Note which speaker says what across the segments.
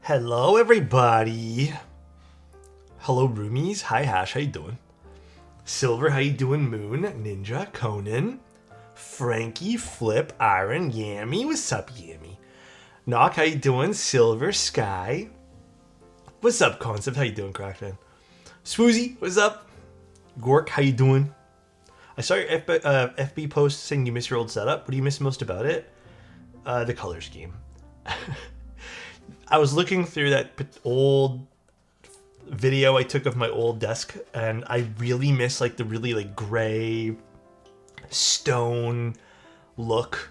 Speaker 1: Hello, everybody. Hello, roomies. Hi, Hash. How you doing? Silver, how you doing? Moon, Ninja, Conan, Frankie, Flip, Iron, Yammy. What's up, Yammy? Knock, how you doing? Silver, Sky. What's up, Concept? How you doing, Crackman? Swoozy, what's up? Gork, how you doing? I saw your FB post saying you miss your old setup. What do you miss most about it? The color scheme. I was looking through that old video I took of my old desk, and I really miss like the really like gray stone look.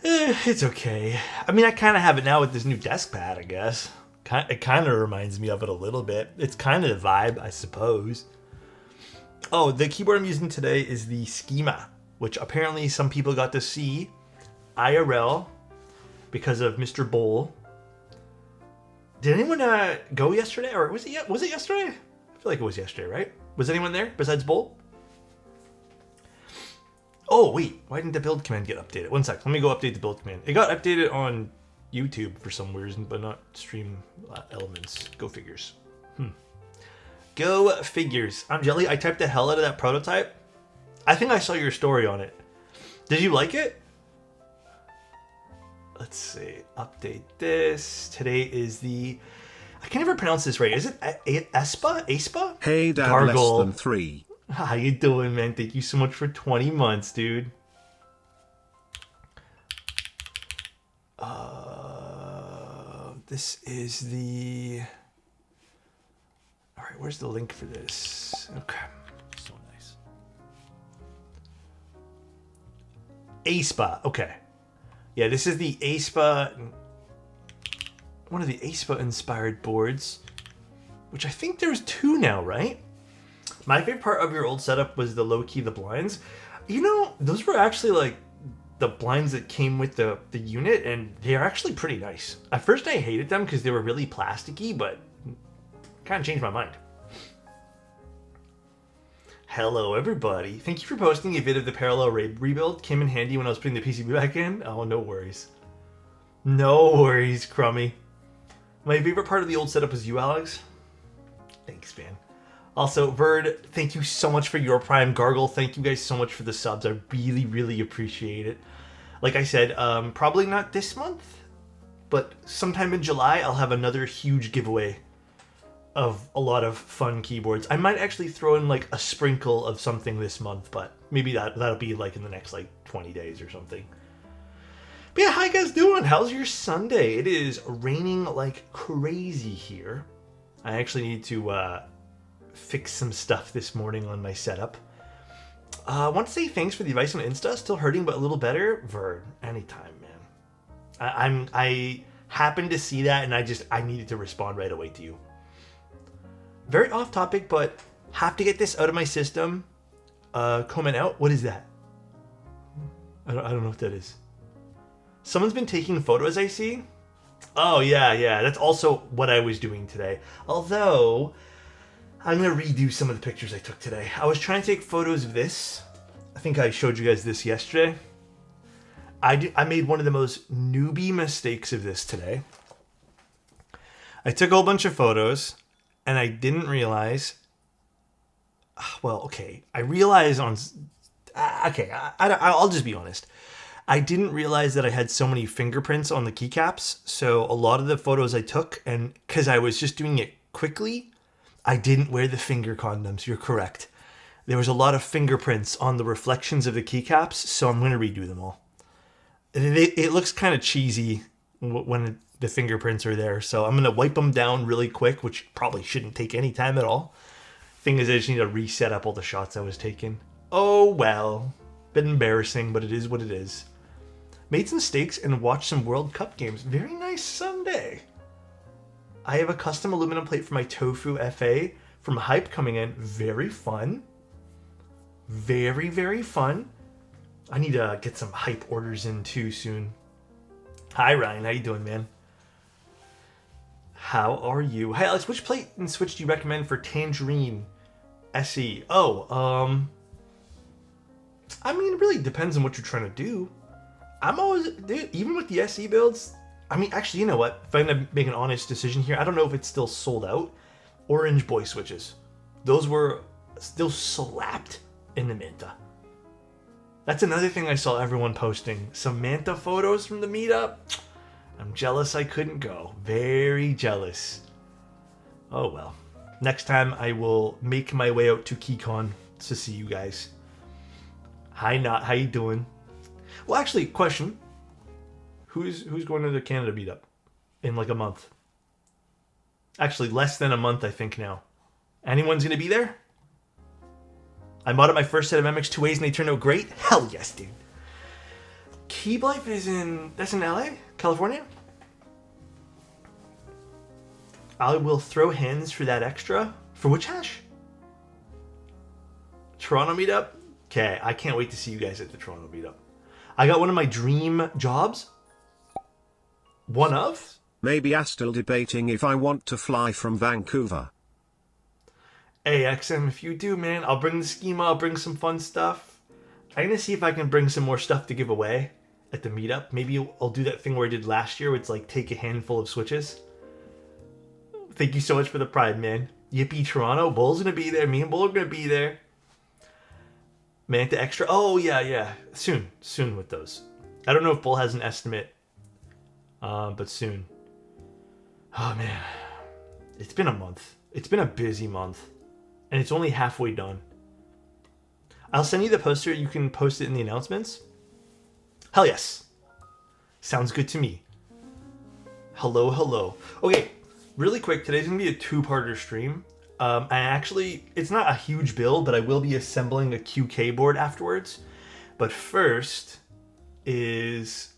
Speaker 1: It's okay. I mean, I kind of have it now with this new desk pad, I guess. It kind of reminds me of it a little bit. It's kind of the vibe, I suppose. Oh, the keyboard I'm using today is the Schema, which apparently some people got to see IRL because of Mr. Bowl. Did anyone go yesterday, or was it yesterday? I feel like it was yesterday, right? Was anyone there besides Bowl? Oh wait, why didn't the build command get updated? One sec, let me go update the build command. It got updated on YouTube for some reason, but not Stream Elements. Go figures. Go figures. I'm jelly. I typed the hell out of that prototype. I think I saw your story on it. Did you like it? Let's see. Update this. Today is the... I can never pronounce this right. Is it Aespa? Aespa?
Speaker 2: Hey, Dad,
Speaker 1: Gargle.
Speaker 2: less than 3.
Speaker 1: How you doing, man? Thank you so much for 20 months, dude. This is the... All right, where's the link for this? Okay. So nice. Aespa. Okay. Yeah, this is the Aespa, one of the Aespa inspired boards, which I think there's 2 now, right? My favorite part of your old setup was the low-key, the blinds. You know, those were actually like the blinds that came with the unit, and they are actually pretty nice. At first I hated them because they were really plasticky, but kind of changed my mind. Hello, everybody. Thank you for posting a vid of the parallel raid rebuild. Came in handy when I was putting the PCB back in. Oh, no worries. No worries, Crummy. My favorite part of the old setup was you, Alex. Thanks, man. Also, Verd, thank you so much for your Prime. Gargle, thank you guys so much for the subs. I really, really appreciate it. Like I said, probably not this month, but sometime in July, I'll have another huge giveaway of a lot of fun keyboards. I might actually throw in like a sprinkle of something this month, but maybe that'll be like in the next like 20 days or something. But yeah, how you guys doing? How's your Sunday? It is raining like crazy here. I actually need to fix some stuff this morning on my setup. I want to say thanks for the advice on Insta. Still hurting, but a little better. Verd, anytime, man. I happened to see that, and I needed to respond right away to you. Very off topic, but have to get this out of my system. Comment out. What is that? I don't know what that is. Someone's been taking photos, I see. Oh, yeah. That's also what I was doing today. Although, I'm going to redo some of the pictures I took today. I was trying to take photos of this. I think I showed you guys this yesterday. I made one of the most newbie mistakes of this today. I took a whole bunch of photos, and I didn't realize... Well, okay. I realized on... Okay, I'll just be honest. I didn't realize that I had so many fingerprints on the keycaps, so a lot of the photos I took, and because I was just doing it quickly, I didn't wear the finger condoms. You're correct. There was a lot of fingerprints on the reflections of the keycaps, so I'm going to redo them all. It looks kind of cheesy when the fingerprints are there, so I'm going to wipe them down really quick, which probably shouldn't take any time at all. Thing is, I just need to reset up all the shots I was taking. Oh well. Bit embarrassing, but it is what it is. Made some steaks and watched some World Cup games. Very nice Sunday. I have a custom aluminum plate for my Tofu FA from Hype coming in. Very fun. Very, very fun. I need to get some Hype orders in too soon. Hi, Ryan. How you doing, man? How are you? Hi, Alex. Which plate and switch do you recommend for Tangerine SE? Oh, I mean, it really depends on what you're trying to do. I'm always, dude, even with the SE builds, I mean, actually, you know what? If I'm gonna make an honest decision here, I don't know if it's still sold out. Orange boy switches. Those were still slapped in the Manta. That's another thing I saw everyone posting. Some Manta photos from the meetup. I'm jealous I couldn't go. Very jealous. Oh well. Next time I will make my way out to KeyCon to see you guys. Hi, Not. How you doing? Well, actually, question. Who's going to the Canada meetup in like a month? Actually, less than a month, I think now. Anyone's going to be there? I modded my first set of MX2As and they turned out great? Hell yes, dude. Keep Life is in LA? California? I will throw hands for that extra. For which hash? Toronto meetup? Okay, I can't wait to see you guys at the Toronto meetup. I got one of my dream jobs. One of?
Speaker 2: Maybe I'm still debating if I want to fly from Vancouver.
Speaker 1: Hey, XM, if you do, man, I'll bring the schema, I'll bring some fun stuff. I'm going to see if I can bring some more stuff to give away at the meetup. Maybe I'll do that thing where I did last year, where it's like take a handful of switches. Thank you so much for the pride, man. Yippee, Toronto. Bull's going to be there. Me and Bull are going to be there. Manta Extra. Oh, yeah. Soon with those. I don't know if Bull has an estimate, but soon. Oh, man. It's been a month. It's been a busy month. And it's only halfway done. I'll send you the poster. You can post it in the announcements. Hell yes. Sounds good to me. Hello. Okay, really quick. Today's going to be a two-parter stream. It's not a huge build, but I will be assembling a QK board afterwards. But first is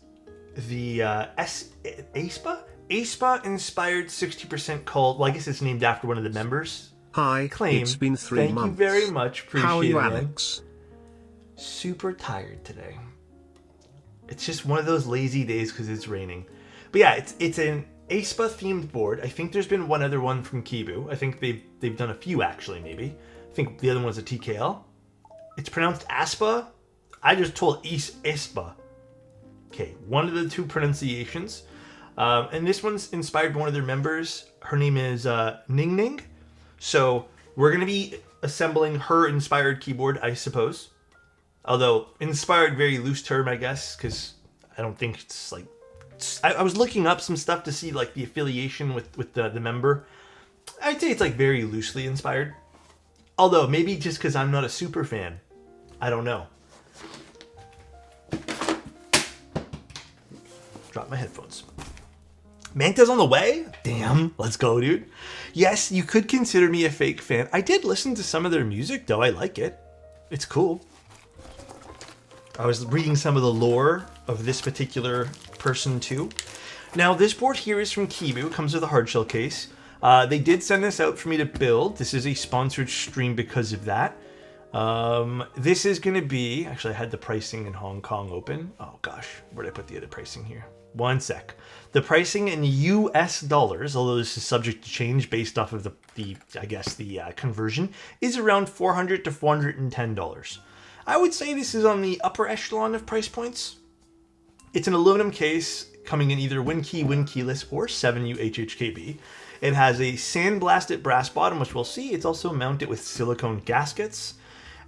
Speaker 1: the Aespa? Aespa inspired 60% called, well, I guess it's named after one of the members.
Speaker 2: Hi,
Speaker 1: Claim.
Speaker 2: It's been 3 months.
Speaker 1: Thank you very much. Appreciate
Speaker 2: How are you,
Speaker 1: it, man.
Speaker 2: Alex?
Speaker 1: Super tired today. It's just one of those lazy days because it's raining. But yeah, it's an Aespa themed board. I think there's been one other one from Kibu. I think they've done a few actually, maybe. I think the other one's a TKL. It's pronounced Aespa. I just told Aespa. Okay, one of the two pronunciations. And this one's inspired by one of their members. Her name is NingNing. So we're going to be assembling her inspired keyboard, I suppose. Although, inspired, very loose term, I guess, because I don't think it's like... I was looking up some stuff to see like the affiliation with the member. I'd say it's like very loosely inspired. Although, maybe just because I'm not a super fan. I don't know. Drop my headphones. Manta's on the way? Damn, let's go, dude. Yes, you could consider me a fake fan. I did listen to some of their music, though. I like it. It's cool. I was reading some of the lore of this particular person, too. Now, this board here is from Kibu. It comes with a hardshell case. They did send this out for me to build. This is a sponsored stream because of that. This is going to be... Actually, I had the pricing in Hong Kong open. Oh, gosh. Where did I put the other pricing here? One sec. The pricing in US dollars, although this is subject to change based off of the conversion, is around $400 to $410. I would say this is on the upper echelon of price points. It's an aluminum case coming in either WinKey, WinKeyless, or 7U HHKB. It has a sandblasted brass bottom, which we'll see. It's also mounted with silicone gaskets.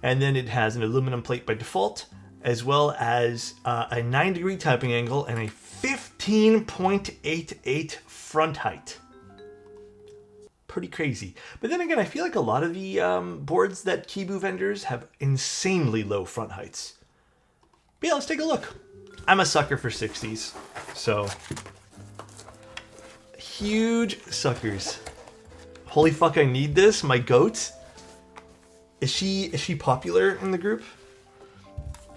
Speaker 1: And then it has an aluminum plate by default, as well as a 9-degree typing angle and a 15.88 front height. Pretty crazy. But then again, I feel like a lot of the boards that Kibu vendors have insanely low front heights. But yeah, let's take a look. I'm a sucker for 60s, so huge suckers. Holy fuck, I need this. My goat. Is she popular in the group?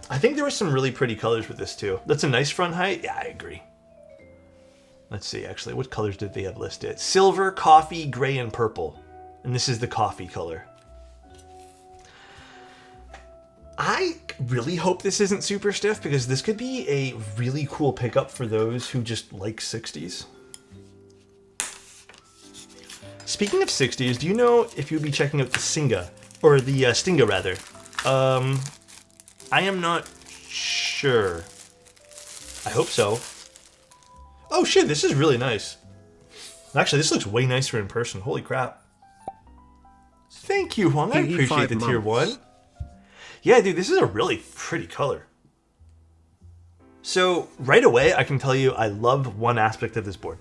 Speaker 1: I think there were some really pretty colors with this too. That's a nice front height. Yeah, I agree. Let's see, actually, what colors did they have listed? Silver, coffee, gray, and purple. And this is the coffee color. I really hope this isn't super stiff because this could be a really cool pickup for those who just like 60s. Speaking of 60s, do you know if you'd be checking out the Singa, or the Stinga rather? I am not sure. I hope so. Oh shit, this is really nice. Actually, this looks way nicer in person. Holy crap. Thank you, Huang. I appreciate the tier 1. Yeah, dude, this is a really pretty color. So, right away, I can tell you I love one aspect of this board.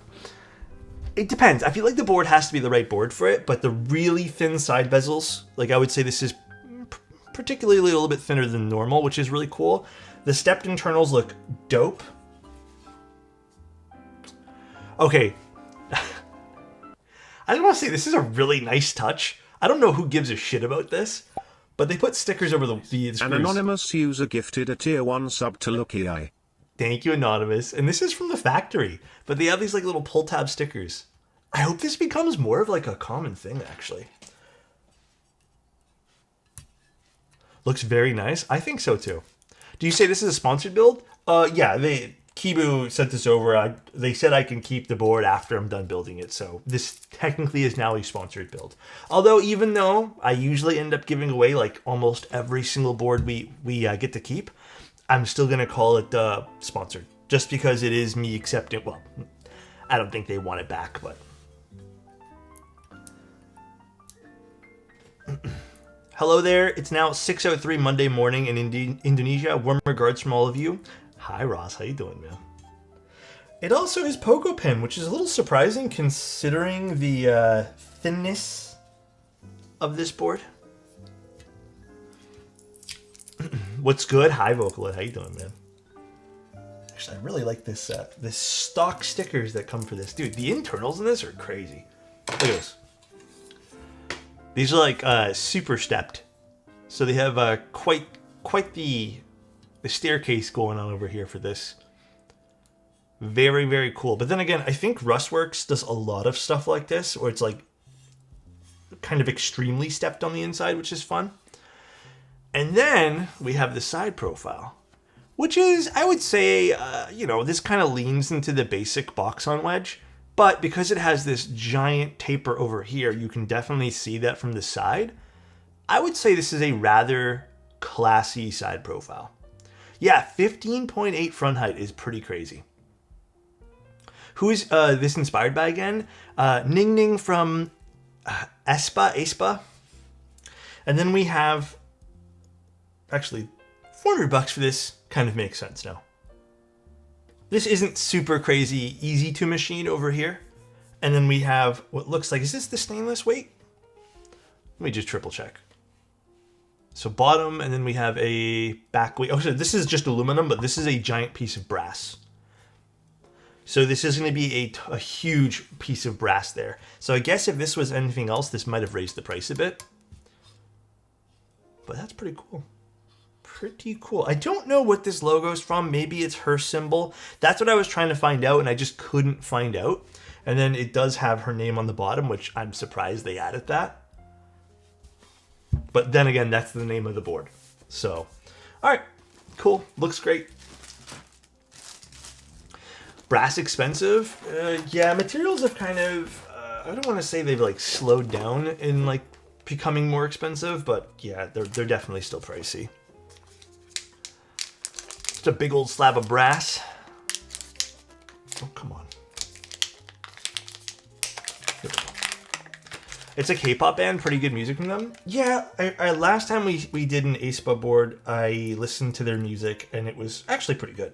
Speaker 1: It depends. I feel like the board has to be the right board for it, but the really thin side bezels, like I would say this is particularly a little bit thinner than normal, which is really cool. The stepped internals look dope. Okay. I just want to say this is a really nice touch. I don't know who gives a shit about this, but they put stickers over the screws.
Speaker 2: An anonymous user gifted a tier 1 sub to Lucky Eye.
Speaker 1: Thank you, Anonymous. And this is from the factory, but they have these like little pull tab stickers. I hope this becomes more of like a common thing, actually. Looks very nice. I think so too. Do you say this is a sponsored build? Yeah, Kibu sent this over. They said I can keep the board after I'm done building it, so this technically is now a sponsored build. Although, even though I usually end up giving away like almost every single board we get to keep, I'm still going to call it sponsored, just because it is me accepting. Well, I don't think they want it back, but... Hello there, it's now 6:03 Monday morning in Indonesia. Warm regards from all of you. Hi Ross, how you doing, man? It also is Poco Pen, which is a little surprising considering the thinness of this board. What's good? Hi Vocaloid, how you doing, man? Actually, I really like this this stock stickers that come for this. Dude, the internals in this are crazy. Look at this. These are like super stepped. So they have quite the staircase going on over here for this. Very, very cool. But then again, I think Rustworks does a lot of stuff like this, where it's like kind of extremely stepped on the inside, which is fun. And then we have the side profile, which is, I would say, you know, this kind of leans into the basic box on wedge. But because it has this giant taper over here, you can definitely see that from the side. I would say this is a rather classy side profile. Yeah, 15.8 front height is pretty crazy. Who is this inspired by again? NingNing from Aespa. And then we have, actually, $400 for this kind of makes sense now. This isn't super crazy easy to machine over here. And then we have what looks like, is this the stainless weight? Let me just triple check. So bottom, and then we have a back weight. Oh, so this is just aluminum, but this is a giant piece of brass. So this is going to be a huge piece of brass there. So I guess if this was anything else, this might have raised the price a bit. But that's pretty cool. Pretty cool. I don't know what this logo is from. Maybe it's her symbol. That's what I was trying to find out, and I just couldn't find out. And then it does have her name on the bottom, which I'm surprised they added that. But then again, that's the name of the board. So, all right, cool. Looks great. Brass expensive. Yeah, materials have kind of, I don't want to say they've like slowed down in like becoming more expensive, but yeah, they're definitely still pricey. It's a big old slab of brass. Oh, come on. Here we go. It's a K-pop band, pretty good music from them. Yeah, last time we did an Aespa board, I listened to their music, and it was actually pretty good.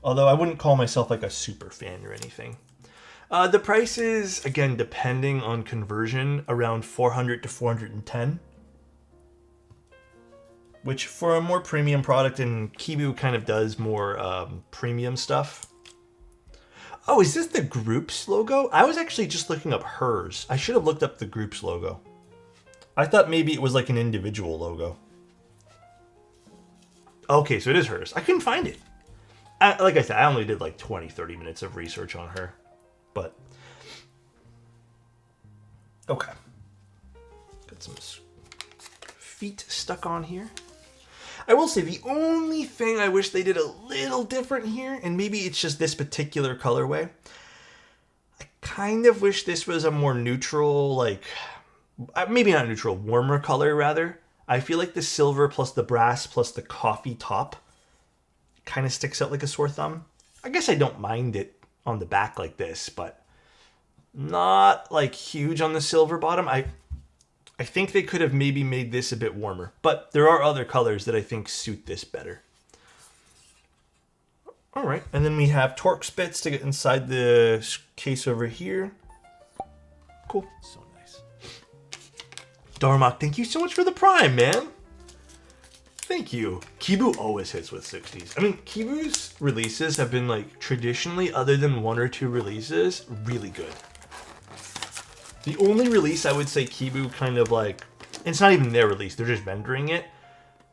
Speaker 1: Although I wouldn't call myself like a super fan or anything. The price is, again, depending on conversion, around 400 to 410. Which, for a more premium product, and Kibu kind of does more premium stuff. Oh, is this the Groups logo? I was actually just looking up hers. I should have looked up the Groups logo. I thought maybe it was like an individual logo. Okay, so it is hers. I couldn't find it. Like I said, I only did like 20-30 minutes of research on her. But, okay. Got some feet stuck on here. I will say the only thing I wish they did a little different here, and maybe it's just this particular colorway, I kind of wish this was a more neutral, like, maybe not neutral, warmer color rather. I feel like the silver plus the brass plus the coffee top kind of sticks out like a sore thumb. I guess I don't mind it on the back like this, but not like huge on the silver bottom. I think they could have maybe made this a bit warmer, but there are other colors that I think suit this better. All right, and then we have Torx bits to get inside the case over here. Cool. So nice. Darmok, thank you so much for the Prime, man. Thank you. Kibu always hits with 60s. I mean, Kibu's releases have been, like, traditionally, other than 1 or 2 releases, really good. The only release I would say Kibu kind of, like, it's not even their release, they're just vendoring it,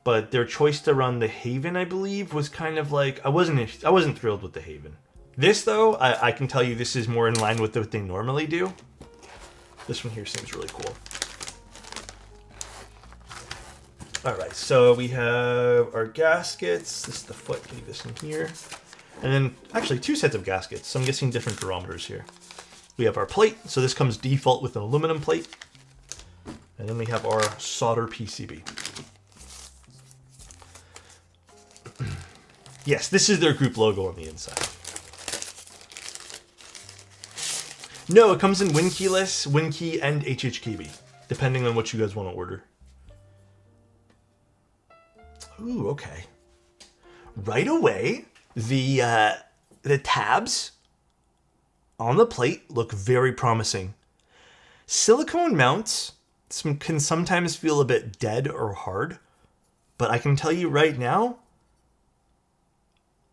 Speaker 1: but their choice to run the Haven, I believe, was kind of like, I wasn't thrilled with the Haven. This, though, I can tell you this is more in line with what they normally do. This one here seems really cool. Alright, so we have our gaskets. This is the foot, leave this in here. And then, actually, 2 sets of gaskets, so I'm guessing different durometers here. We have our plate, so this comes default with an aluminum plate. And then we have our solder PCB. Yes, this is their group logo on the inside. No, it comes in WinKeyless, WinKey, and HHKB, depending on what you guys want to order. Ooh, okay. Right away, the tabs on the plate look very promising. Silicone mounts can sometimes feel a bit dead or hard, but I can tell you right now,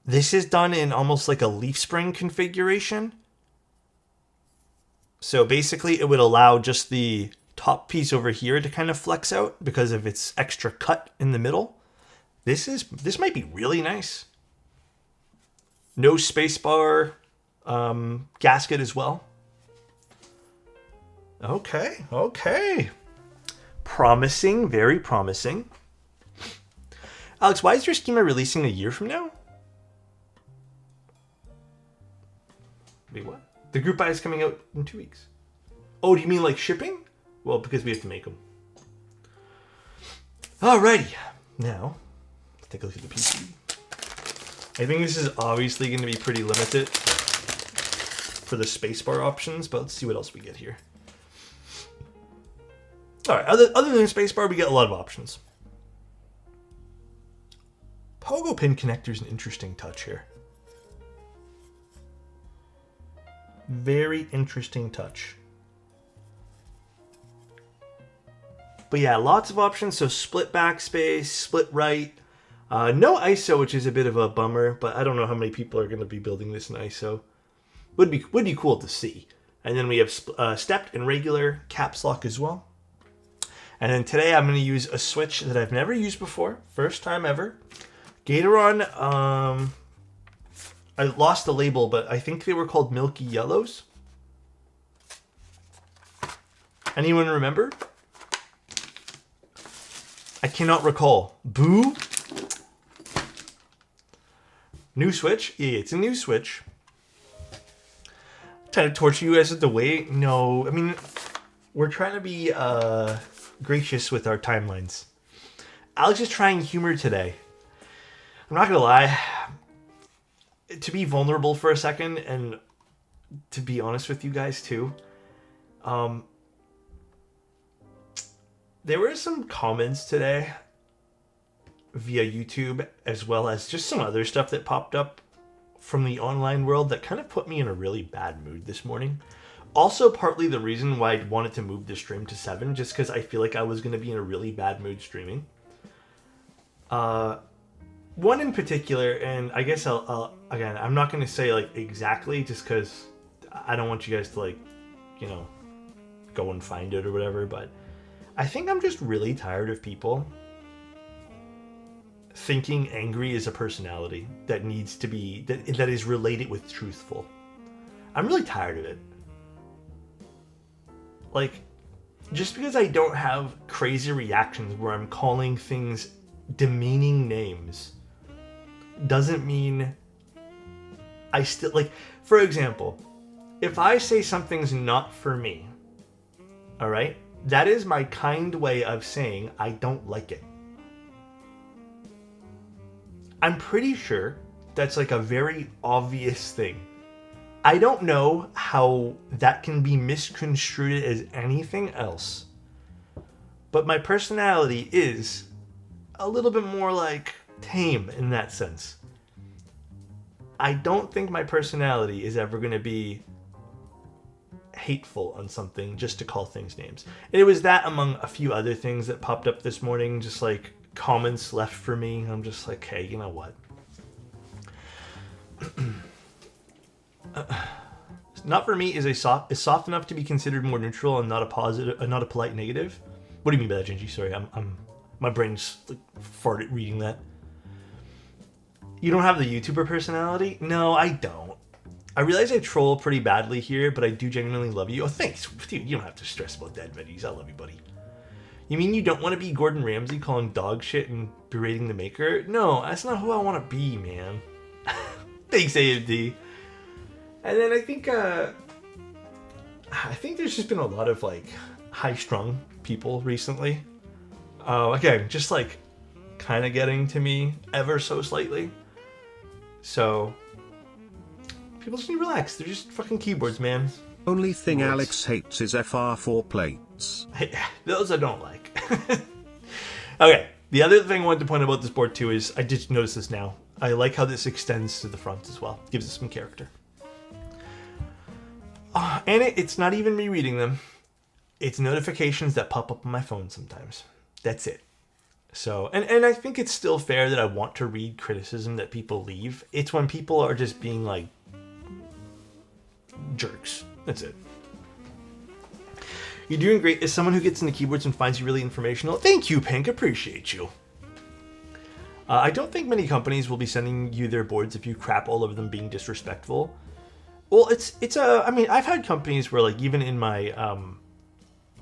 Speaker 1: this is done in almost like a leaf spring configuration. So basically it would allow just the top piece over here to kind of flex out because of its extra cut in the middle. This might be really nice. No spacebar gasket as well. Okay. Promising, very promising. Alex, why is your schema releasing a year from now? Wait, what? The group buy is coming out in 2 weeks. Oh, do you mean like shipping? Well, because we have to make them. Alrighty. Now, let's take a look at the PC. I think this is obviously going to be pretty limited for the spacebar options, but let's see what else we get here. Alright, other than spacebar, we get a lot of options. Pogo pin connector is an interesting touch here. Very interesting touch. But yeah, lots of options. So split backspace, split right. No ISO, which is a bit of a bummer, but I don't know how many people are going to be building this in ISO. Would be cool to see. And then we have stepped and regular caps lock as well. And then today I'm going to use a switch that I've never used before. First time ever. Gatoron, I lost the label, but I think they were called Milky Yellows. Anyone remember? I cannot recall. Boo? New switch? Yeah, it's a new switch. Trying to torture you guys with the wait? No, I mean, we're trying to be gracious with our timelines. Alex is trying humor today. I'm not gonna lie. To be vulnerable for a second, and to be honest with you guys too, there were some comments today via YouTube, as well as just some other stuff that popped up from the online world that kind of put me in a really bad mood this morning. Also, partly the reason why I wanted to move the stream to 7, just because I feel like I was going to be in a really bad mood streaming. One in particular, and I guess again, I'm not going to say like exactly, just because I don't want you guys to like, you know, go and find it or whatever, but I think I'm just really tired of people thinking angry is a personality that needs to be, that is related with truthful. I'm really tired of it. Like, just because I don't have crazy reactions where I'm calling things demeaning names doesn't mean I still, like, for example, if I say something's not for me, all right, that is my kind way of saying I don't like it. I'm pretty sure that's like a very obvious thing. I don't know how that can be misconstrued as anything else, but my personality is a little bit more like tame in that sense. I don't think my personality is ever going to be hateful on something just to call things names. And it was that among a few other things that popped up this morning, just like comments left for me. I'm just like, hey, you know what? Not for me is soft enough to be considered more neutral and not a positive, not a polite negative. What do you mean by that, Gingy? Sorry, my brain's like farted reading that. You don't have the YouTuber personality? No, I don't. I realize I troll pretty badly here, but I do genuinely love you. Oh, thanks. Dude, you don't have to stress about dead veggies. I love you, buddy. You mean you don't want to be Gordon Ramsay calling dog shit and berating the maker? No, that's not who I want to be, man. Thanks, AMD. And then I think there's just been a lot of like high-strung people recently. Again, just like kind of getting to me ever so slightly. So people just need to relax. They're just fucking keyboards, man.
Speaker 2: Only thing Alex hates is FR4 plates.
Speaker 1: Those I don't like. Okay, the other thing I wanted to point out about this board too is, I did notice this now. I like how this extends to the front as well. Gives it some character. And it's not even me reading them. It's notifications that pop up on my phone sometimes. That's it. So, and I think it's still fair that I want to read criticism that people leave. It's when people are just being like jerks. That's it. You're doing great. As someone who gets into keyboards and finds you really informational, thank you, Pink. Appreciate you. I don't think many companies will be sending you their boards if you crap all over them being disrespectful. Well, I mean, I've had companies where, like, even in my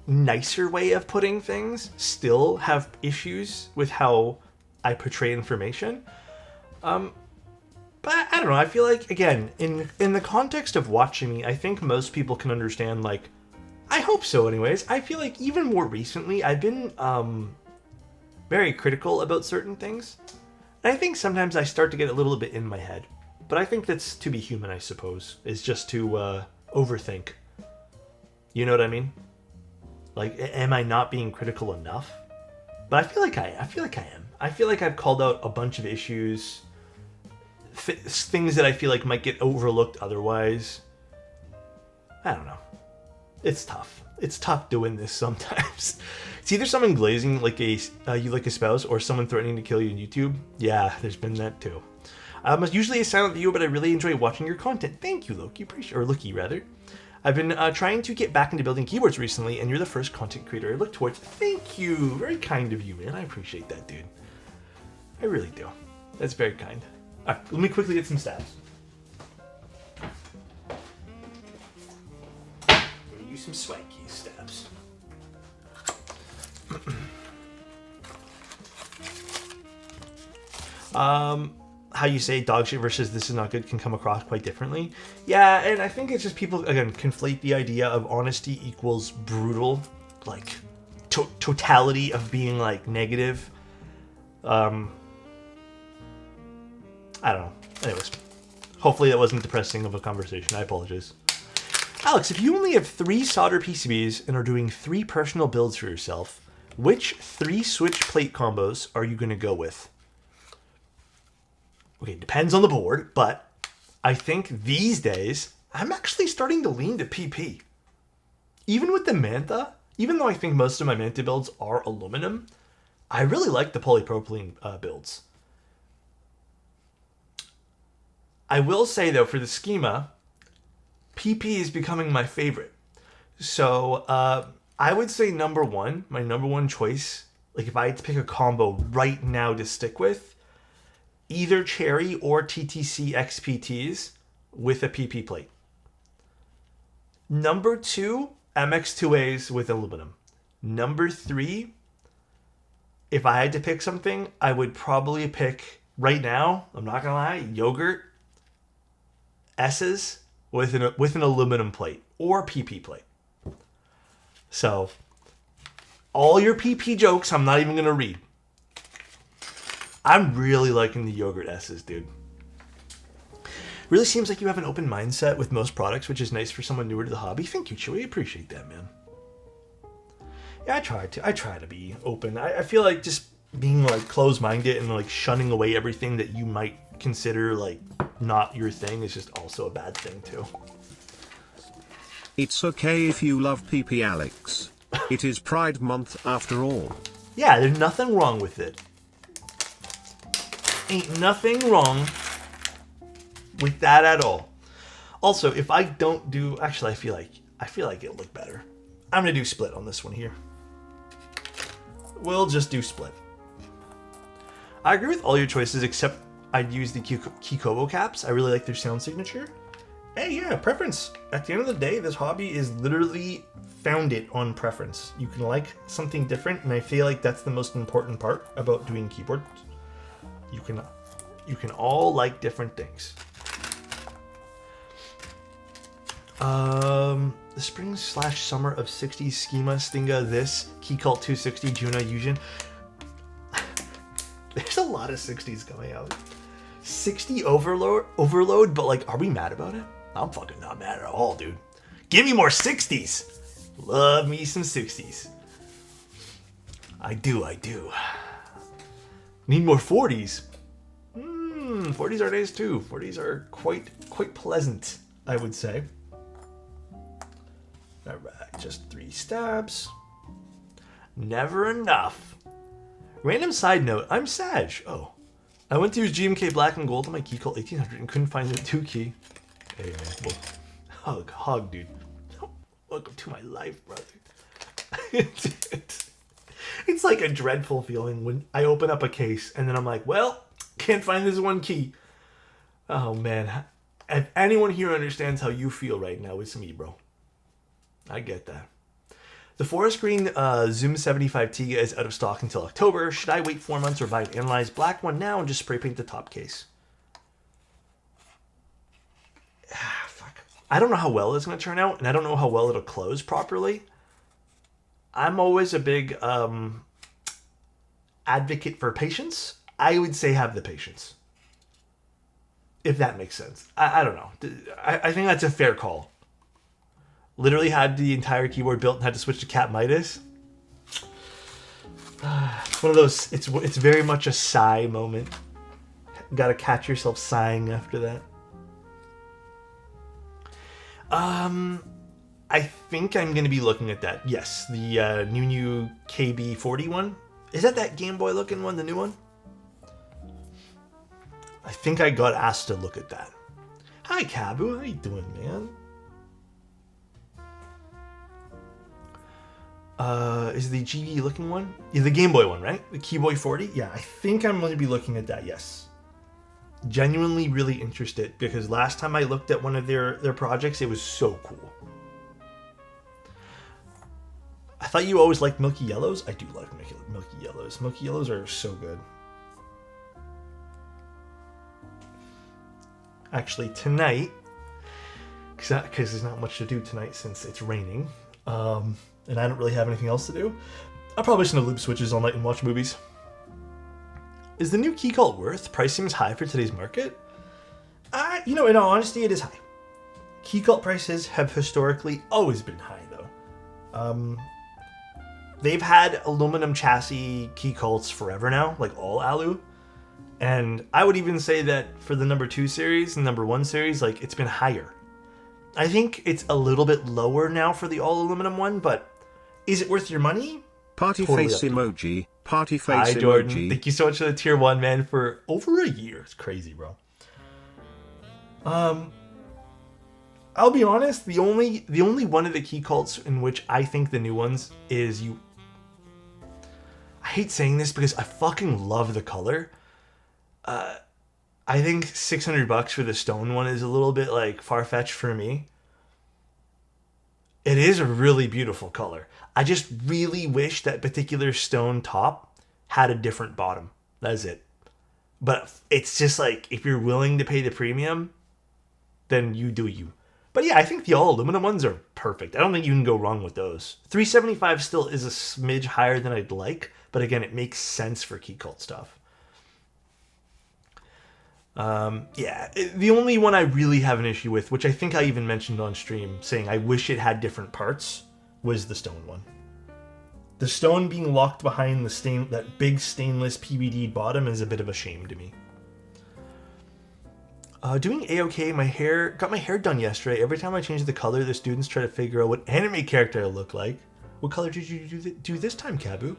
Speaker 1: nicer way of putting things, still have issues with how I portray information. But I don't know. I feel like, again, in the context of watching me, I think most people can understand, like, I hope so anyways. I feel like even more recently, I've been very critical about certain things. And I think sometimes I start to get a little bit in my head. But I think that's to be human, I suppose, is just to overthink. You know what I mean? Like, am I not being critical enough? But I feel like I am. I feel like I've called out a bunch of issues, things that I feel like might get overlooked otherwise. I don't know. It's tough. It's tough doing this sometimes. It's either someone glazing like you like a spouse, or someone threatening to kill you on YouTube. Yeah, there's been that too. I'm usually a silent viewer, but I really enjoy watching your content. Thank you, Loki. Loki, rather. I've been trying to get back into building keyboards recently, and you're the first content creator I look towards. Thank you. Very kind of you, man. I appreciate that, dude. I really do. That's very kind. All right, let me quickly get some stabs. I'm going to use some swanky stabs. How you say dog shit versus this is not good can come across quite differently. Yeah, and I think it's just people, again, conflate the idea of honesty equals brutal, like totality of being like negative. I don't know. Anyways, hopefully that wasn't depressing of a conversation. I apologize. Alex, if you only have 3 solder PCBs and are doing 3 personal builds for yourself, which 3 switch plate combos are you going to go with? Okay, depends on the board, but I think these days, I'm actually starting to lean to PP. Even with the Mantha, even though I think most of my Mantha builds are aluminum, I really like the polypropylene builds. I will say, though, for the schema, PP is becoming my favorite. So I would say my number one choice, like if I had to pick a combo right now to stick with, either Cherry or TTC XPTs with a PP plate. Number 2, MX2As with aluminum. Number 3, if I had to pick something, I would probably pick, right now, I'm not gonna lie, yogurt S's with an aluminum plate or PP plate. So, all your PP jokes, I'm not even gonna read. I'm really liking the yogurt S's, dude. Really seems like you have an open mindset with most products, which is nice for someone newer to the hobby. Thank you, Chewy. I appreciate that, man. Yeah, I try to be open. I feel like just being like closed-minded and like shunning away everything that you might consider like not your thing is just also a bad thing too.
Speaker 2: It's okay if you love PP Alex. It is Pride Month after all.
Speaker 1: Yeah, there's nothing wrong with it. Ain't nothing wrong with that at all. Also, if I don't do, actually, I feel like it'll look better. I'm gonna do split on this one here. We'll just do split. I agree with all your choices except I'd use the Kikobo caps. I really like their sound signature. Hey, yeah, preference. At the end of the day, this hobby is literally founded on preference. You can like something different, and I feel like that's the most important part about doing keyboards. You can all like different things. The spring/summer of 60s schema Stinga this Keycult 260 Juna Yujin. There's a lot of 60s coming out. 60 overload, but like, are we mad about it? I'm fucking not mad at all, dude. Give me more 60s. Love me some 60s. I do. Need more 40s. 40s are nice too. 40s are quite pleasant, I would say. Alright, just 3 stabs. Never enough. Random side note, I'm Sag. Oh. I went to use GMK Black and Gold on my Keycult 1800 and couldn't find the 2 key. Hey man, well, hug, dude. Welcome to my life, brother. It's like a dreadful feeling when I open up a case and then I'm like, well, can't find this 1 key. Oh man, if anyone here understands how you feel right now, it's me, bro. I get that. The forest green Zoom 75T is out of stock until October. Should I wait 4 months or buy an analyzed black one now and just spray paint the top case? Fuck. I don't know how well it's going to turn out, and I don't know how well it'll close properly. I'm always a big advocate for patience. I would say have the patience. If that makes sense. I don't know. I think that's a fair call. Literally had the entire keyboard built and had to switch to Cat Midas. It's one of those, it's very much a sigh moment. Gotta catch yourself sighing after that. I think I'm going to be looking at that. Yes, the new KB40 one. Is that Game Boy looking one, the new one? I think I got asked to look at that. Hi, Kabu. How you doing, man? Is the GV looking one? Yeah, the Game Boy one, right? The Keyboy 40? Yeah, I think I'm going to be looking at that, yes. Genuinely really interested, because last time I looked at one of their projects, it was so cool. I thought you always liked Milky Yellows. I do like Milky Yellows. Milky Yellows are so good. Actually, tonight, because there's not much to do tonight since it's raining, and I don't really have anything else to do, I'm probably just going to loop switches all night and watch movies. Is the new Keycult worth? Price seems high for today's market. In all honesty, it is high. Keycult prices have historically always been high, though. They've had aluminum chassis Keycults forever now, like all alu. And I would even say that for the number 2 series and number 1 series, like, it's been higher. I think it's a little bit lower now for the all aluminum one, but is it worth your money?
Speaker 2: Party totally face emoji. Party face
Speaker 1: emoji. Hi, Jordan.
Speaker 2: Emoji.
Speaker 1: Thank you so much for the tier 1, man, for over a year. It's crazy, bro. I'll be honest, the only one of the Keycults in which I think the new ones is you. I hate saying this because I fucking love the color. I think $600 for the stone one is a little bit like far-fetched for me. It is a really beautiful color. I just really wish that particular stone top had a different bottom. That's it. But it's just like, if you're willing to pay the premium, then you do you. But yeah, I think the all aluminum ones are perfect. I don't think you can go wrong with those. $375 still is a smidge higher than I'd like, but again, it makes sense for Keycult stuff. Yeah, the only one I really have an issue with, which I think I even mentioned on stream, saying I wish it had different parts, was the stone one. The stone being locked behind that big stainless PVD bottom is a bit of a shame to me. Doing A-okay, got my hair done yesterday. Every time I change the color, the students try to figure out what anime character I look like. What color did you do this time, Kabu?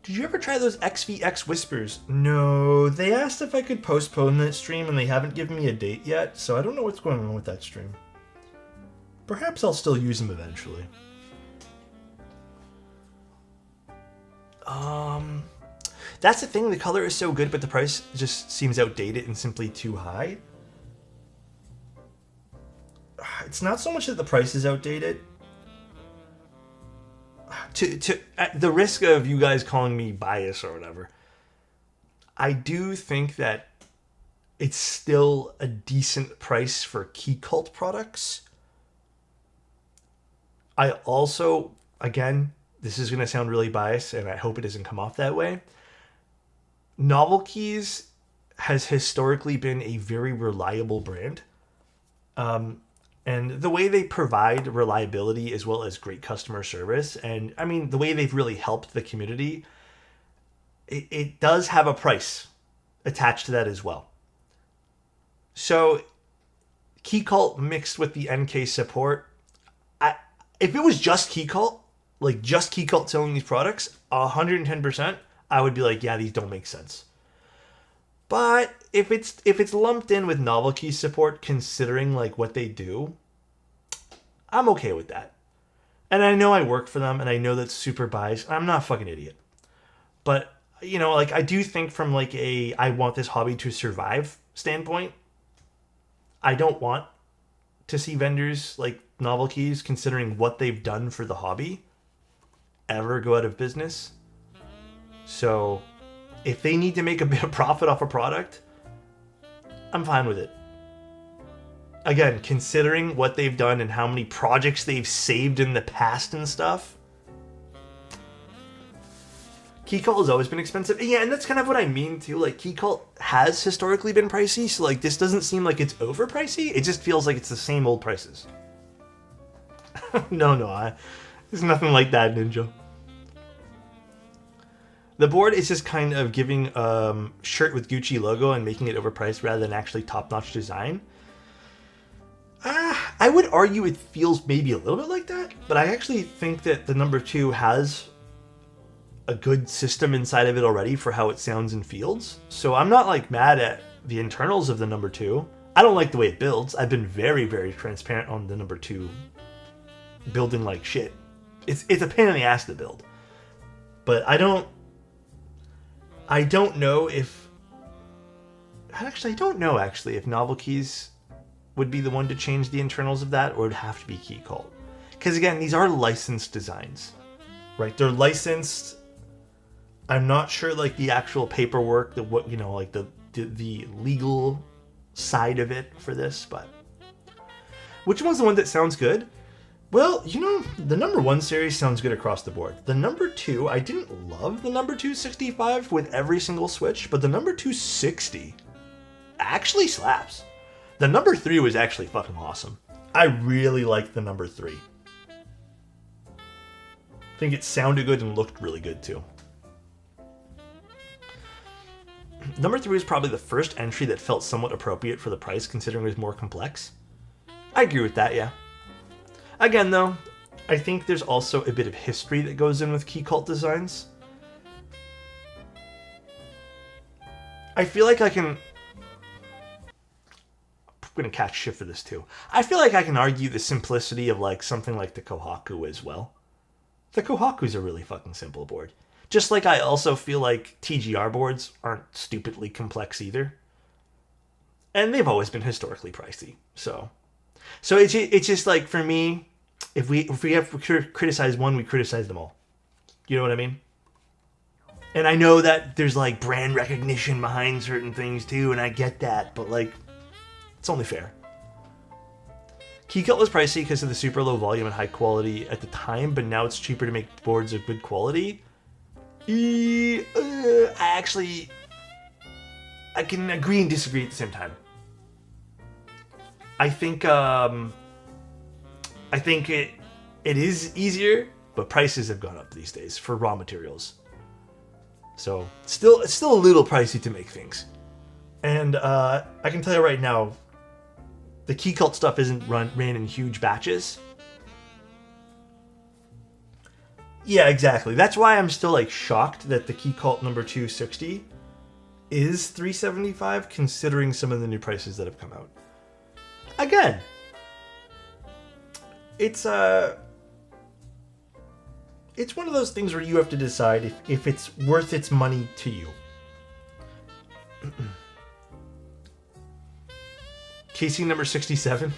Speaker 1: Did you ever try those XVX Whispers? No, they asked if I could postpone that stream and they haven't given me a date yet, so I don't know what's going on with that stream. Perhaps I'll still use them eventually. That's the thing, the color is so good, but the price just seems outdated and simply too high. It's not so much that the price is outdated. At the risk of you guys calling me biased or whatever, I do think that it's still a decent price for key cult products. I also, again, this is going to sound really biased, and I hope it doesn't come off that way. Novel Keys has historically been a very reliable brand. And the way they provide reliability as well as great customer service, and I mean, the way they've really helped the community, it does have a price attached to that as well. So, Key Cult mixed with the NK support, if it was just Key Cult, like just Key Cult selling these products, 110%, I would be like, yeah, these don't make sense. But if it's lumped in with Novel Key support, considering like what they do, I'm okay with that. And I know I work for them, and I know that's super biased. I'm not a fucking idiot. But, you know, like, I do think from like I want this hobby to survive standpoint, I don't want to see vendors like Novel Keys, considering what they've done for the hobby, ever go out of business. So, if they need to make a bit of profit off a product, I'm fine with it. Again, considering what they've done and how many projects they've saved in the past and stuff, Key Cult has always been expensive. Yeah, and that's kind of what I mean too. Like, Key Cult has historically been pricey, so like this doesn't seem like it's overpricey. It just feels like it's the same old prices. No, there's nothing like that, Ninja. The board is just kind of giving shirt with Gucci logo and making it overpriced rather than actually top-notch design. I would argue it feels maybe a little bit like that, but I actually think that the number 2 has a good system inside of it already for how it sounds and feels. So I'm not like mad at the internals of the number 2. I don't like the way it builds. I've been very, very transparent on the number 2 building like shit. It's a pain in the ass to build. But I don't know if... Actually, I don't know, if Novel Keys would be the one to change the internals of that, or it would have to be Key Cult. Because, again, these are licensed designs, right? They're licensed. I'm not sure, like, the actual paperwork, the legal side of it for this, but... Which one's the one that sounds good? Well, you know, the number 1 series sounds good across the board. The number 2, I didn't love the number 265 with every single switch, but the number 260 actually slaps. The number 3 was actually fucking awesome. I really liked the number 3. I think it sounded good and looked really good too. Number 3 is probably the first entry that felt somewhat appropriate for the price, considering it was more complex. I agree with that, yeah. Again, though, I think there's also a bit of history that goes in with Key Cult designs. I feel like I can... I'm going to catch shit for this, too. I feel like I can argue the simplicity of, like, something like the Kohaku as well. The Kohaku's a really fucking simple board. Just like I also feel like TGR boards aren't stupidly complex either. And they've always been historically pricey, so it's just like, for me, if we have to criticize one, we criticize them all. You know what I mean? And I know that there's like brand recognition behind certain things too, and I get that, but like, it's only fair. Key Cult was pricey because of the super low volume and high quality at the time, but now it's cheaper to make boards of good quality. I I can agree and disagree at the same time. I think it is easier, but prices have gone up these days for raw materials. So it's still a little pricey to make things. And I can tell you right now, the key cult stuff isn't ran in huge batches. Yeah, exactly. That's why I'm still like shocked that the key cult number 260 is $375, considering some of the new prices that have come out. Again, it's one of those things where you have to decide if it's worth its money to you. Casing number 67.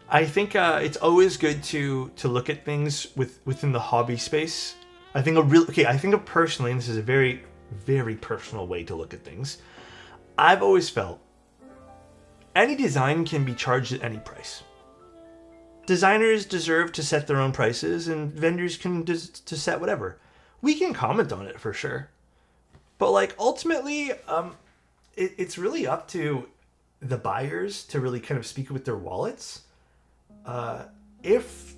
Speaker 1: I think it's always good to look at things within the hobby space. I think personally, and this is a very, very personal way to look at things, I've always felt any design can be charged at any price. Designers deserve to set their own prices, and vendors can to set whatever. We can comment on it for sure, but like ultimately, it's really up to the buyers to really kind of speak with their wallets. If,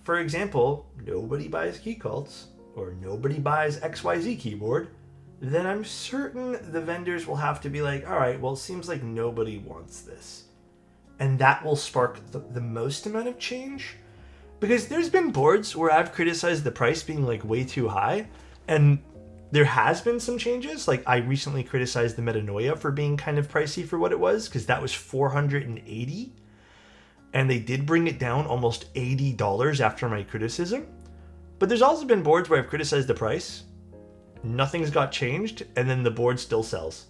Speaker 1: for example, nobody buys key cults or nobody buys XYZ keyboard, then I'm certain the vendors will have to be like, all right, well, it seems like nobody wants this. And that will spark the most amount of change. Because there's been boards where I've criticized the price being like way too high, and there has been some changes. Like I recently criticized the Metanoia for being kind of pricey for what it was, because that was $480. And they did bring it down almost $80 after my criticism. But there's also been boards where I've criticized the price, nothing's got changed, and then the board still sells.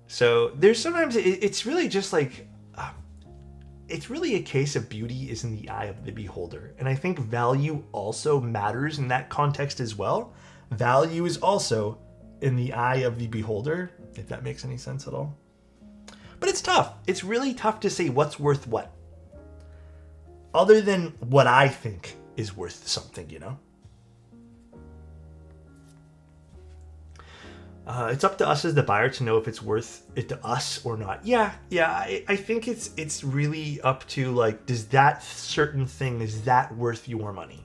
Speaker 1: So there's sometimes it's really just like, it's really a case of beauty is in the eye of the beholder. And I think value also matters in that context as well. Value is also in the eye of the beholder, if that makes any sense at all. But it's tough. It's really tough to say what's worth what. Other than what I think is worth something, you know? It's up to us as the buyer to know if it's worth it to us or not. Yeah, I think it's really up to like, does that certain thing, is that worth your money?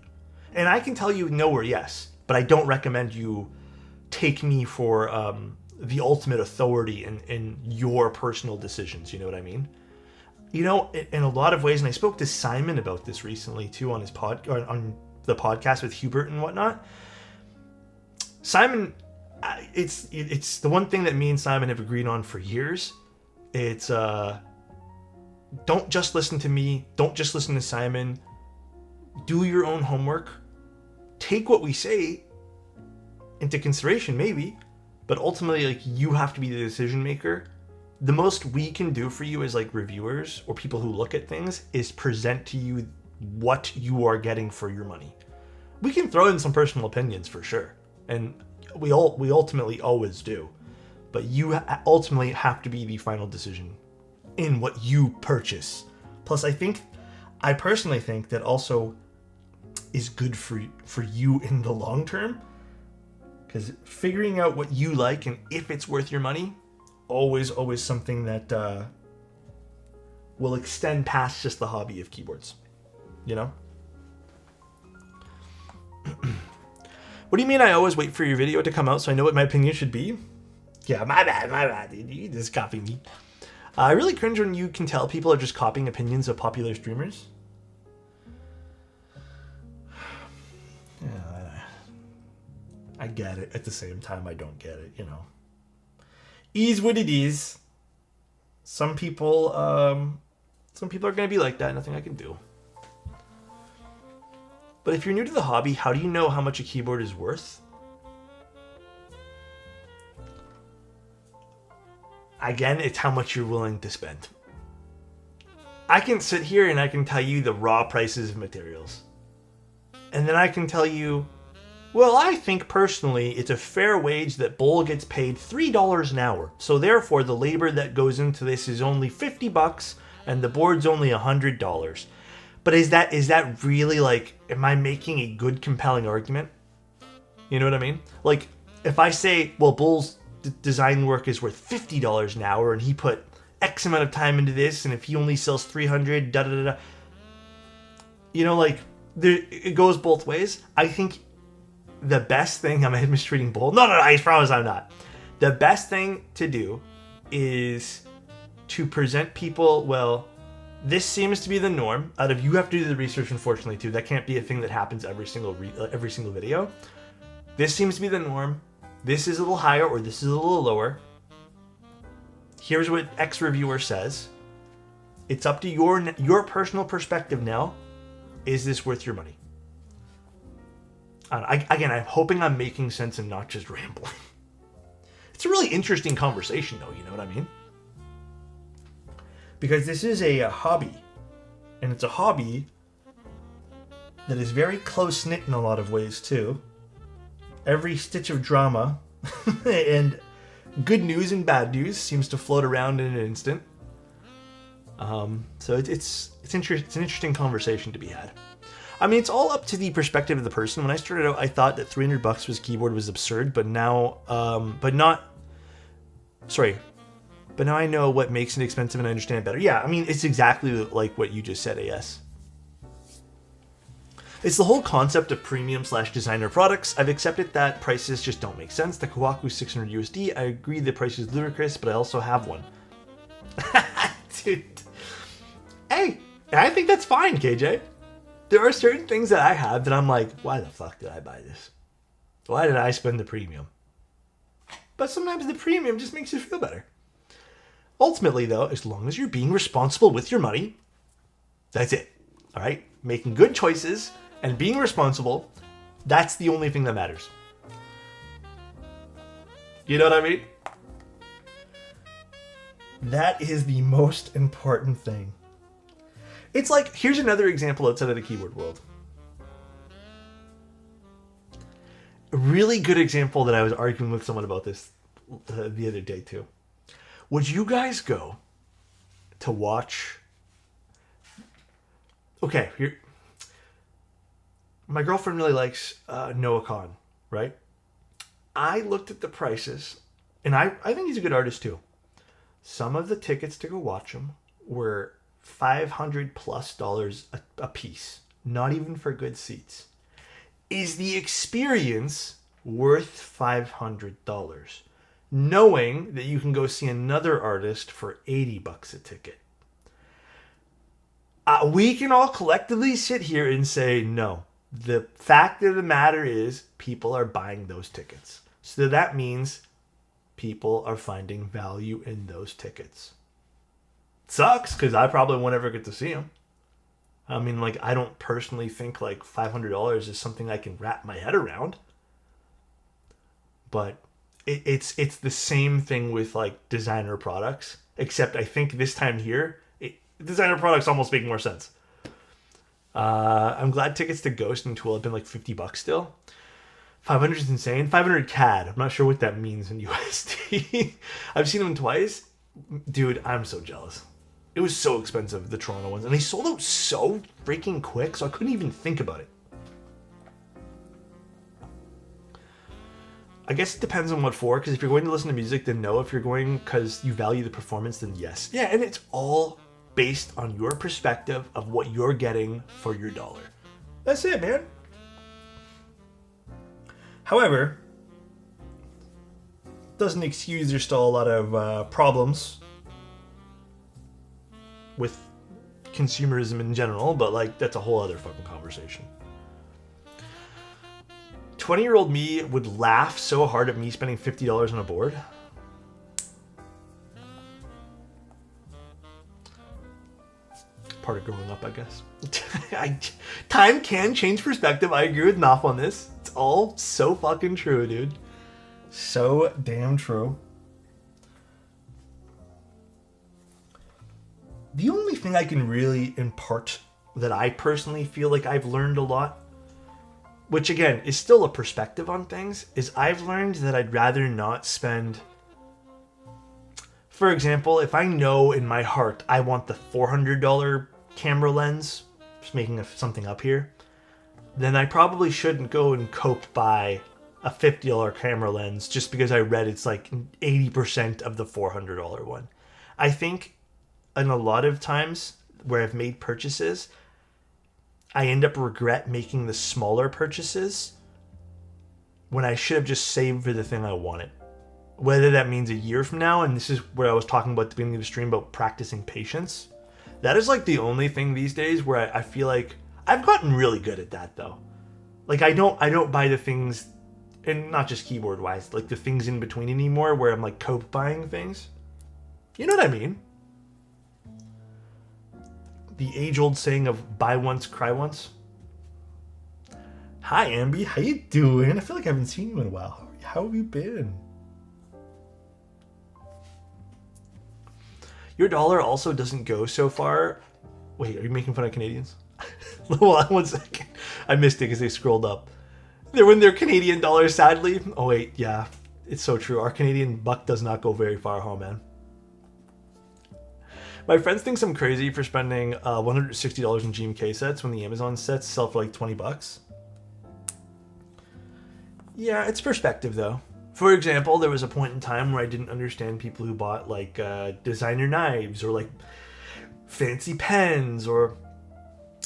Speaker 1: And I can tell you no or yes, but I don't recommend you take me for the ultimate authority in your personal decisions, you know what I mean? You know, in a lot of ways, and I spoke to Simon about this recently too on his on the podcast with Hubert and whatnot. Simon, it's the one thing that me and Simon have agreed on for years. It's don't just listen to me, don't just listen to Simon. Do your own homework. Take what we say into consideration, maybe, but ultimately, like, you have to be the decision maker. The most we can do for you as like reviewers or people who look at things is present to you what you are getting for your money. We can throw in some personal opinions for sure, and we ultimately always do, but you ultimately have to be the final decision in what you purchase. Plus, I personally think that also is good for you in the long term, because figuring out what you like and if it's worth your money, always something that will extend past just the hobby of keyboards, you know? What do you mean I always wait for your video to come out so I know what my opinion should be? Yeah, my bad, dude. You just copy me. I really cringe when you can tell people are just copying opinions of popular streamers. Yeah, I get it. At the same time, I don't get it, you know. Is what it is. Some people are going to be like that. Nothing I can do. But if you're new to the hobby, how do you know how much a keyboard is worth? Again, it's how much you're willing to spend. I can sit here and I can tell you the raw prices of materials. And then I can tell you, well, I think personally it's a fair wage that Bull gets paid $3 an hour. So therefore the labor that goes into this is only $50 and the board's only $100. But is that really, like, am I making a good compelling argument? You know what I mean? Like, if I say, well, Bull's design work is worth $50 an hour, and he put X amount of time into this, and if he only sells 300, da da da da. You know, like, it goes both ways. I think the best thing, I'm mistreating Bull. No, I promise I'm not. The best thing to do is to present people, well, this seems to be the norm. You have to do the research, unfortunately, too. That can't be a thing that happens every single video. This seems to be the norm. This is a little higher, or this is a little lower. Here's what X reviewer says. It's up to your personal perspective now. Is this worth your money? Again, I'm hoping I'm making sense and not just rambling. It's a really interesting conversation, though, you know what I mean? Because this is a hobby. And it's a hobby that is very close-knit in a lot of ways, too. Every stitch of drama and good news and bad news seems to float around in an instant. So it's an interesting conversation to be had. I mean, it's all up to the perspective of the person. When I started out, I thought that $300 was keyboard was absurd, but now, but now I know what makes it expensive and I understand it better. Yeah, I mean, it's exactly like what you just said, AS. It's the whole concept of premium/designer products. I've accepted that prices just don't make sense. The Kawaku 600 USD, I agree the price is ludicrous, but I also have one. Dude. Hey, I think that's fine, KJ. There are certain things that I have that I'm like, why the fuck did I buy this? Why did I spend the premium? But sometimes the premium just makes you feel better. Ultimately, though, as long as you're being responsible with your money, that's it. All right? Making good choices and being responsible, that's the only thing that matters. You know what I mean? That is the most important thing. It's like, here's another example outside of the keyboard world. A really good example that I was arguing with someone about this the other day too. Would you guys go to watch... Okay, here. My girlfriend really likes Noah Khan, right? I looked at the prices, and I think he's a good artist too. Some of the tickets to go watch him were $500+ a piece, not even for good seats. Is the experience worth $500? Knowing that you can go see another artist for $80 a ticket. We can all collectively sit here and say no. The fact of the matter is people are buying those tickets. So that means people are finding value in those tickets. Sucks, because I probably won't ever get to see them. I mean, like, I don't personally think, like, $500 is something I can wrap my head around. But it's the same thing with, like, designer products. Except I think this time here, designer products almost make more sense. I'm glad tickets to Ghost and Tool have been, like, $50 still. 500 is insane. 500 CAD. I'm not sure what that means in USD. I've seen them twice. Dude, I'm so jealous. It was so expensive, the Toronto ones. And they sold out so freaking quick, so I couldn't even think about it. I guess it depends on what for, because if you're going to listen to music, then no. If you're going because you value the performance, then yes. Yeah, and it's all based on your perspective of what you're getting for your dollar. That's it, man. However, doesn't excuse there's still a lot of problems with consumerism in general, but like that's a whole other fucking conversation. 20-year-old me would laugh so hard at me spending $50 on a board. Part of growing up, I guess. Time can change perspective. I agree with Knopf on this. It's all so fucking true, dude. So damn true. The only thing I can really impart that I personally feel like I've learned a lot, which again is still a perspective on things, is I've learned that I'd rather not spend... For example, if I know in my heart I want the $400 camera lens, just making something up here, then I probably shouldn't go and buy a $50 camera lens just because I read it's like 80% of the $400 one. I think in a lot of times where I've made purchases, I end up regret making the smaller purchases when I should have just saved for the thing I wanted. Whether that means a year from now, and this is where I was talking about at the beginning of the stream about practicing patience. That is like the only thing these days where I feel like I've gotten really good at that though. Like I don't buy the things, and not just keyboard wise, like the things in between anymore where I'm like cope buying things. You know what I mean? The age-old saying of buy once, cry once. Hi, Ambi. How you doing? I feel like I haven't seen you in a while. How have you been? Your dollar also doesn't go so far. Wait, are you making fun of Canadians? Hold on 1 second. I missed it because they scrolled up. When they're Canadian dollars, sadly. Oh, wait, yeah. It's so true. Our Canadian buck does not go very far home, man. My friends think I'm crazy for spending $160 in GMK sets when the Amazon sets sell for like $20. Yeah, it's perspective though. For example, there was a point in time where I didn't understand people who bought like designer knives or like fancy pens or,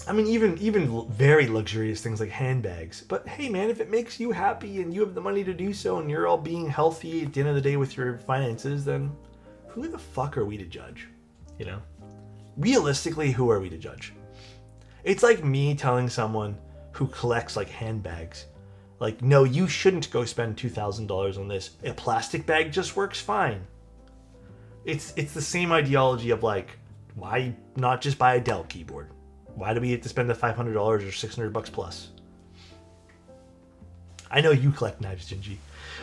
Speaker 1: I mean, even very luxurious things like handbags. But hey man, if it makes you happy and you have the money to do so and you're all being healthy at the end of the day with your finances, then who the fuck are we to judge? You know, realistically, who are we to judge? It's like me telling someone who collects like handbags, like, no, you shouldn't go spend $2,000 on this. A plastic bag just works fine. It's the same ideology of like, why not just buy a Dell keyboard? Why do we have to spend the $500 or $600 plus? I know you collect knives, Gingy.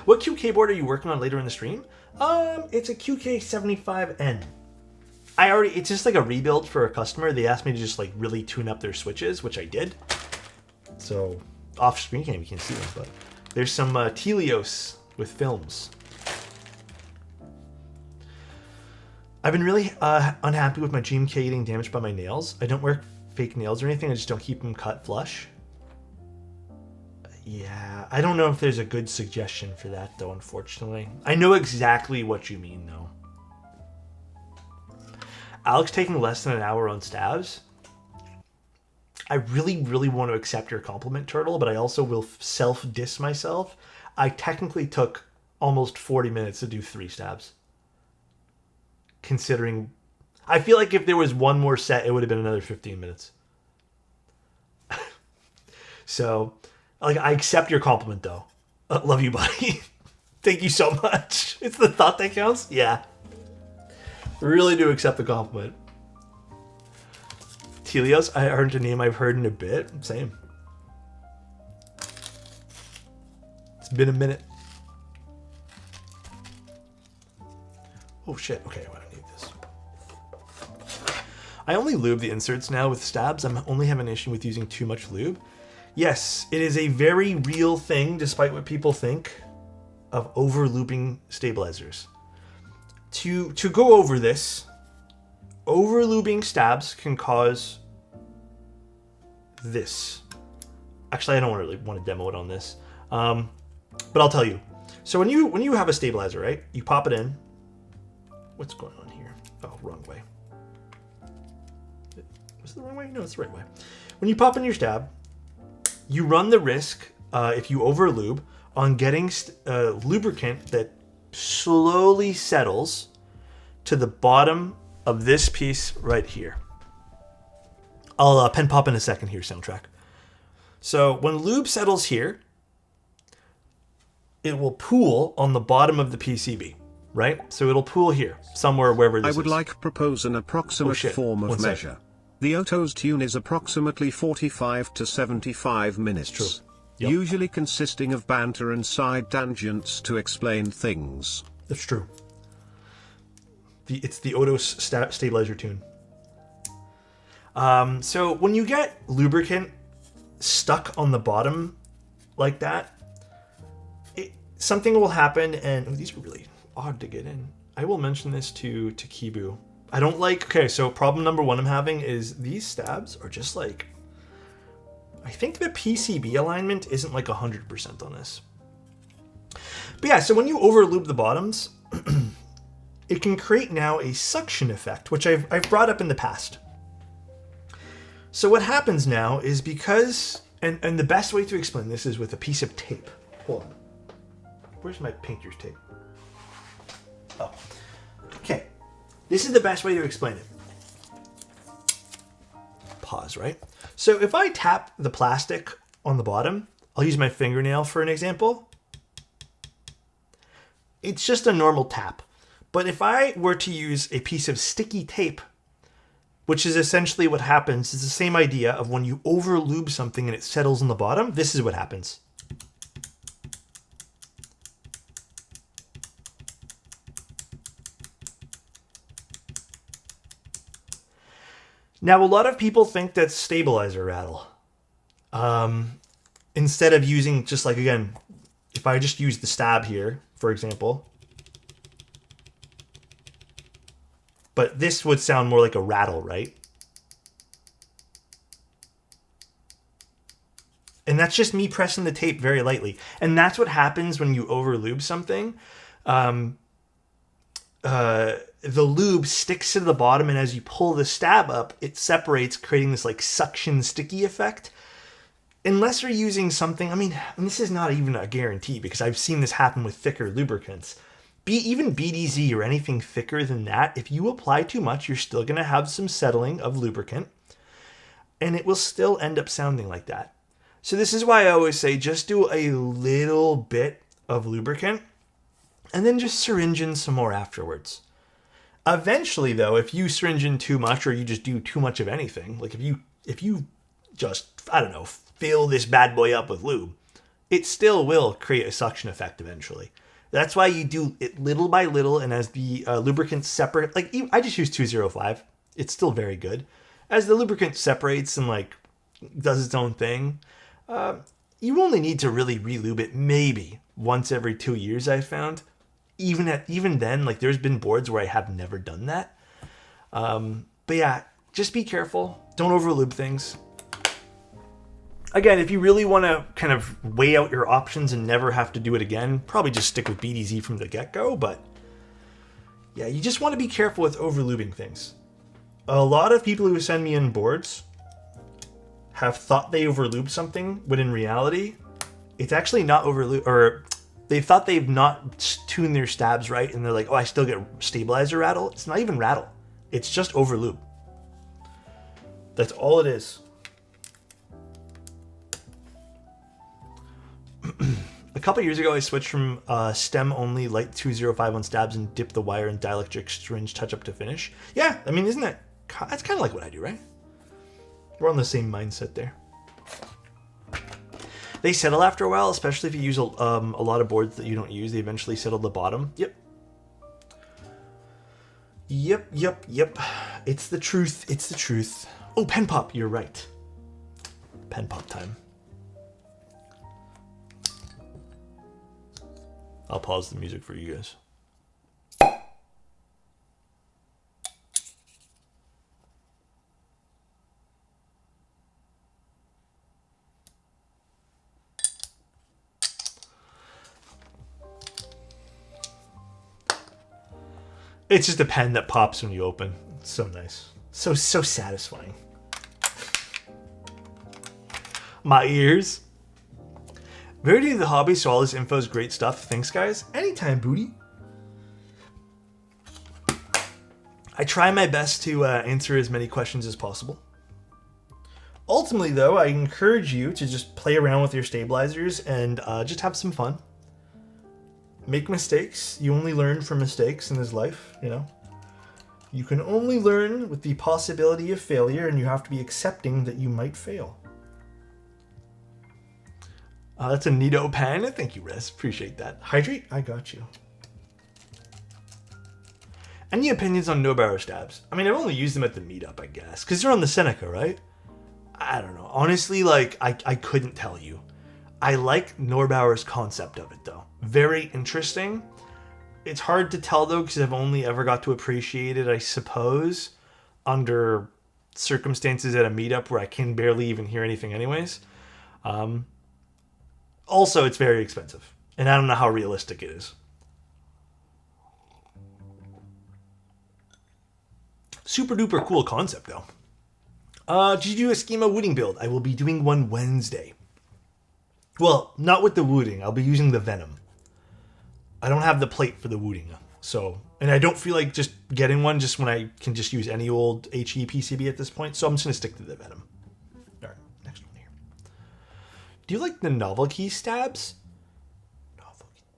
Speaker 1: What QK board are you working on later in the stream? It's a QK75N. It's just like a rebuild for a customer. They asked me to just like really tune up their switches, which I did. So off screen cam, you can't see them, but there's some Telios with films. I've been really unhappy with my GMK getting damaged by my nails. I don't wear fake nails or anything. I just don't keep them cut flush. Yeah, I don't know if there's a good suggestion for that though, unfortunately. I know exactly what you mean though. Alex taking less than an hour on stabs. I really, really want to accept your compliment, Turtle, but I also will self-diss myself. I technically took almost 40 minutes to do 3 stabs. Considering, I feel like if there was one more set, it would have been another 15 minutes. So, like, I accept your compliment, though. Love you, buddy. Thank you so much. It's the thought that counts? Yeah. Really do accept the compliment. Telios, I heard a name I've heard in a bit. Same. It's been a minute. Oh shit, okay, well, I need this. I only lube the inserts now with stabs. I'm only having an issue with using too much lube. Yes, it is a very real thing, despite what people think, of over-looping stabilizers. To go over this, over-lubing stabs can cause this. Actually, I don't really want to demo it on this, but I'll tell you. So when you have a stabilizer, right? You pop it in. What's going on here? Oh, wrong way. Was it the wrong way? No, it's the right way. When you pop in your stab, you run the risk, if you over-lube, on getting lubricant that slowly settles to the bottom of this piece right here. I'll pen pop in a second here, soundtrack. So when lube settles here, it will pool on the bottom of the PCB, right? So it'll pool here, somewhere wherever this is.
Speaker 2: I would like to propose an approximate form of measure. The Oto's tune is approximately 45 to 75 minutes.
Speaker 1: True. Yep.
Speaker 2: Usually consisting of banter and side tangents to explain things.
Speaker 1: That's true. It's the Otos stabilizer tune. So when you get lubricant stuck on the bottom like that, something will happen, and these are really odd to get in. I will mention this to Kibu. I don't like, okay, so problem number 1 I'm having is these stabs are just like, I think the PCB alignment isn't like 100% on this. But yeah, so when you over lube the bottoms, it can create now a suction effect, which I've brought up in the past. So what happens now is because, and the best way to explain this is with a piece of tape. Hold on. Where's my painter's tape? Oh. Okay. This is the best way to explain it. Pause, right? So if I tap the plastic on the bottom, I'll use my fingernail for an example. It's just a normal tap. But if I were to use a piece of sticky tape, which is essentially what happens, it's the same idea of when you over lube something and it settles on the bottom, this is what happens. Now, a lot of people think that's stabilizer rattle. Instead of using just like, again, if I just use the stab here, for example, but this would sound more like a rattle, right? And that's just me pressing the tape very lightly. And that's what happens when you over lube something. The lube sticks to the bottom, and as you pull the stab up, it separates, creating this like suction sticky effect. Unless you're using something, I mean, and this is not even a guarantee because I've seen this happen with thicker lubricants. Even BDZ or anything thicker than that, if you apply too much, you're still going to have some settling of lubricant, and it will still end up sounding like that. So this is why I always say just do a little bit of lubricant and then just syringe in some more afterwards. Eventually, though, if you syringe in too much or you just do too much of anything, like if you just, I don't know, fill this bad boy up with lube, it still will create a suction effect eventually. That's why you do it little by little, and as the lubricant separate, like I just use 205. It's still very good. As the lubricant separates and like does its own thing, you only need to really re-lube it maybe once every 2 years, I've found. Even then, like there's been boards where I have never done that. But yeah, just be careful. Don't overlube things. Again, if you really want to kind of weigh out your options and never have to do it again, probably just stick with BDZ from the get-go. But yeah, you just want to be careful with overlubing things. A lot of people who send me in boards have thought they overlubed something, when in reality, it's actually not overlubed, or they thought they've not tuned their stabs right, and they're like, oh, I still get stabilizer rattle. It's not even rattle. It's just overlube. That's all it is. A couple years ago, I switched from stem-only light 205 on stabs and dipped the wire in dielectric syringe touch-up to finish. Yeah, I mean, that's kind of like what I do, right? We're on the same mindset there. They settle after a while, especially if you use a lot of boards that you don't use. They eventually settle the bottom. Yep. It's the truth. It's the truth. Oh, pen pop. You're right. Pen pop time. I'll pause the music for you guys. It's just a pen that pops when you open. It's so nice. So satisfying. My ears. Very new to the hobby, so all this info is great stuff. Thanks, guys. Anytime, booty. I try my best to answer as many questions as possible. Ultimately, though, I encourage you to just play around with your stabilizers and just have some fun. Make mistakes. You only learn from mistakes in this life, you know. You can only learn with the possibility of failure, and you have to be accepting that you might fail. That's a neato pen. Thank you, Rez. Appreciate that. Hydrate? I got you. Any opinions on no-barrow stabs? I mean, I've only used them at the meetup, I guess. Because they're on the Seneca, right? I don't know. Honestly, like, I couldn't tell you. I like Norbauer's concept of it, though. Very interesting. It's hard to tell, though, because I've only ever got to appreciate it, I suppose, under circumstances at a meetup where I can barely even hear anything anyways. Also, it's very expensive. And I don't know how realistic it is. Super duper cool concept, though. Did you do a schema wooding build? I will be doing one Wednesday. Well, not with the wooding. I'll be using the venom. I don't have the plate for the wooding. So, and I don't feel like just getting one just when I can just use any old HE PCB at this point. So I'm just going to stick to the venom. All right, next one here. Do you like the novelty stabs?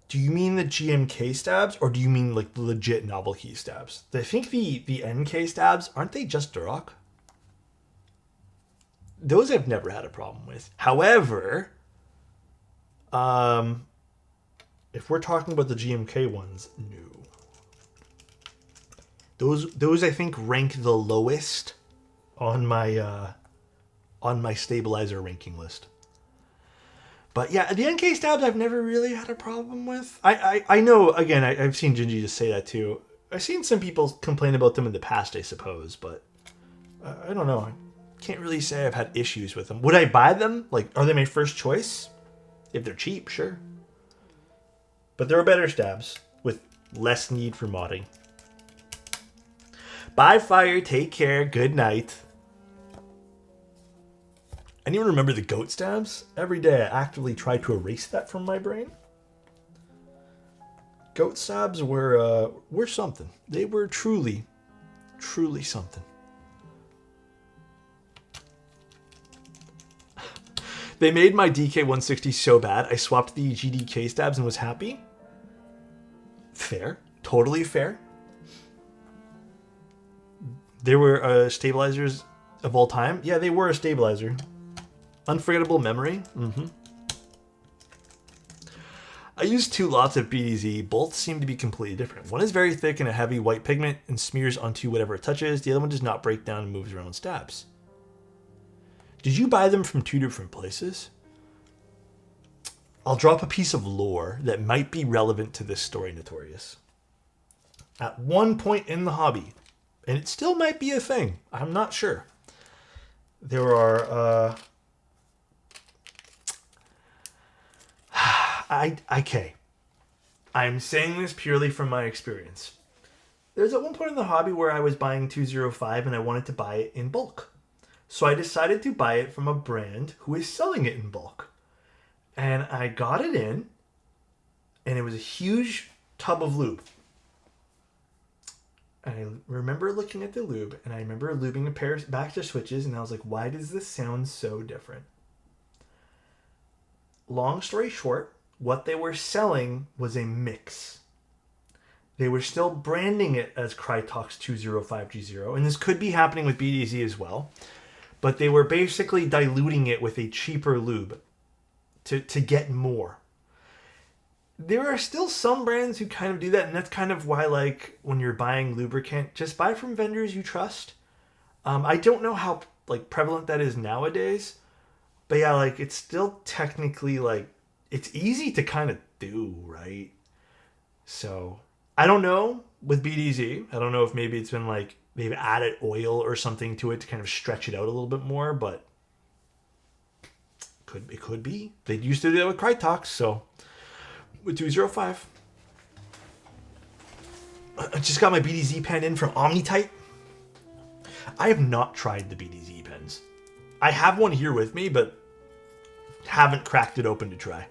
Speaker 1: Do you mean the GMK stabs, or do you mean like the legit novelty stabs? I think the NK stabs, aren't they just Duroc? Those I've never had a problem with. However, if we're talking about the GMK ones, no. Those I think rank the lowest on my stabilizer ranking list. But yeah, the NK stabs I've never really had a problem with. I know, again, I've seen Gingy just say that too. I've seen some people complain about them in the past, I suppose, but I don't know. I can't really say I've had issues with them. Would I buy them? Like, are they my first choice? If they're cheap, sure. But there are better stabs with less need for modding. Bye, Fire. Take care. Good night. Anyone remember the goat stabs? Every day I actively try to erase that from my brain. Goat stabs were something. They were truly, truly something. They made my DK160 so bad, I swapped the GDK stabs and was happy. Fair. Totally fair. They were stabilizers of all time. Yeah, they were a stabilizer. Unforgettable memory. I used 2 lots of BDZ. Both seem to be completely different. One is very thick and a heavy white pigment and smears onto whatever it touches. The other one does not break down and moves around stabs. Did you buy them from 2 different places? I'll drop a piece of lore that might be relevant to this story, Notorious. At one point in the hobby, and it still might be a thing, I'm not sure, there are... Okay. I'm saying this purely from my experience. There's at one point in the hobby where I was buying 205 and I wanted to buy it in bulk. So I decided to buy it from a brand who is selling it in bulk. And I got it in, and it was a huge tub of lube. And I remember looking at the lube, and I remember lubing a pair of Baxter switches, and I was like, why does this sound so different? Long story short, what they were selling was a mix. They were still branding it as Crytox 205G0, and this could be happening with BDZ as well, but they were basically diluting it with a cheaper lube to get more. There are still some brands who kind of do that, and that's kind of why, like, when you're buying lubricant, just buy from vendors you trust. I don't know how, like, prevalent that is nowadays, but yeah, like, it's still technically, like, it's easy to kind of do, right? So, I don't know with BDZ. I don't know if maybe it's been, like, they've added oil or something to it to kind of stretch it out a little bit more, but it could be. They used to do that with Crytox, so with 205. I just got my BDZ pen in from Omnitype. I have not tried the BDZ pens. I have one here with me, but haven't cracked it open to try.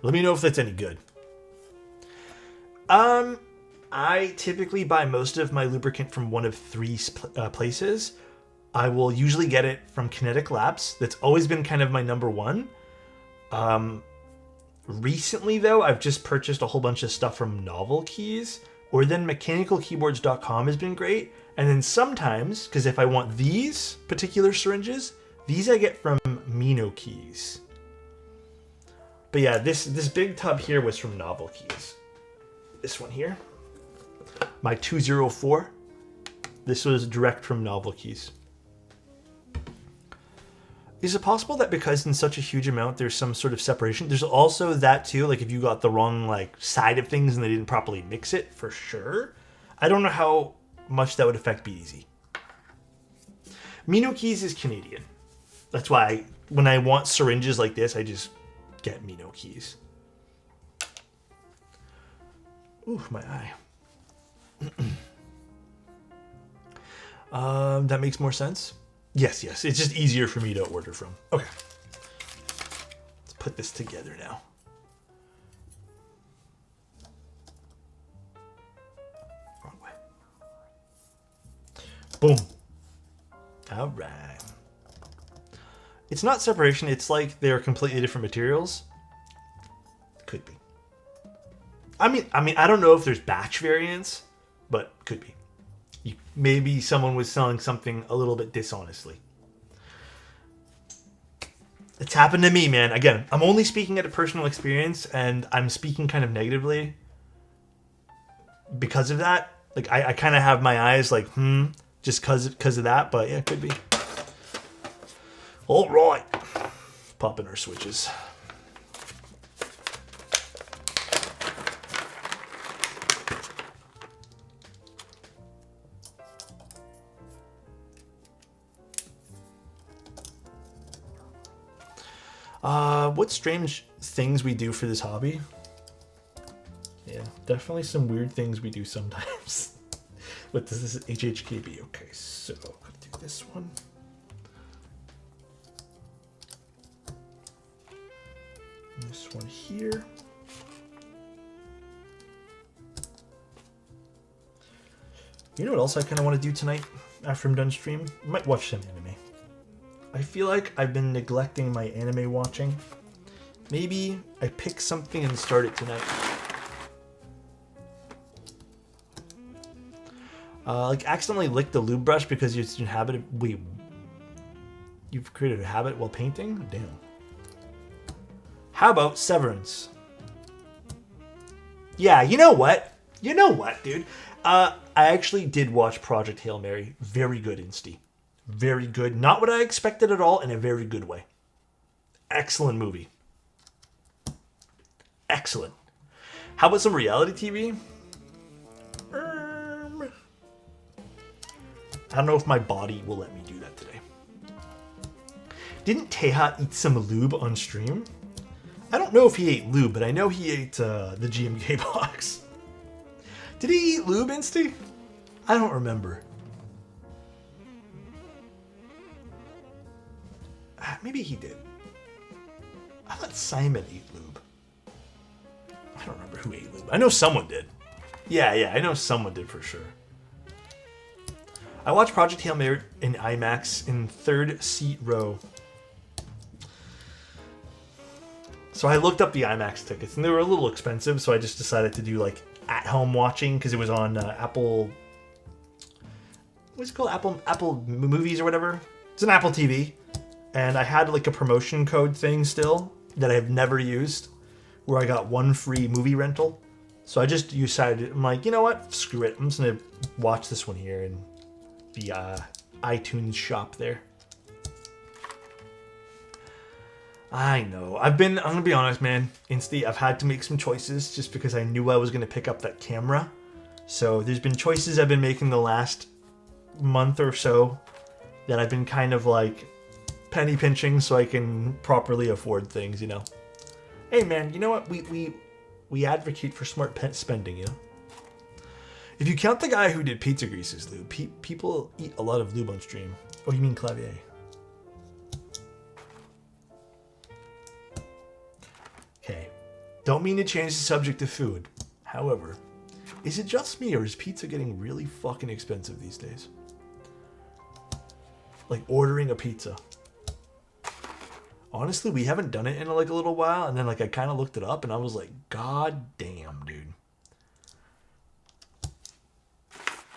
Speaker 1: Let me know if that's any good. I typically buy most of my lubricant from one of 3 places. I will usually get it from Kinetic Labs. That's always been kind of my number one. Recently, though, I've just purchased a whole bunch of stuff from Novel Keys, or then mechanicalkeyboards.com has been great. And then sometimes, because if I want these particular syringes, these I get from Mino Keys. But yeah, this big tub here was from Novel Keys. This one here, my 204. This was direct from Novel Keys. Is it possible that because in such a huge amount there's some sort of separation? There's also that too, like if you got the wrong like side of things and they didn't properly mix it, for sure. I don't know how much that would affect BDZ. Mino Keys is Canadian. That's why when I want syringes like this, I just get Mino Keys. Ooh, my eye. That makes more sense. Yes. It's just easier for me to order from. Okay. Let's put this together now. Wrong way. Boom. All right. It's not separation. It's like they're completely different materials. Could be. I mean, I don't know if there's batch variants, but could be. Maybe someone was selling something a little bit dishonestly. It's happened to me, man. Again, I'm only speaking at a personal experience, and I'm speaking kind of negatively because of that. Like, I kind of have my eyes like, just because of that, but yeah, it could be. All right. Pop in our switches. What strange things we do for this hobby? Yeah, definitely some weird things we do sometimes. But this is HHKB. Okay, so I'll do this one. This one here. You know what else I kind of want to do tonight after I'm done stream? I might watch some anime. I feel like I've been neglecting my anime watching. Maybe I pick something and start it tonight. Like accidentally lick the lube brush because you've created a habit while painting? Damn. How about Severance? Yeah, you know what? You know what, dude? I actually did watch Project Hail Mary. Very good, Insty. Very good. Not what I expected at all, in a very good way. Excellent movie. Excellent. How about some reality TV? I don't know if my body will let me do that today. Didn't Teha eat some lube on stream? I don't know if he ate lube, but I know he ate the GMK box. Did he eat lube, Insty? I don't remember. Maybe he did. I thought Simon ate lube. I don't remember who ate lube. I know someone did. Yeah, I know someone did for sure. I watched Project Hail Mary in IMAX in third seat row. So I looked up the IMAX tickets, and they were a little expensive, so I just decided to do like at-home watching because it was on Apple. What's it called? Apple Movies or whatever. It's an Apple TV, and I had like a promotion code thing still that I've never used, where I got one free movie rental. So I just decided, I'm like, you know what? Screw it. I'm just gonna watch this one here in the iTunes shop there. I know. I'm gonna be honest, man. Insty, I've had to make some choices just because I knew I was gonna pick up that camera. So there's been choices I've been making the last month or so that I've been kind of like penny pinching so I can properly afford things, you know. Hey man, you know what? We advocate for smart spending, you know. If you count the guy who did pizza grease as lube, people eat a lot of lube on stream. Oh, you mean Clavier? Okay, don't mean to change the subject to food. However, is it just me or is pizza getting really fucking expensive these days? Like ordering a pizza. Honestly, we haven't done it in like a little while, and then like I kind of looked it up and I was like, God damn, dude.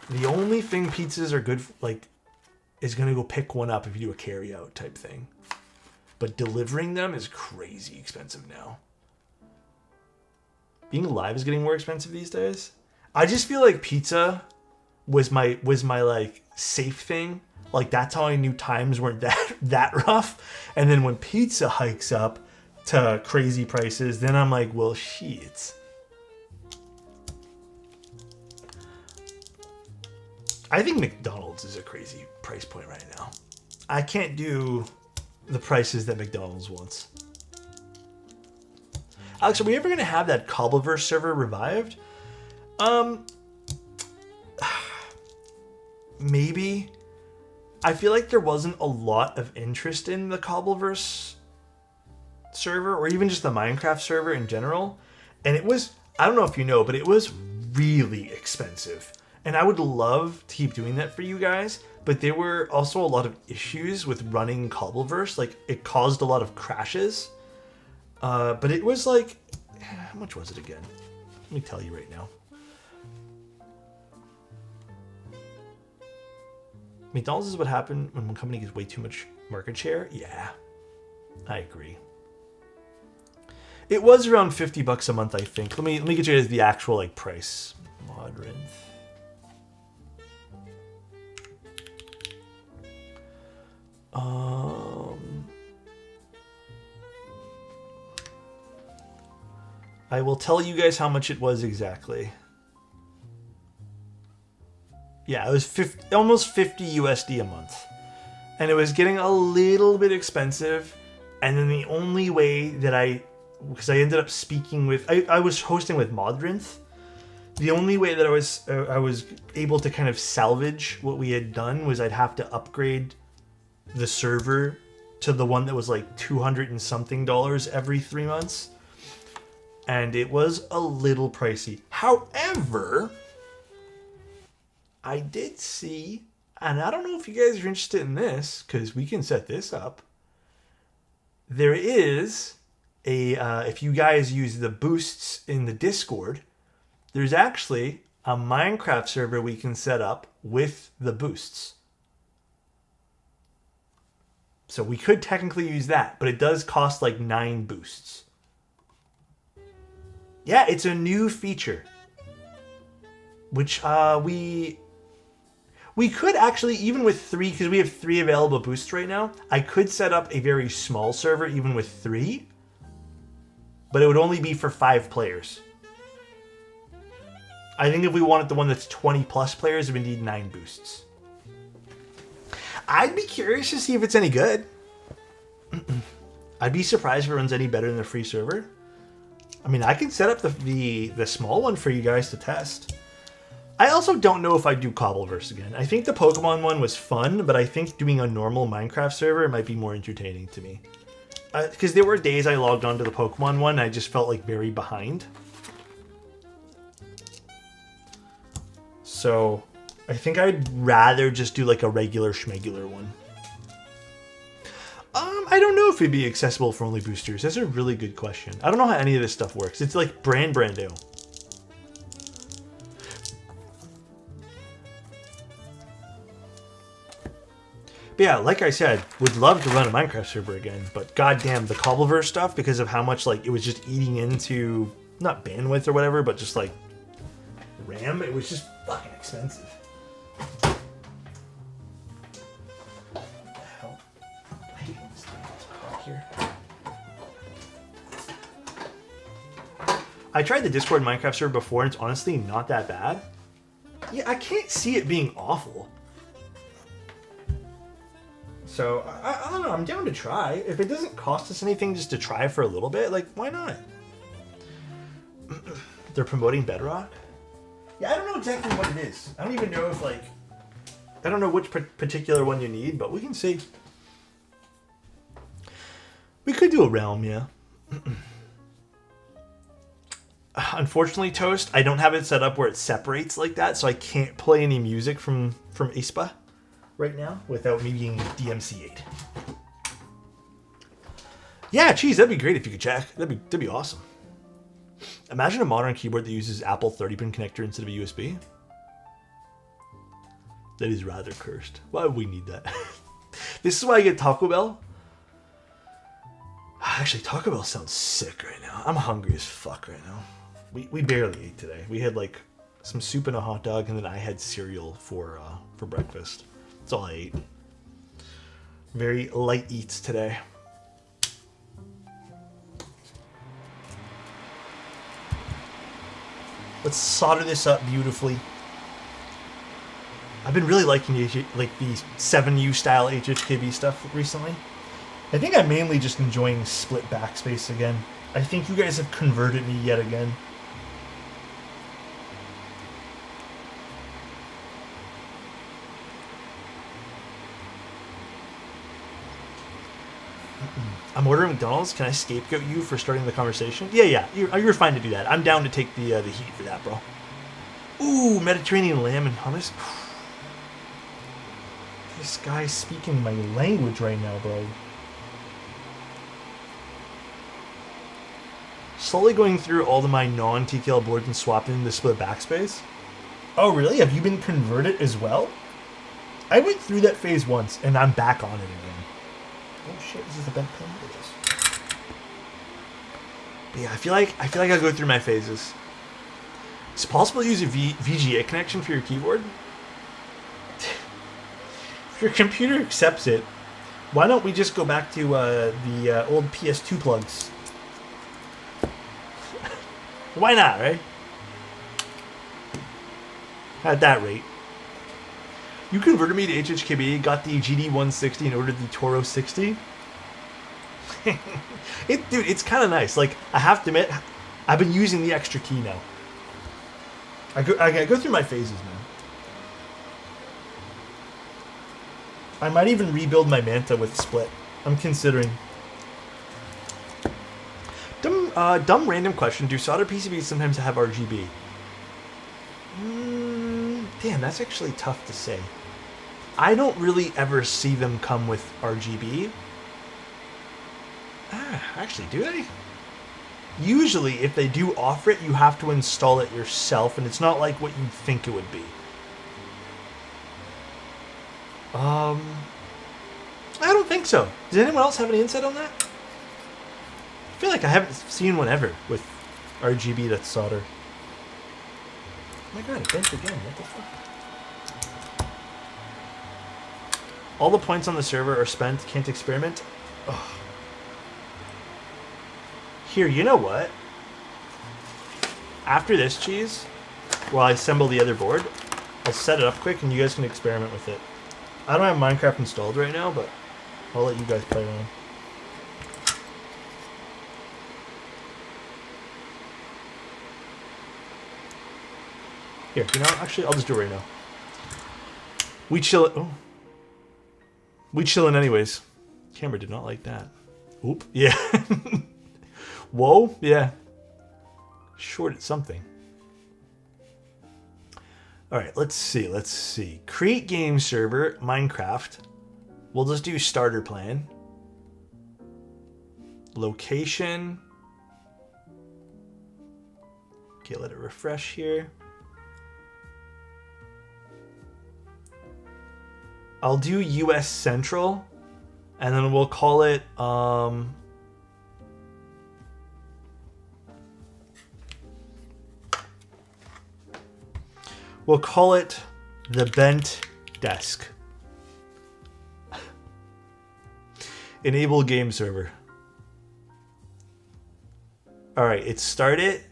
Speaker 1: The only thing pizzas are good for, like, is gonna go pick one up if you do a carry out type thing. But delivering them is crazy expensive now. Being alive is getting more expensive these days. I just feel like pizza was my like safe thing. Like that's how I knew times weren't that rough. And then when pizza hikes up to crazy prices, then I'm like, well, shit. I think McDonald's is a crazy price point right now. I can't do the prices that McDonald's wants. Alex, are we ever going to have that Cobbleverse server revived? Maybe. I feel like there wasn't a lot of interest in the Cobbleverse server, or even just the Minecraft server in general. And it was, I don't know if you know, but it was really expensive. And I would love to keep doing that for you guys, but there were also a lot of issues with running Cobbleverse. Like, it caused a lot of crashes. But it was like, how much was it again? Let me tell you right now. McDonald's is what happened when one company gets way too much market share. Yeah, I agree. It was around $50 a month, I think. Let me get you the actual like price. Modrinth. I will tell you guys how much it was exactly. Yeah, it was almost 50 USD a month. And it was getting a little bit expensive. And then the only way that because I ended up speaking with, I was hosting with Modrinth. The only way that I was able to kind of salvage what we had done was I'd have to upgrade the server to the one that was like $200 and something every 3 months. And it was a little pricey. However, I did see, and I don't know if you guys are interested in this, because we can set this up. There is if you guys use the boosts in the Discord, there's actually a Minecraft server we can set up with the boosts. So we could technically use that, but it does cost like 9 boosts. Yeah, it's a new feature. Which we could actually, even with 3, because we have 3 available boosts right now, I could set up a very small server even with 3. But it would only be for 5 players. I think if we wanted the one that's 20 plus players, we need 9 boosts. I'd be curious to see if it's any good. I'd be surprised if it runs any better than the free server. I mean, I can set up the small one for you guys to test. I also don't know if I'd do Cobbleverse again. I think the Pokemon one was fun, but I think doing a normal Minecraft server might be more entertaining to me. Because there were days I logged onto the Pokemon one and I just felt like very behind. So I think I'd rather just do like a regular schmegular one. I don't know if it'd be accessible for only boosters. That's a really good question. I don't know how any of this stuff works. It's like brand new. But yeah, like I said, would love to run a Minecraft server again, but goddamn, the Cobbleverse stuff, because of how much like it was just eating into, not bandwidth or whatever, but just like RAM, it was just fucking expensive. What the hell? I hate this cock here. I tried the Discord Minecraft server before, and it's honestly not that bad. Yeah, I can't see it being awful. So, I don't know, I'm down to try. If it doesn't cost us anything just to try for a little bit, like, why not? They're promoting Bedrock? Yeah, I don't know exactly what it is. I don't even know if, like, I don't know which particular one you need, but we can see. We could do a realm, yeah. Unfortunately, Toast, I don't have it set up where it separates like that, so I can't play any music from Aespa right now without me being DMCA'd. Yeah, geez, that'd be great if you could check. That'd be awesome. Imagine a modern keyboard that uses Apple 30-pin connector instead of a USB. That is rather cursed. Why would we need that? This is why I get Taco Bell. Actually, Taco Bell sounds sick right now. I'm hungry as fuck right now. We barely ate today. We had like some soup and a hot dog, and then I had cereal for breakfast. That's all I ate. Very light eats today. Let's solder this up beautifully. I've been really liking the 7U style HHKB stuff recently. I think I'm mainly just enjoying split backspace again. I think you guys have converted me yet again. I'm ordering McDonald's. Can I scapegoat you for starting the conversation? Yeah. You're fine to do that. I'm down to take the heat for that, bro. Ooh, Mediterranean lamb and hummus. This guy's speaking my language right now, bro. Slowly going through all of my non-TKL boards and swapping them to split backspace. Oh, really? Have you been converted as well? I went through that phase once, and I'm back on it again. Oh shit! Is this a bent pen? It is. But yeah, I feel like I go through my phases. It's possible to use a VGA connection for your keyboard. If your computer accepts it, why don't we just go back to the old PS2 plugs? Why not, right? At that rate. You converted me to HHKB, got the GD160 and ordered the Toro 60. Dude, it's kind of nice. Like, I have to admit, I've been using the extra key now. I go through my phases, man. I might even rebuild my Manta with Split. I'm considering. Dumb random question. Do solder PCBs sometimes have RGB? Damn, that's actually tough to say. I don't really ever see them come with RGB. Actually, do they? Usually, if they do offer it, you have to install it yourself, and it's not like what you'd think it would be. I don't think so. Does anyone else have any insight on that? I feel like I haven't seen one ever with RGB that's solder. Oh my god, it bent again. What the fuck? All the points on the server are spent. Can't experiment. Ugh. Here, you know what? After this cheese, while I assemble the other board, I'll set it up quick and you guys can experiment with it. I don't have Minecraft installed right now, but I'll let you guys play around. Here, you know, actually, I'll just do it right now. We chill. Oh. We chillin' anyways. Camera did not like that. Oop. Yeah. Whoa. Yeah. Shorted something. All right. Let's see. Create game server. Minecraft. We'll just do starter plan. Location. Okay. Let it refresh here. I'll do US Central, and then we'll call it, we'll call it the Bent Desk. Enable game server. All right, it started,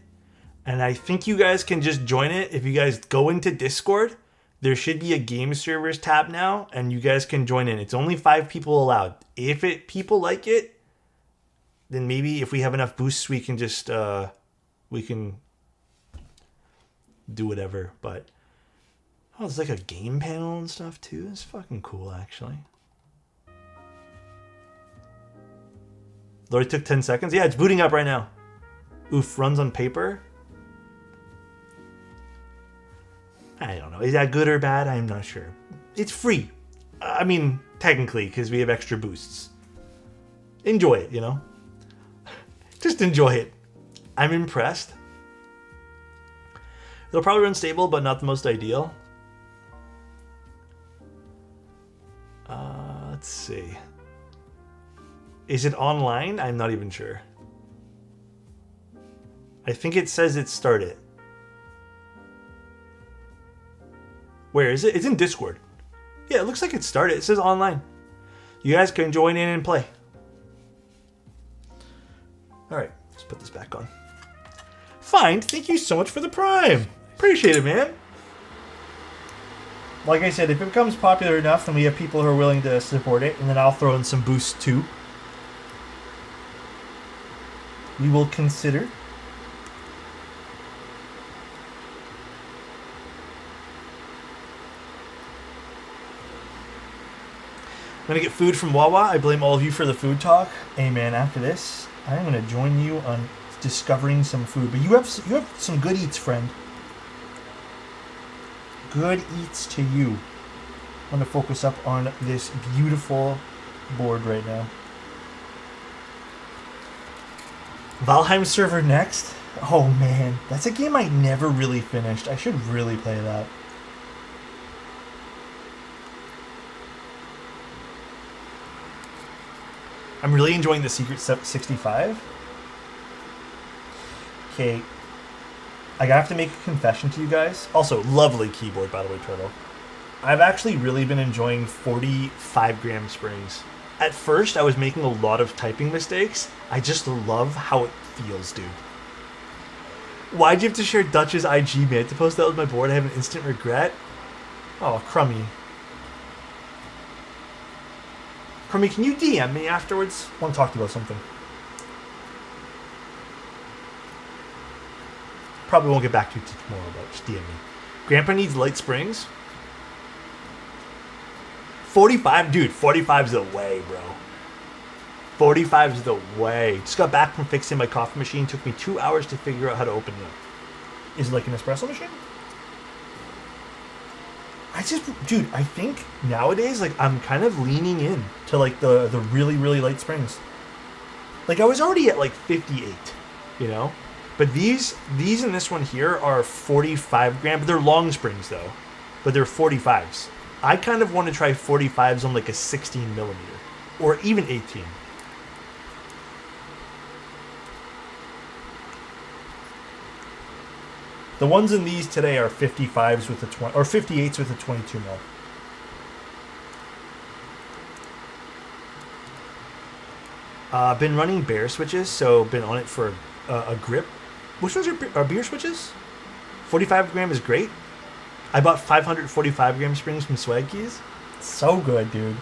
Speaker 1: and I think you guys can just join it. If you guys go into Discord, there should be a game servers tab now, and you guys can join in. It's only 5 people allowed. If people like it, then maybe if we have enough boosts, we can just we can do whatever. But oh, it's like a game panel and stuff too. It's fucking cool, actually. Lord, took 10 seconds. Yeah, it's booting up right now. Oof, runs on paper. I don't know. Is that good or bad? I'm not sure. It's free. I mean, technically, because we have extra boosts. Enjoy it, you know? Just enjoy it. I'm impressed. It'll probably run stable, but not the most ideal. Let's see. Is it online? I'm not even sure. I think it says it started. Where is it? It's in Discord. Yeah, it looks like it started. It says online. You guys can join in and play. Alright, let's put this back on. Fine, thank you so much for the Prime. Appreciate it, man. Like I said, if it becomes popular enough, then we have people who are willing to support it, and then I'll throw in some boosts too. We will consider. gonna get food from Wawa. I blame all of you for the food talk. Hey man, after this, I'm gonna join you on discovering some food. But you have some good eats, friend. Good eats to you. I'm gonna focus up on this beautiful board right now. Valheim server next. Oh man, that's a game I never really finished. I should really play that. I'm really enjoying the Secret 65. Okay, I have to make a confession to you guys. Also, lovely keyboard, by the way, Turtle. I've actually really been enjoying 45-gram springs. At first, I was making a lot of typing mistakes. I just love how it feels, dude. Why'd you have to share Dutch's IG, man? To post that with my board, I have an instant regret. Oh, Crummy. Crummy, can you DM me afterwards? I want to talk to you about something. Probably won't get back to you tomorrow, but just DM me. Grandpa needs light springs. 45, dude, 45's the way, bro. 45's the way. Just got back from fixing my coffee machine. Took me 2 hours to figure out how to open it up. Is it like an espresso machine? Dude, I think nowadays, like, I'm kind of leaning in to, like, the really, really light springs. Like, I was already at, like, 58, you know? But these and this one here are 45 gram, but they're long springs, though. But they're 45s. I kind of want to try 45s on, like, a 16 millimeter. Or even 18. The ones in these today are 55s with a 20, or 58s with a 22 mil. Been running bear switches, so been on it for a grip. Which ones are beer switches? 45 gram is great. I bought 545 gram springs from Swag Keys. So good, dude.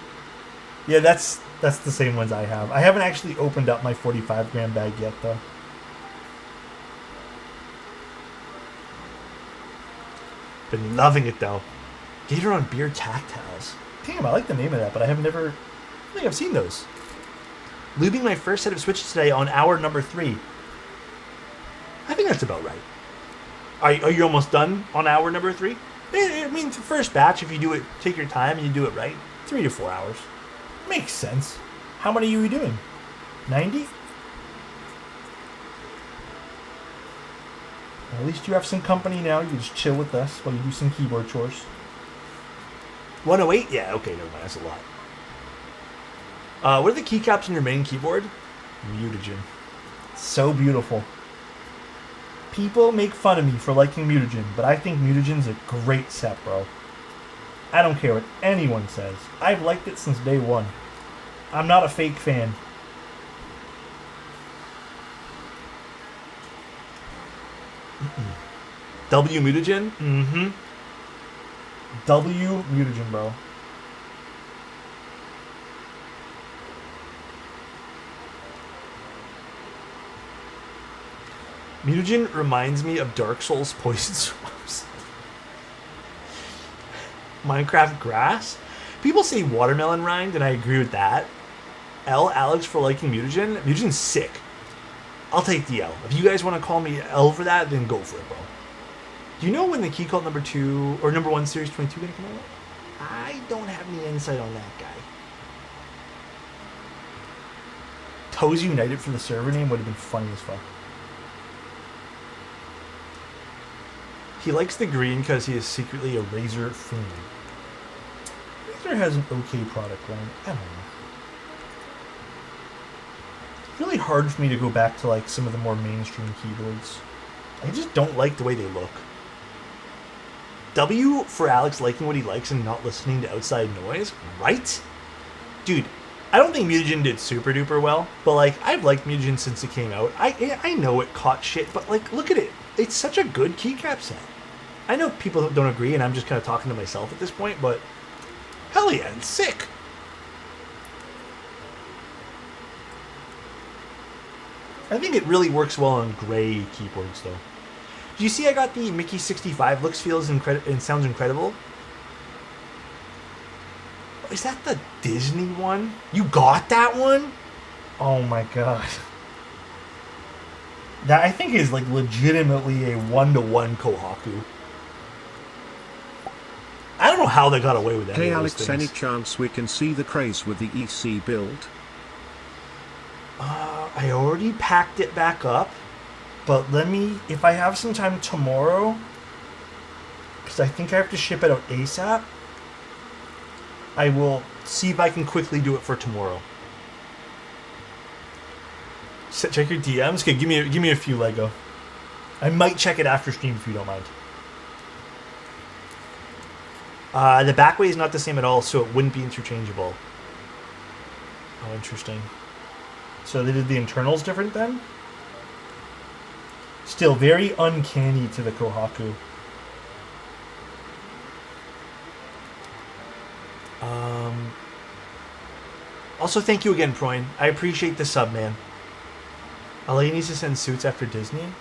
Speaker 1: Yeah, that's the same ones I have. I haven't actually opened up my 45 gram bag yet, though. Been loving it though. Gator on beer tactiles. Damn, I like the name of that, but I think I've seen those. Lubing my first set of switches today on hour number 3. I think that's about right. Are you almost done on hour number 3? I mean, the first batch, if you do it, take your time and you do it right, 3 to 4 hours. Makes sense. How many are you doing? 90? At least you have some company now. You can just chill with us while you do some keyboard chores. 108? Yeah, okay, never mind. That's a lot. What are the keycaps on your main keyboard? Mutagen. So beautiful. People make fun of me for liking Mutagen, but I think Mutagen's a great set, bro. I don't care what anyone says. I've liked it since day one. I'm not a fake fan. W Mutagen? Mm-hmm. W Mutagen, bro. Mutagen reminds me of Dark Souls Poison Swamps. Minecraft Grass? People say Watermelon Rind, and I agree with that. L, Alex, for liking Mutagen. Mutagen's sick. I'll take the L. If you guys want to call me L for that, then go for it, bro. Do you know when the Key Cult number 2 or number 1 Series 22 gonna come out? I don't have any insight on that guy. Toes United for the server name would have been funny as fuck. He likes the green because he is secretly a Razer fan. Razer has an okay product line. I don't know. It's really hard for me to go back to like some of the more mainstream keyboards. I just don't like the way they look. W for Alex liking what he likes and not listening to outside noise, right? Dude, I don't think Mutagen did super duper well, but like I've liked Mutagen since it came out. I know it caught shit, but like look at it. It's such a good keycap set. I know people don't agree, and I'm just kind of talking to myself at this point, but hell yeah, it's sick. I think it really works well on gray keyboards, though. Do you see I got the Mickey 65 looks, feels, and sounds incredible? is that the Disney one? You got that one? Oh my god. That I think is like legitimately a 1-to-1 Kohaku. I don't know how they got away with that.
Speaker 2: Hey Alex, any chance we can see the craze with the EC build?
Speaker 1: I already packed it back up, but let me, if I have some time tomorrow, because I think I have to ship it out ASAP, I will see if I can quickly do it for tomorrow. So check your DMs. Okay, give me a few, Lego. I might check it after stream if you don't mind. The back way is not the same at all, so it wouldn't be interchangeable. Oh, interesting. So they did the internals different then? Still very uncanny to the Kohaku. Also, thank you again, Proin. I appreciate the sub, man. LA needs to send suits after Disney. I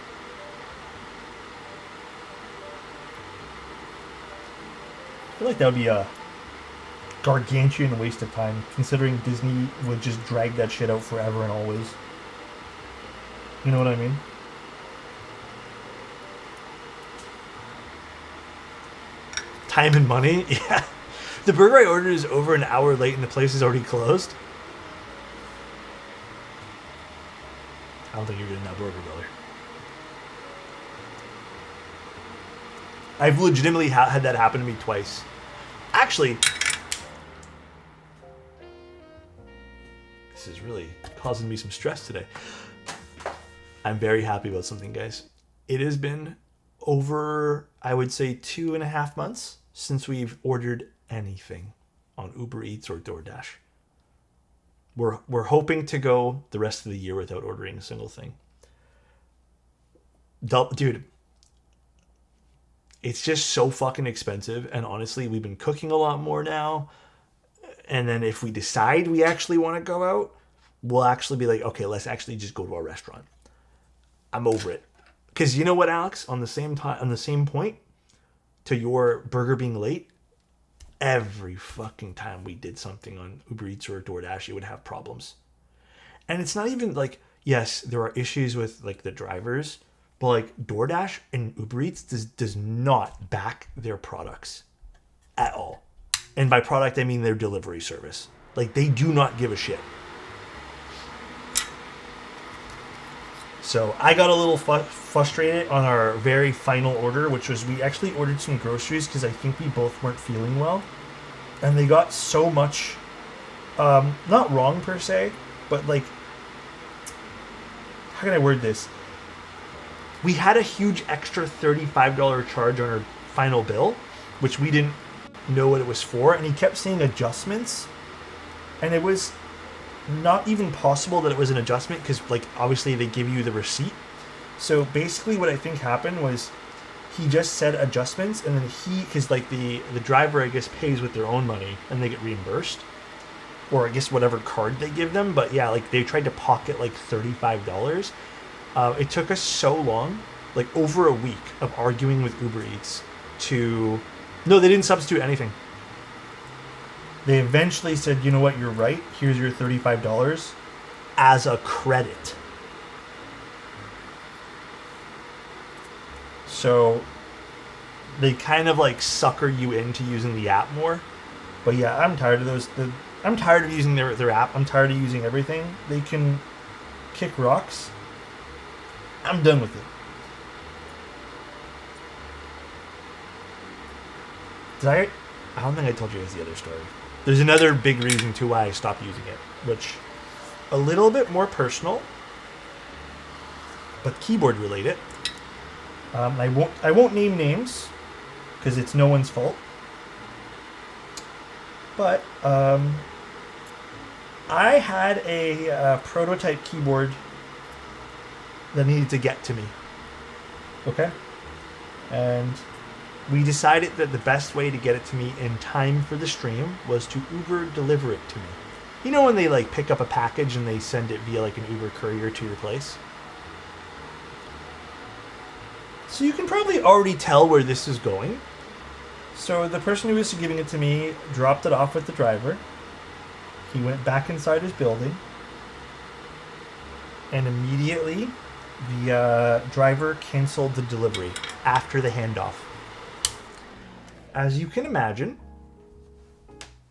Speaker 1: feel like that would be a gargantuan waste of time, considering Disney would just drag that shit out forever and always. You know what I mean? Time and money? Yeah. The burger I ordered is over an hour late and the place is already closed. I don't think you're getting that burger, brother. I've legitimately had that happen to me twice. Actually, this is really causing me some stress today. I'm very happy about something, guys. It has been over, I would say, 2.5 months since we've ordered anything on Uber Eats or DoorDash. We're hoping to go the rest of the year without ordering a single thing. Dude, it's just so fucking expensive. And honestly, we've been cooking a lot more now. And then if we decide we actually want to go out, we'll actually be like, okay, let's actually just go to a restaurant. I'm over it. Because you know what, Alex? On the same point to your burger being late, every fucking time we did something on Uber Eats or DoorDash, it would have problems. And it's not even like, yes, there are issues with like the drivers, but like DoorDash and Uber Eats does not back their products at all. And by product, I mean their delivery service. Like, they do not give a shit. So I got a little frustrated on our very final order, which was we actually ordered some groceries because I think we both weren't feeling well. And they got so much, not wrong per se, but like, how can I word this? We had a huge extra $35 charge on our final bill, which we didn't know what it was for. And he kept saying adjustments. And it was not even possible that it was an adjustment because, like, obviously they give you the receipt. So basically what I think happened was he just said adjustments, and then because like the driver, I guess, pays with their own money and they get reimbursed, or I guess whatever card they give them. But yeah, like they tried to pocket like $35. It took us so long, like over a week of arguing with Uber Eats no, they didn't substitute anything. They eventually said, you know what, you're right. Here's your $35 as a credit. So they kind of like sucker you into using the app more. But yeah, I'm tired of those. I'm tired of using their app. I'm tired of using everything. They can kick rocks. I'm done with it. I don't think I told you guys the other story. There's another big reason too why I stopped using it, which a little bit more personal, but keyboard related. I won't name names because it's no one's fault. But I had a prototype keyboard that needed to get to me. Okay, and we decided that the best way to get it to me in time for the stream was to Uber deliver it to me. You know when they like pick up a package and they send it via like an Uber courier to your place? So you can probably already tell where this is going. So the person who was giving it to me dropped it off with the driver. He went back inside his building. And immediately, the driver canceled the delivery after the handoff. As you can imagine,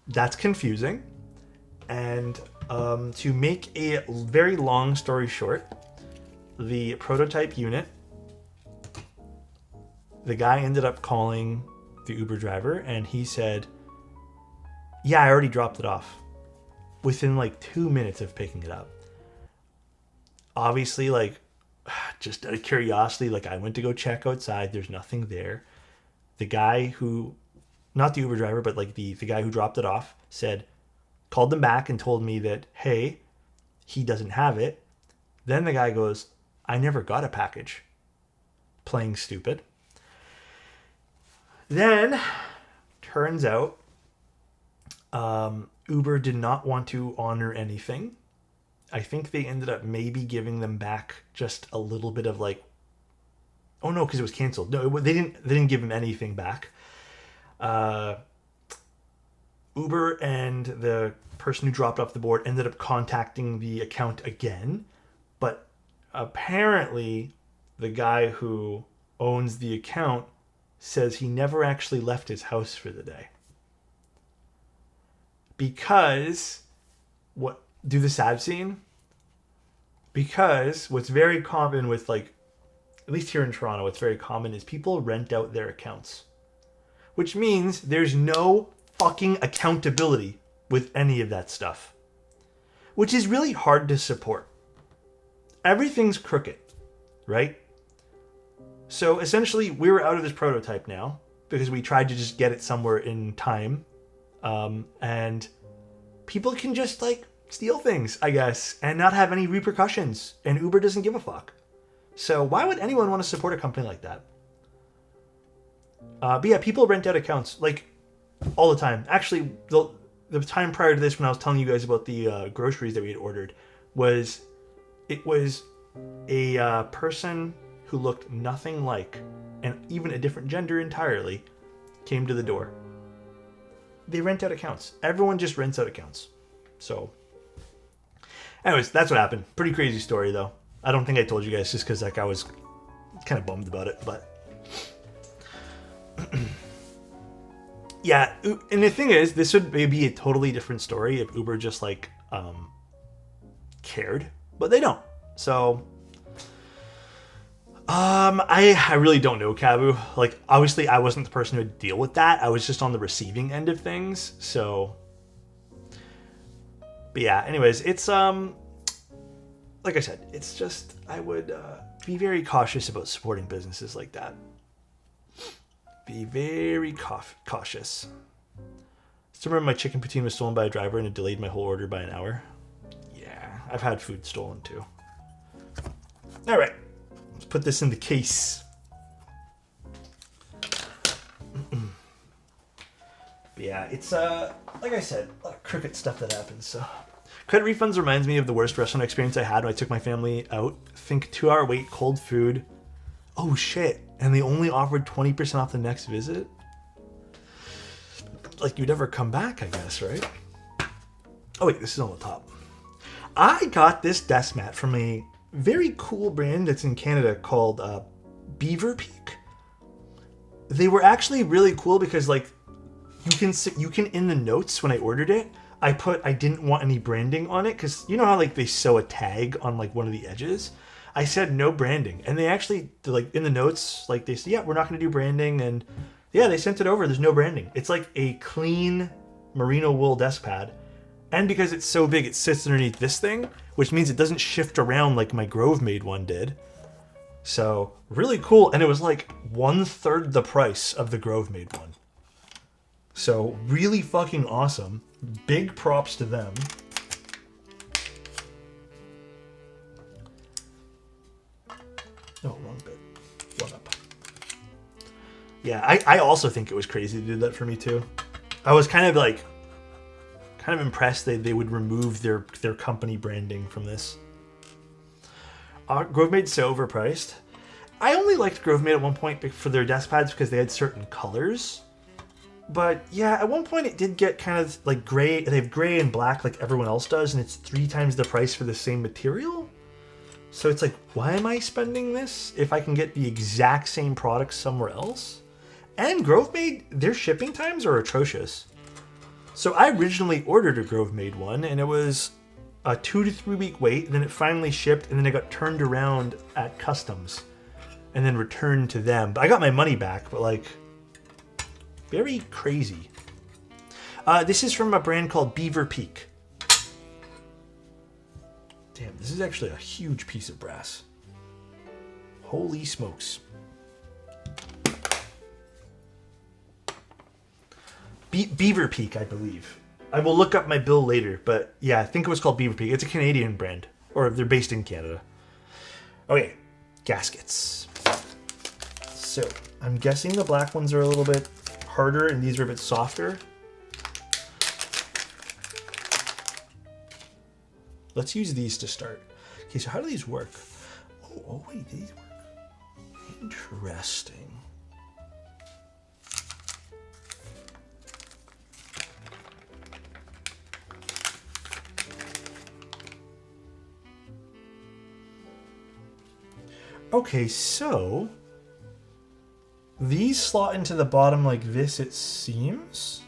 Speaker 1: that's confusing. And to make a very long story short, the prototype unit, the guy ended up calling the Uber driver and he said, yeah, I already dropped it off within like 2 minutes of picking it up. Obviously, like, just out of curiosity, like, I went to go check outside. There's nothing there. The guy who, not the Uber driver, but like the guy who dropped it off called them back and told me that, hey, he doesn't have it. Then the guy goes, I never got a package. Playing stupid. Then, turns out, Uber did not want to honor anything. I think they ended up maybe giving them back just a little bit of like, oh no, because it was canceled. No, they didn't give him anything back. Uber and the person who dropped off the board ended up contacting the account again, but apparently the guy who owns the account says he never actually left his house for the day. Because, do the sad scene? Because what's very common with, like, at least here in Toronto, what's very common is people rent out their accounts. Which means there's no fucking accountability with any of that stuff. Which is really hard to support. Everything's crooked, right? So essentially, we were out of this prototype now because we tried to just get it somewhere in time. And people can just, like, steal things, I guess, and not have any repercussions. And Uber doesn't give a fuck. So why would anyone want to support a company like that? But yeah, people rent out accounts, like, all the time. Actually, the time prior to this, when I was telling you guys about the groceries that we had ordered, it was a person who looked nothing like, and even a different gender entirely, came to the door. They rent out accounts. Everyone just rents out accounts. So, anyways, that's what happened. Pretty crazy story, though. I don't think I told you guys just because, like, I was kind of bummed about it, but yeah. And the thing is, this would maybe a totally different story if Uber just, like, cared, but they don't. So, I really don't know, Kabu. Like, obviously, I wasn't the person who would deal with that. I was just on the receiving end of things. So, but yeah. Anyways, it's like I said, it's just I would be very cautious about supporting businesses like that. Be very cautious. Still remember my chicken poutine was stolen by a driver and it delayed my whole order by an hour. Yeah, I've had food stolen too. All right. Put this in the case. But yeah, it's like I said, a lot of crooked stuff that happens. So credit refunds reminds me of the worst restaurant experience I had when I took my family out. Think 2-hour wait, cold food. Oh shit! And they only offered 20% off the next visit. Like you'd never come back, I guess, right? Oh wait, this is on the top. I got this desk mat from a very cool brand that's in Canada called Beaver Peak. They were actually really cool because, like, you can in the notes when I ordered it, I didn't want any branding on it because you know how, like, they sew a tag on, like, one of the edges. I said no branding, and they actually, like, in the notes, like, they said, yeah, we're not going to do branding, and yeah, they sent it over. There's no branding. It's like a clean merino wool desk pad. And because it's so big, it sits underneath this thing, which means it doesn't shift around like my Grove Made one did. So, really cool. And it was like 1/3 the price of the Grove Made one. So, really fucking awesome. Big props to them. Oh, wrong bit. One up. Yeah, I also think it was crazy to do that for me too. I was kind of impressed they would remove their company branding from this. Grove Made's so overpriced. I only liked Grove Made at one point for their desk pads because they had certain colors. But yeah, at one point it did get kind of like gray. They have gray and black like everyone else does, and it's 3 times the price for the same material. So it's like, why am I spending this if I can get the exact same product somewhere else? And Grove Made, their shipping times are atrocious. So I originally ordered a Grove Made one, and it was a 2 to 3 week wait, and then it finally shipped, and then it got turned around at customs, and then returned to them. But I got my money back, but like, very crazy. This is from a brand called Beaver Peak. Damn, this is actually a huge piece of brass. Holy smokes. Beaver Peak, I believe. I will look up my bill later, but yeah, I think it was called Beaver Peak. It's a Canadian brand, or they're based in Canada. Okay, gaskets. So, I'm guessing the black ones are a little bit harder and these are a bit softer. Let's use these to start. Okay, so how do these work? Oh wait, these work. Interesting. Okay, so these slot into the bottom like this, it seems.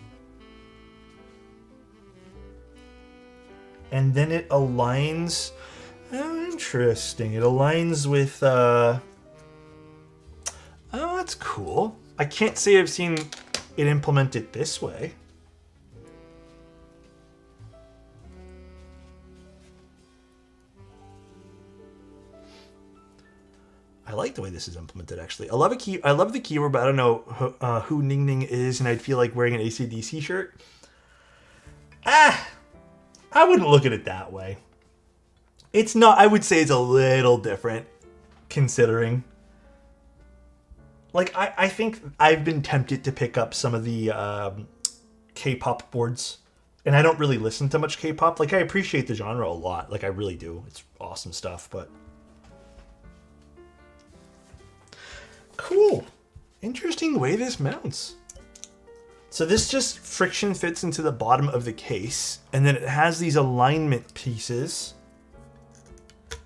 Speaker 1: And then it aligns. Oh, interesting. It aligns with. Oh, that's cool. I can't say I've seen it implemented this way. I like the way this is implemented, actually. I love the keyboard, but I don't know who NingNing is, and I'd feel like wearing an AC/DC shirt. I wouldn't look at it that way. It's not. I would say it's a little different, considering. Like, I think I've been tempted to pick up some of the K-pop boards, and I don't really listen to much K-pop. Like, I appreciate the genre a lot. Like, I really do. It's awesome stuff, but. Cool. Interesting way this mounts. So this just friction fits into the bottom of the case, and then it has these alignment pieces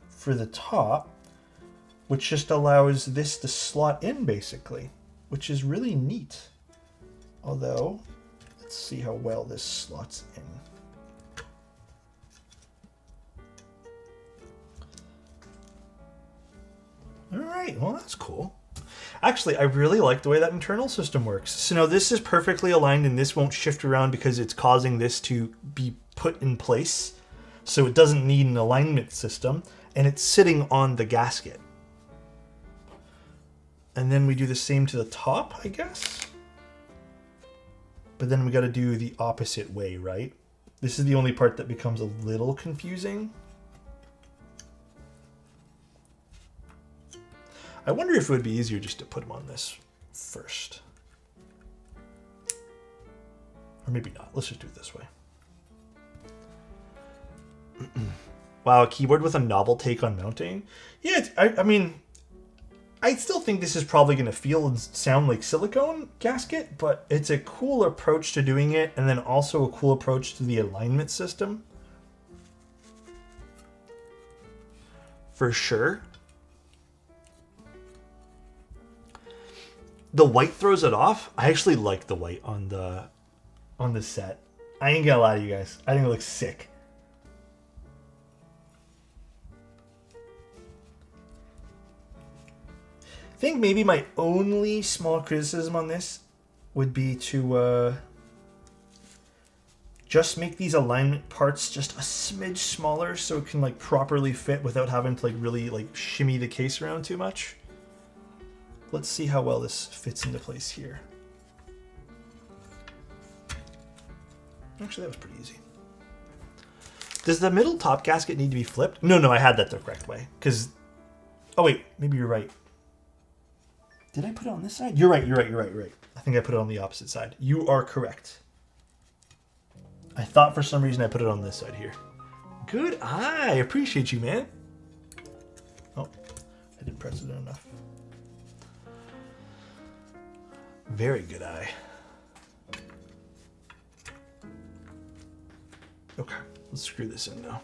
Speaker 1: for the top, which just allows this to slot in basically, which is really neat. Although, let's see how well this slots in. All right, well that's cool. Actually, I really like the way that internal system works. So now this is perfectly aligned and this won't shift around because it's causing this to be put in place. So it doesn't need an alignment system, and it's sitting on the gasket. And then we do the same to the top, I guess. But then we got to do the opposite way, right? This is the only part that becomes a little confusing. I wonder if it would be easier just to put them on this first. Or maybe not. Let's just do it this way. Wow, a keyboard with a novel take on mounting? Yeah, I mean, I still think this is probably going to feel and sound like silicone gasket, but it's a cool approach to doing it, and then also a cool approach to the alignment system. For sure. The white throws it off. I actually like the white on the set. I ain't gonna lie to you guys. I think it looks sick. I think maybe my only small criticism on this would be to just make these alignment parts just a smidge smaller so it can like properly fit without having to like really like shimmy the case around too much. Let's see how well this fits into place here. Actually, that was pretty easy. Does the middle top gasket need to be flipped? No, I had that the correct way. Because, oh wait, maybe you're right. Did I put it on this side? You're right. I think I put it on the opposite side. You are correct. I thought for some reason I put it on this side here. Good eye. Appreciate you, man. Oh, I didn't press it enough. Very good eye. Okay, let's screw this in now.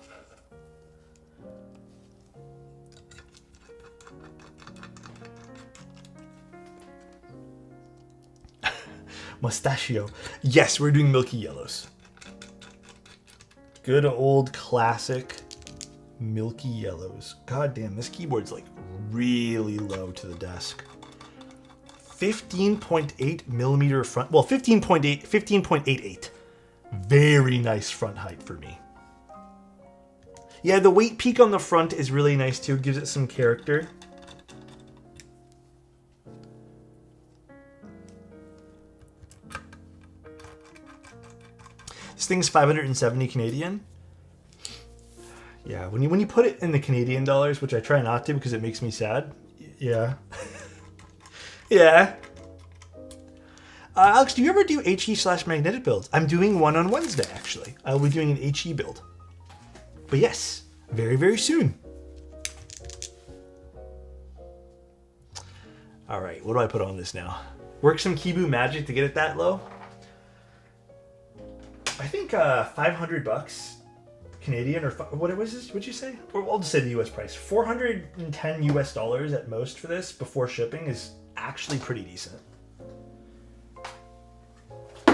Speaker 1: Mustachio. Yes, we're doing milky yellows. Good old classic milky yellows. God damn, this keyboard's like really low to the desk. 15.8 millimeter front. Well, 15.88. Very nice front height for me. Yeah, the weight peak on the front is really nice too. It gives it some character. This thing's 570 Canadian. Yeah, when you put it in the Canadian dollars, which I try not to because it makes me sad. Yeah. Yeah. Alex, do you ever do HE/magnetic builds? I'm doing one on Wednesday, actually. I'll be doing an HE build. But yes, very, very soon. All right, what do I put on this now? Work some Kibu magic to get it that low. I think $500 Canadian, or what was this? What'd you say? Or I'll just say the US price. $410 US at most for this before shipping is actually pretty decent.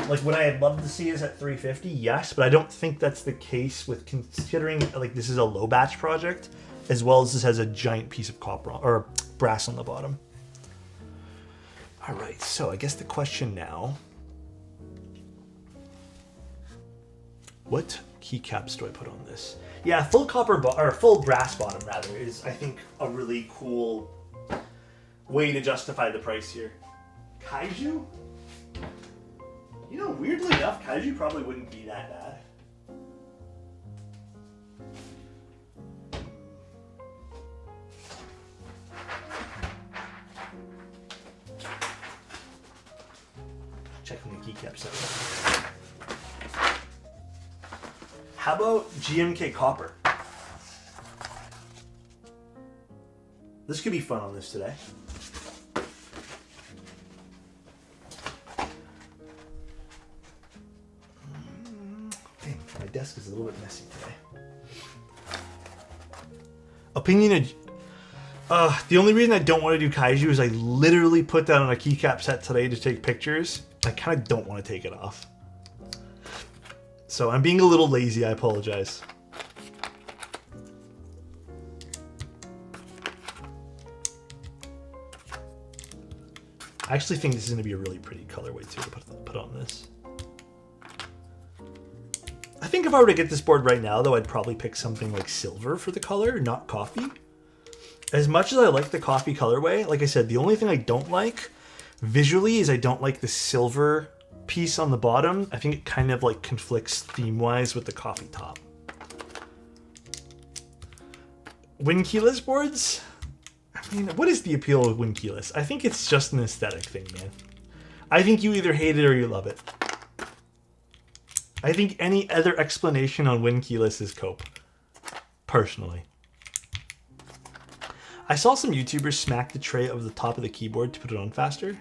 Speaker 1: Like, would I have loved to see this at $350? Yes, but I don't think that's the case with considering like this is a low batch project, as well as this has a giant piece of copper or brass on the bottom. All right, so I guess the question now: what keycaps do I put on this? Yeah, full copper or full brass bottom rather is, I think, a really cool way to justify the price here. Kaiju? You know, weirdly enough, Kaiju probably wouldn't be that bad. Checking the keycaps out. How about GMK Copper? This could be fun on this today. Dang, my desk is a little bit messy today. Opinion of... the only reason I don't want to do Kaiju is I literally put that on a keycap set today to take pictures. I kind of don't want to take it off. So I'm being a little lazy, I apologize. I actually think this is going to be a really pretty colorway too to put on this. I think if I were to get this board right now though, I'd probably pick something like silver for the color, not coffee. As much as I like the coffee colorway, like I said, the only thing I don't like visually is I don't like the silver piece on the bottom. I think it kind of like conflicts theme-wise with the coffee top. Win keyless boards? I mean, what is the appeal of win keyless? I think it's just an aesthetic thing, man. I think you either hate it or you love it. I think any other explanation on win keyless is cope. Personally. I saw some YouTubers smack the tray over the top of the keyboard to put it on faster.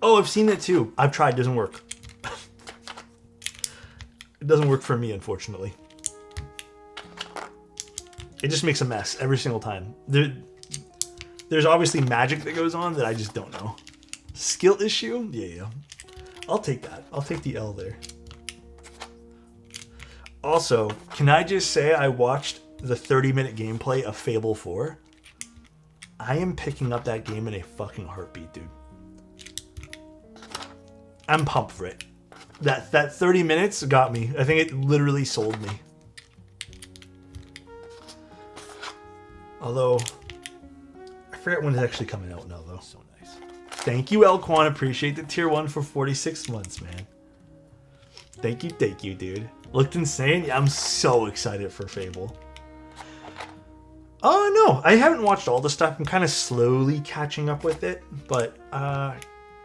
Speaker 1: Oh, I've seen that too. I've tried, doesn't work. It doesn't work for me, unfortunately. It just makes a mess every single time. There's obviously magic that goes on that I just don't know. Skill issue? Yeah. I'll take that. I'll take the L there. Also, can I just say I watched the 30-minute gameplay of Fable 4? I am picking up that game in a fucking heartbeat, dude. I'm pumped for it. That 30 minutes got me. I think it literally sold me. Although, I forget when it's actually coming out now, though. So nice. Thank you, Elquan. Appreciate the tier 1 for 46 months, man. Thank you, dude. Looked insane? Yeah, I'm so excited for Fable. Oh, no. I haven't watched all the stuff. I'm kind of slowly catching up with it. But,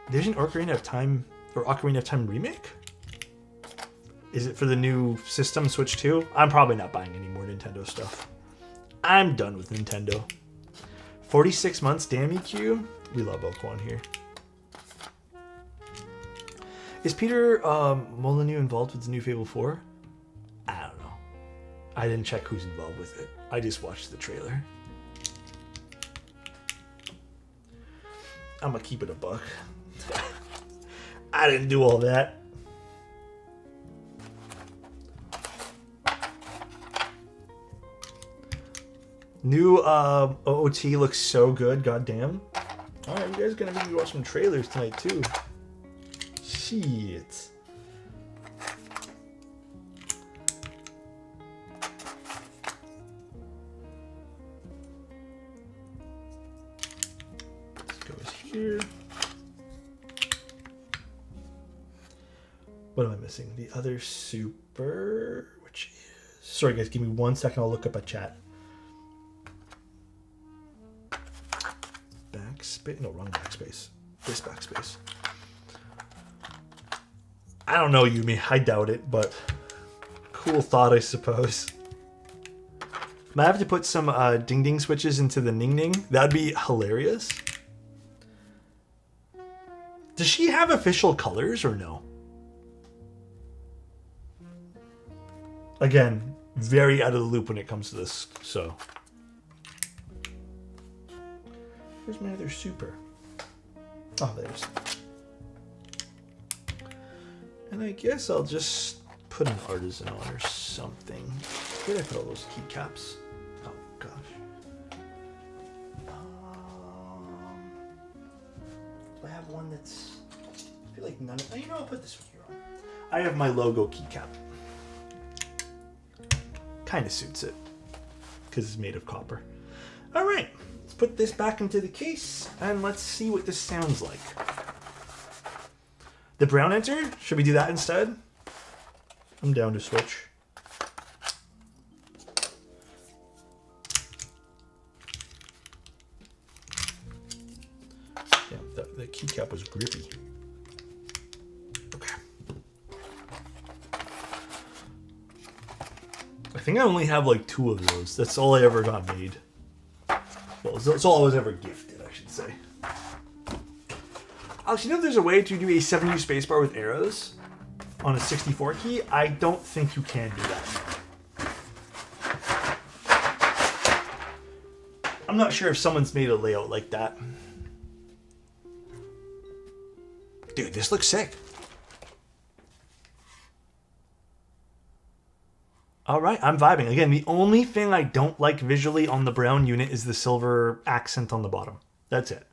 Speaker 1: there's an Ocarina of Time... or Ocarina of Time remake? Is it for the new system, Switch 2? I'm probably not buying any more Nintendo stuff. I'm done with Nintendo. 46 months, damn EQ. We love Elquan here. Is Peter Molyneux involved with the new Fable 4? I didn't check who's involved with it. I just watched the trailer. I'm gonna keep it a buck. I didn't do all that. New OOT looks so good, goddamn. Alright, you guys are gonna make me watch some trailers tonight too. Shit. This goes here. What am I missing? The other super, which is... Sorry guys, give me 1 second, I'll look up a chat. Backspace? No, wrong backspace. This backspace. I don't know, Yumi. I doubt it, but cool thought, I suppose. Might have to put some ding-ding switches into the NingNing. That'd be hilarious. Does she have official colors or no? Again, very out of the loop when it comes to this, so. Where's my other super? Oh, there's. And I guess I'll just put an artisan on or something. Where did I put all those keycaps? Oh, gosh. Do I have one that's... I feel like none of... Oh, you know, I'll put this one here on. I have my logo keycap. Kind of suits it. Because it's made of copper. All right. Let's put this back into the case. And let's see what this sounds like. The brown enter? Should we do that instead? I'm down to switch. Yeah, the keycap was grippy. Okay. I think I only have like 2 of those. That's all I ever got made. Well, that's all I was ever gifted, I should say. Alex, you know if there's a way to do a 7U spacebar with arrows on a 64 key? I don't think you can do that. I'm not sure if someone's made a layout like that. Dude, this looks sick. All right, I'm vibing. Again, the only thing I don't like visually on the brown unit is the silver accent on the bottom. That's it.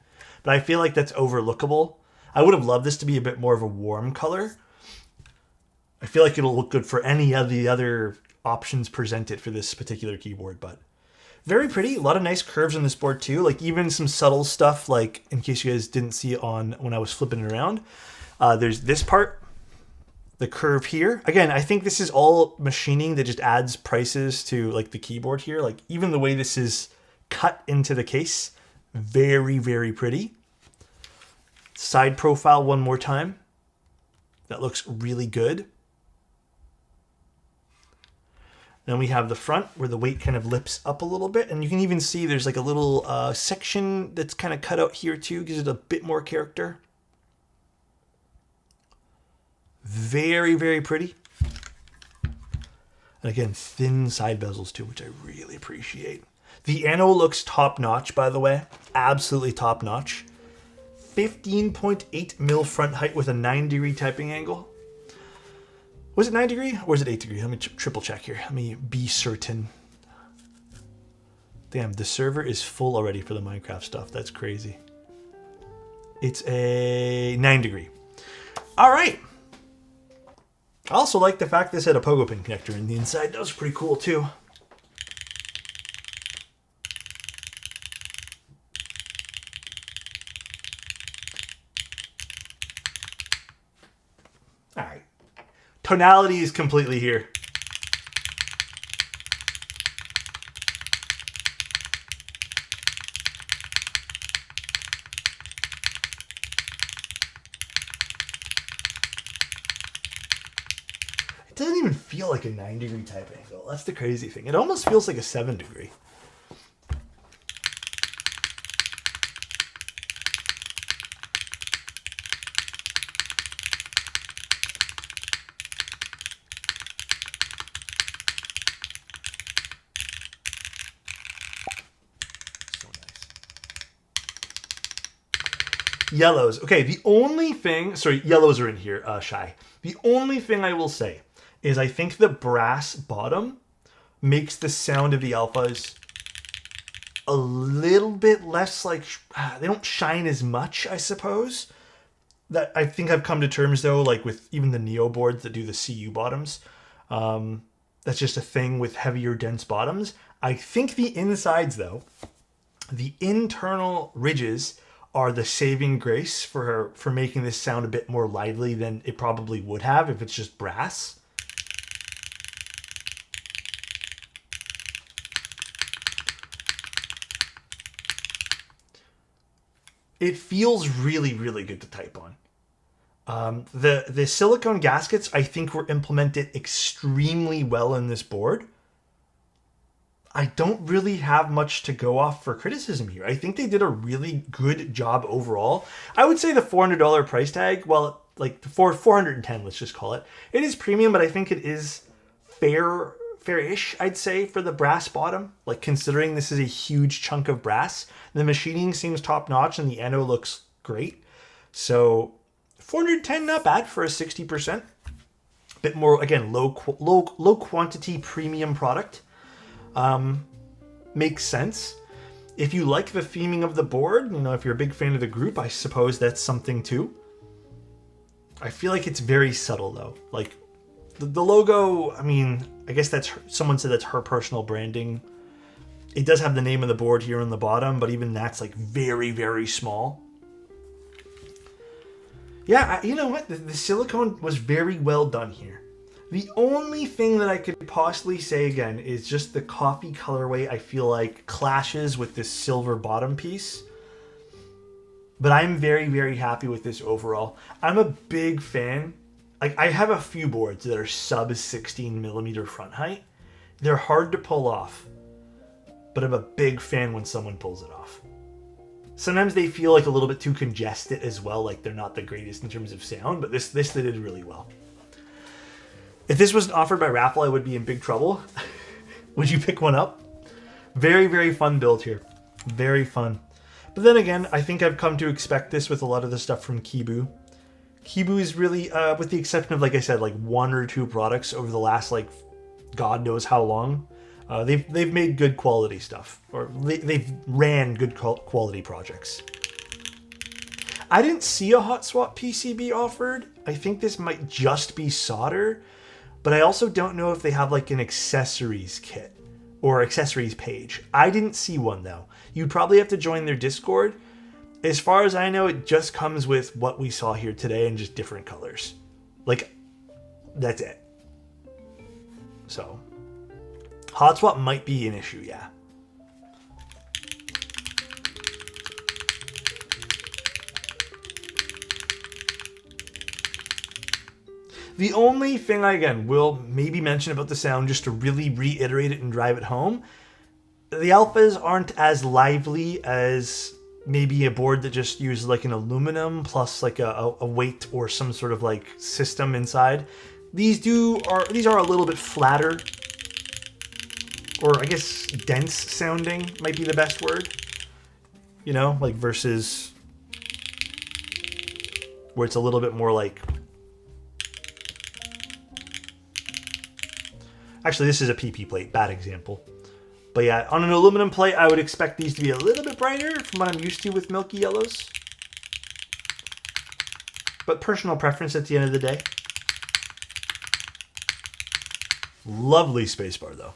Speaker 1: But I feel like that's overlookable. I would have loved this to be a bit more of a warm color. I feel like it'll look good for any of the other options presented for this particular keyboard, but very pretty. A lot of nice curves on this board too. Like even some subtle stuff, like in case you guys didn't see it on when I was flipping it around. There's this part, the curve here. Again, I think this is all machining that just adds prices to like the keyboard here. Like even the way this is cut into the case, very, very pretty. Side profile one more time. That looks really good. Then we have the front where the weight kind of lifts up a little bit. And you can even see there's like a little section that's kind of cut out here too. Gives it a bit more character. Very, very pretty. And again, thin side bezels too, which I really appreciate. The Anno looks top notch, by the way. Absolutely top notch. 15.8 mil front height with a 9-degree typing angle. Was it 9 degree or was it 8 degree? Let me triple check here. Let me be certain. Damn, the server is full already for the Minecraft stuff. That's crazy. It's a 9 degree. All right. I also like the fact this had a pogo pin connector in the inside. That was pretty cool too. All right. Tonality is completely here. It doesn't even feel like a 9-degree type angle. That's the crazy thing. It almost feels like a 7-degree. Yellows. Okay, the only thing... Sorry, yellows are in here, Shy. The only thing I will say is I think the brass bottom makes the sound of the alphas a little bit less like... They don't shine as much, I suppose. That I think I've come to terms, though, like with even the Neo boards that do the CU bottoms. That's just a thing with heavier, dense bottoms. I think the insides, though, the internal ridges are the saving grace for making this sound a bit more lively than it probably would have if it's just brass. It feels really, really good to type on. The silicone gaskets, I think, were implemented extremely well in this board. I don't really have much to go off for criticism here. I think they did a really good job overall. I would say the $400 price tag, well, like for 410, let's just call it. It is premium, but I think it is fair-ish, I'd say, for the brass bottom. Like, considering this is a huge chunk of brass, the machining seems top-notch and the ano looks great. So 410, not bad for a 60%. Bit more, again, low quantity premium product. Makes sense. If you like the theming of the board, you know, if you're a big fan of the group, I suppose that's something too. I feel like it's very subtle though. Like the logo, I mean, I guess that's someone said that's her personal branding. It does have the name of the board here on the bottom, but even that's like very, very small. Yeah, you know what? The silicone was very well done here. The only thing that I could possibly say again is just the coffee colorway I feel like clashes with this silver bottom piece. But I'm very, very happy with this overall. I'm a big fan. Like, I have a few boards that are sub 16 millimeter front height. They're hard to pull off, but I'm a big fan when someone pulls it off. Sometimes they feel like a little bit too congested as well, like they're not the greatest in terms of sound, but this they did really well. If this wasn't offered by Raffle, I would be in big trouble. Would you pick one up? Very, very fun build here. Very fun. But then again, I think I've come to expect this with a lot of the stuff from Kibu. Kibu is really, with the exception of, like I said, like one or two products over the last, like, God knows how long, they've made good quality stuff. Or they've ran good quality projects. I didn't see a hot swap PCB offered. I think this might just be solder. But I also don't know if they have like an accessories kit or accessories page. I didn't see one though. You'd probably have to join their Discord. As far as I know, it just comes with what we saw here today in just different colors. Like, that's it. So, hot swap might be an issue, yeah. The only thing I, again, will maybe mention about the sound, just to really reiterate it and drive it home, the alphas aren't as lively as maybe a board that just uses like an aluminum plus like a weight or some sort of like system inside. These are a little bit flatter, or I guess dense sounding might be the best word. You know, like versus where it's a little bit more like... Actually, this is a PP plate, bad example. But yeah, on an aluminum plate, I would expect these to be a little bit brighter from what I'm used to with milky yellows. But personal preference at the end of the day. Lovely spacebar, though.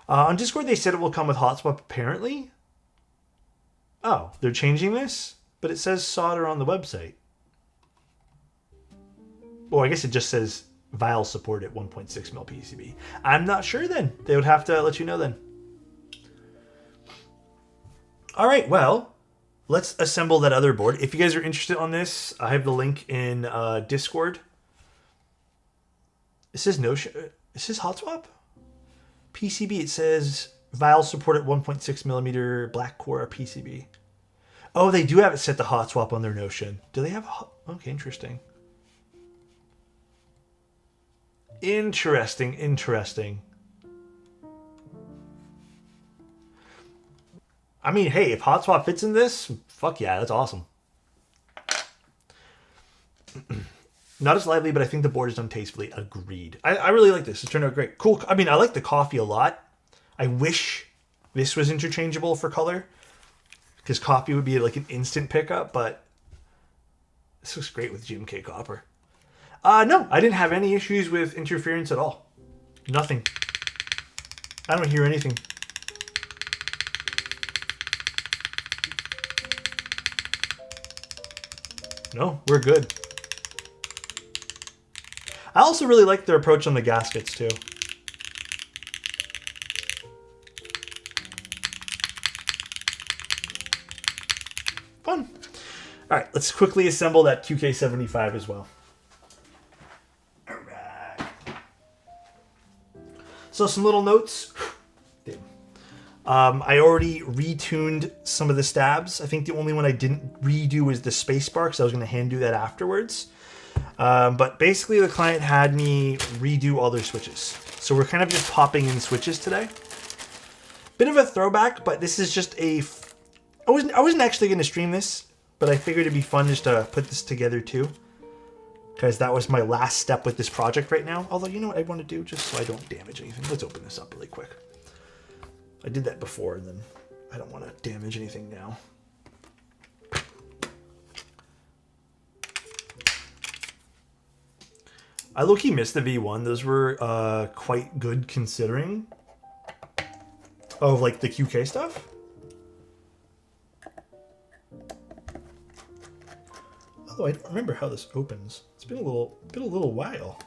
Speaker 1: On Discord, they said it will come with hot swap, apparently. Oh, they're changing this? But it says solder on the website. Oh, I guess it just says... vial support at 1.6 mil PCB. I'm not sure then. They would have to let you know then. All right, well, let's assemble that other board. If you guys are interested on this, I have the link in Discord. It says it says hot swap? PCB, it says vial support at 1.6 millimeter black core PCB. Oh, they do have it set to hot swap on their Notion. Do they have a okay, interesting. Interesting. I mean, hey, if hot swap fits in this, fuck yeah, that's awesome. Not as lively, but I think the board is done tastefully. Agreed. I really like this. It turned out great. Cool. I mean, I like the coffee a lot. I wish this was interchangeable for color, because coffee would be like an instant pickup, but this looks great with GMK copper. No, I didn't have any issues with interference at all. Nothing. I don't hear anything. No, we're good. I also really like their approach on the gaskets too. Fun. All right, let's quickly assemble that QK75 as well. All right. So some little notes. I already retuned some of the stabs. I think the only one I didn't redo was the spacebar, because I was going to hand do that afterwards. But basically the client had me redo all their switches. So we're kind of just popping in switches today. Bit of a throwback, but this is just a... I wasn't actually going to stream this, but I figured it'd be fun just to put this together too, because that was my last step with this project right now. Although, you know what I want to do, just so I don't damage anything? Let's open this up really quick. I did that before, and then I don't want to damage anything now. I low-key missed the V1. Those were quite good considering of like the QK stuff. Although I don't remember how this opens. It's been a little while.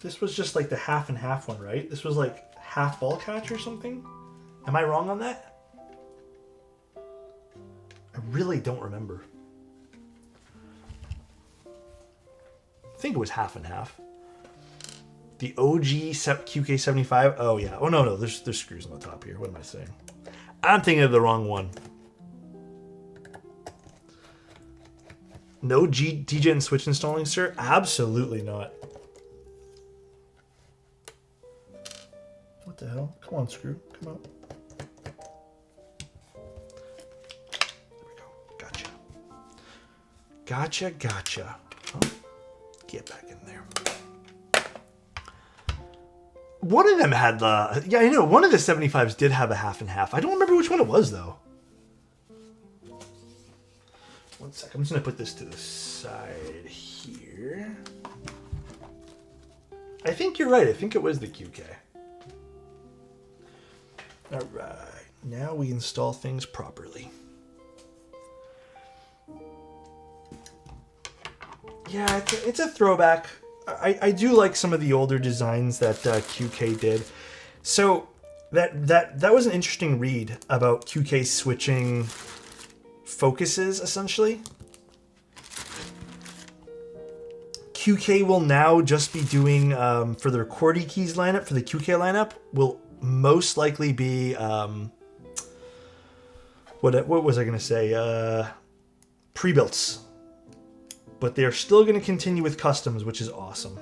Speaker 1: This was just like the half and half one, right? This was like half ball catch or something? Am I wrong on that? I really don't remember. I think it was half and half. The OG QK75. Oh yeah. Oh no, there's screws on the top here. What am I saying? I'm thinking of the wrong one. No DGen switch installing, sir? Absolutely not. What the hell? Come on, screw. Come out. There we go. Gotcha. Gotcha. Oh, get back in there. One of them had the... Yeah, I know. One of the 75s did have a half and half. I don't remember which one it was, though. One sec. I'm just going to put this to the side here. I think you're right. I think it was the QK. All right. Now we install things properly. Yeah, it's a throwback. I do like some of the older designs that QK did. So that was an interesting read about QK switching focuses, essentially. QK will now just be doing, for their QWERTY keys lineup, for the QK lineup, will most likely be, what was I going to say? Pre-builts. But they're still going to continue with customs, which is awesome.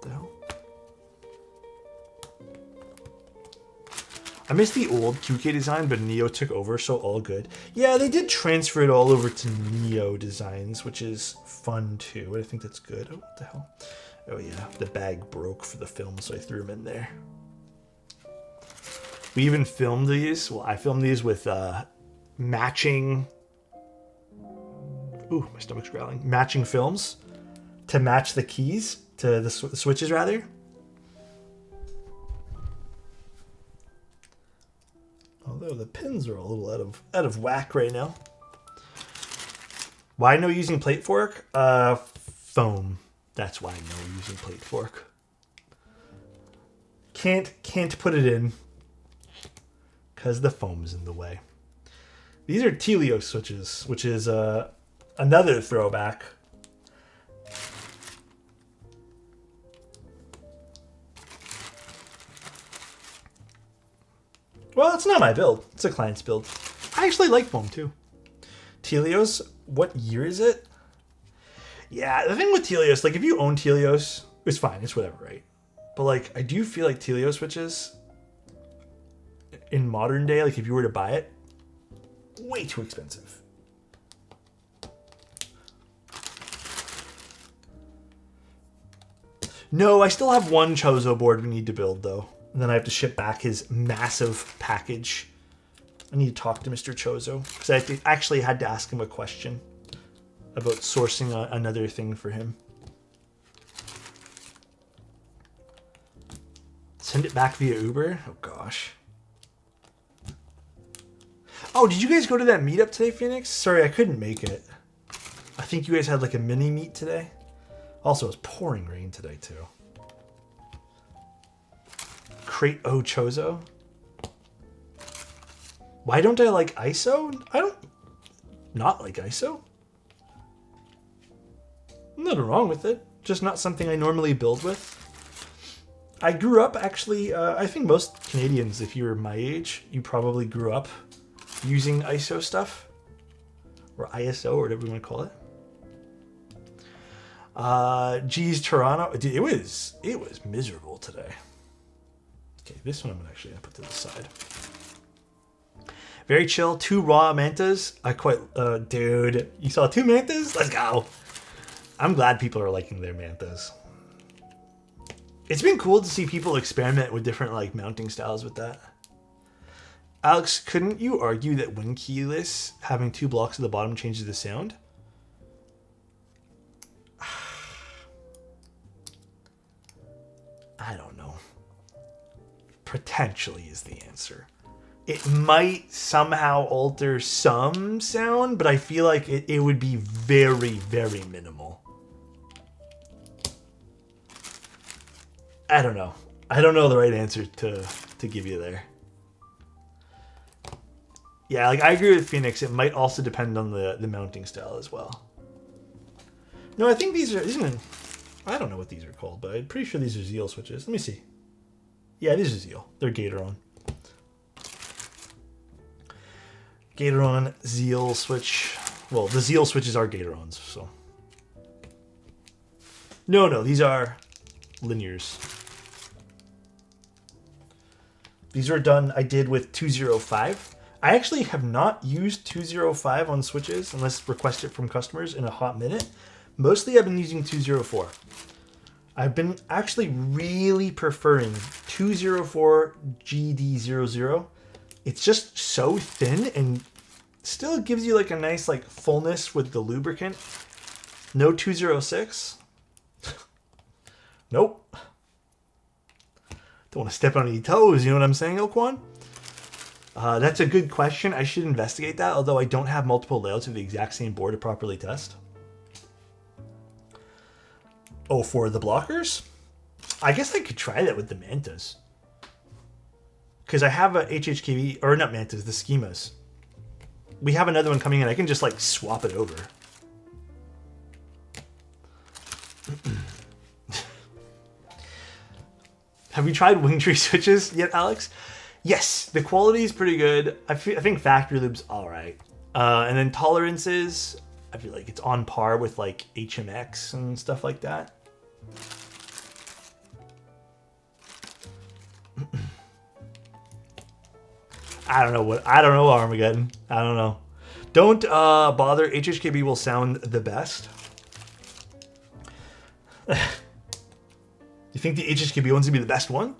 Speaker 1: The hell? I miss the old QK design, but Neo took over, so all good. Yeah, they did transfer it all over to Neo designs, which is fun too. I think that's good. Oh, what the hell? Oh yeah, the bag broke for the film, so I threw them in there. We even filmed these. Well, I filmed these with matching... Ooh, my stomach's growling. Matching films to match the keys, to the switches, rather. Although the pins are a little out of whack right now. Why no using plate fork? Foam. That's why no using plate fork. Can't put it in. Because the foam's in the way. These are Telio switches, which is another throwback. Well, it's not my build. It's a client's build. I actually like foam too. Telios, what year is it? Yeah, the thing with Telios, like if you own Telios, it's fine. It's whatever, right? But like, I do feel like Telio switches in modern day, like if you were to buy it, way too expensive. No, I still have one Chozo board we need to build though. And then I have to ship back his massive package. I need to talk to Mr. Chozo because I actually had to ask him a question about sourcing another thing for him. Send it back via Uber? Oh gosh. Oh, did you guys go to that meetup today, Phoenix? Sorry, I couldn't make it. I think you guys had like a mini meet today. Also, it was pouring rain today too. Crate O Chozo? Why don't I like ISO? I don't not like ISO. Nothing wrong with it. Just not something I normally build with. I grew up actually, I think most Canadians, if you're my age, you probably grew up using ISO stuff. Or ISO, or whatever you want to call it. Geez, Toronto. Dude, it was miserable today. Okay, this one I'm actually going to put to the side. Very chill. 2 raw mantas. I quite... dude, you saw 2 mantas? Let's go. I'm glad people are liking their mantas. It's been cool to see people experiment with different like mounting styles with that. Alex, couldn't you argue that when keyless, having 2 blocks at the bottom changes the sound? I don't know. Potentially is the answer. It might somehow alter some sound, but I feel like it would be very, very minimal. I don't know. I don't know the right answer to give you there. Yeah, like I agree with Phoenix. It might also depend on the mounting style as well. No, I think these are... I don't know what these are called, but I'm pretty sure these are Zeal switches. Let me see. Yeah, these are Zeal. They're Gatoron. Gatoron, Zeal switch. Well, the Zeal switches are Gatorons, so. No, these are linears. These are done, I did with 205. I actually have not used 205 on switches unless requested from customers in a hot minute. Mostly I've been using 204. I've been actually really preferring 204 GD00. It's just so thin and still gives you like a nice like fullness with the lubricant. No 206. Nope. Don't want to step on any toes, you know what I'm saying, Ilquan? That's a good question. I should investigate that, although I don't have multiple layouts of the exact same board to properly test. Oh, for the blockers? I guess I could try that with the mantas. Because I have a HHKV, or not mantas, the schemas. We have another one coming in. I can just like swap it over. Have you tried Wingtree switches yet, Alex? Yes, the quality is pretty good. I think factory loop's all right. And then tolerances, I feel like it's on par with like HMX and stuff like that. I don't know Armageddon. I don't know. Don't bother. HHKB will sound the best. You think the HHKB one's gonna be the best one?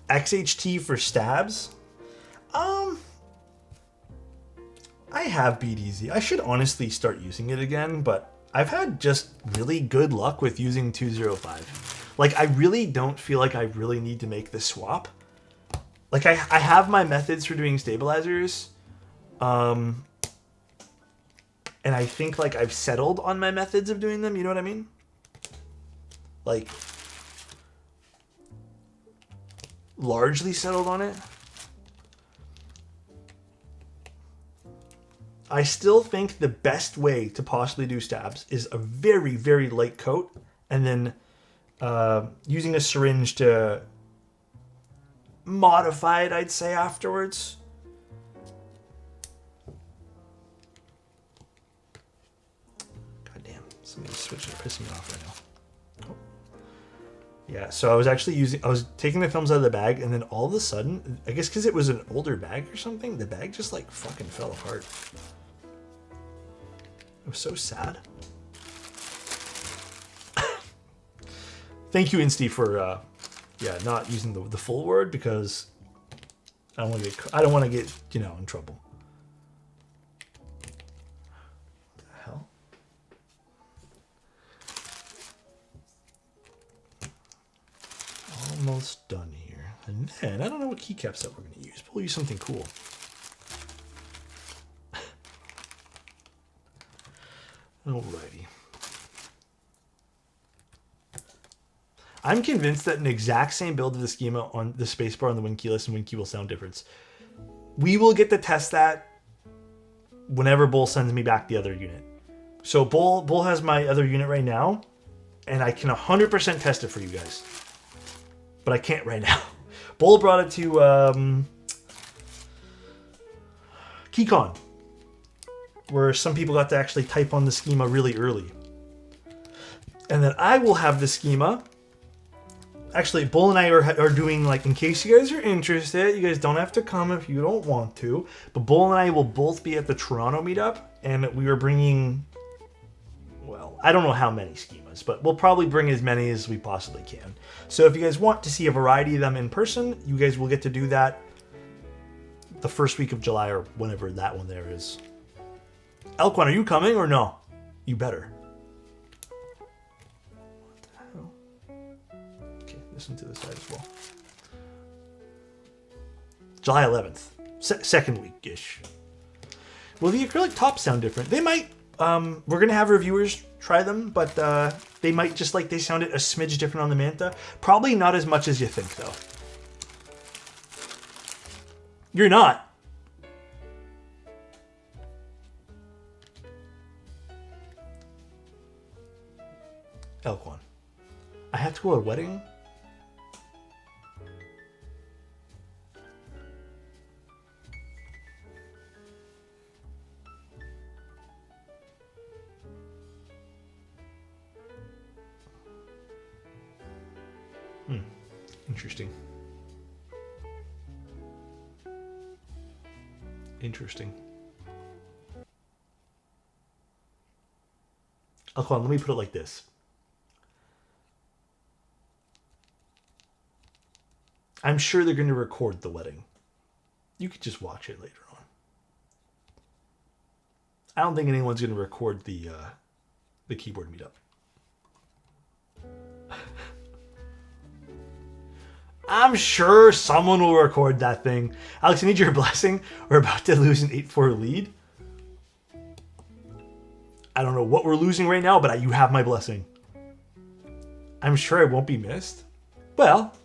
Speaker 1: XHT for stabs? I have BDZ. I should honestly start using it again, but I've had just really good luck with using 205. Like, I really don't feel like I really need to make the swap. Like, I have my methods for doing stabilizers. And I think, like, I've settled on my methods of doing them. You know what I mean? Like, largely settled on it. I still think the best way to possibly do stabs is a very, very light coat and then using a syringe to modify it, I'd say, afterwards. Somebody's switching, pissing me off right now. Oh. Yeah, so I was taking the films out of the bag, and then all of a sudden, I guess because it was an older bag or something, the bag just like fucking fell apart. It was so sad. Thank you, Insty, for not using the full word, because I don't want to get in trouble. What the hell? Almost done here. And then I don't know what keycaps that we're going to use, but we'll use something cool. Alrighty. I'm convinced that an exact same build of the schema on the spacebar on the wing keyless and wing key will sound different. We will get to test that whenever Bull sends me back the other unit. So Bull has my other unit right now, and I can 100% test it for you guys. But I can't right now. Bull brought it to KeyCon, where some people got to actually type on the schema really early. And then I will have the schema. Actually, Bull and I are doing, like, in case you guys are interested, you guys don't have to come if you don't want to, but Bull and I will both be at the Toronto meetup, and we are bringing, well, I don't know how many schemas, but we'll probably bring as many as we possibly can. So if you guys want to see a variety of them in person, you guys will get to do that the first week of July, or whenever that one there is. Elquan, are you coming or no? You better. Listen to the side as well. July 11th. Second week-ish. Will the acrylic tops sound different? They might. We're going to have reviewers try them, but they might just like they sounded a smidge different on the Manta. Probably not as much as you think, though. You're not. Elquan. I have to go to a wedding? Interesting. Interesting. Oh, hold on, let me put it like this. I'm sure they're going to record the wedding. You could just watch it later on. I don't think anyone's going to record the keyboard meetup. I'm sure someone will record that thing. Alex, I need your blessing. We're about to lose an 8-4 lead. I don't know what we're losing right now, but you have my blessing. I'm sure I won't be missed. Well,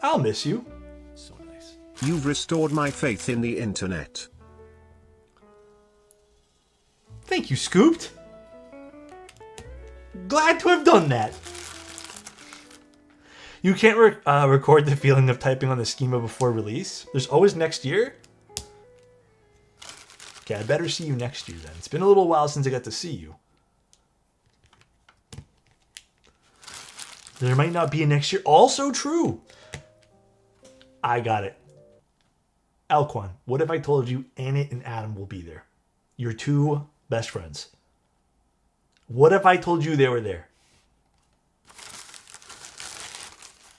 Speaker 1: I'll miss you. So nice.
Speaker 2: You've restored my faith in the internet.
Speaker 1: Thank you, Scooped. Glad to have done that. You can't record the feeling of typing on the schema before release. There's always next year. Okay, I better see you next year then. It's been a little while since I got to see you. There might not be a next year. Also true. I got it. Elquan, what if I told you Annette and Adam will be there? Your two best friends. What if I told you they were there?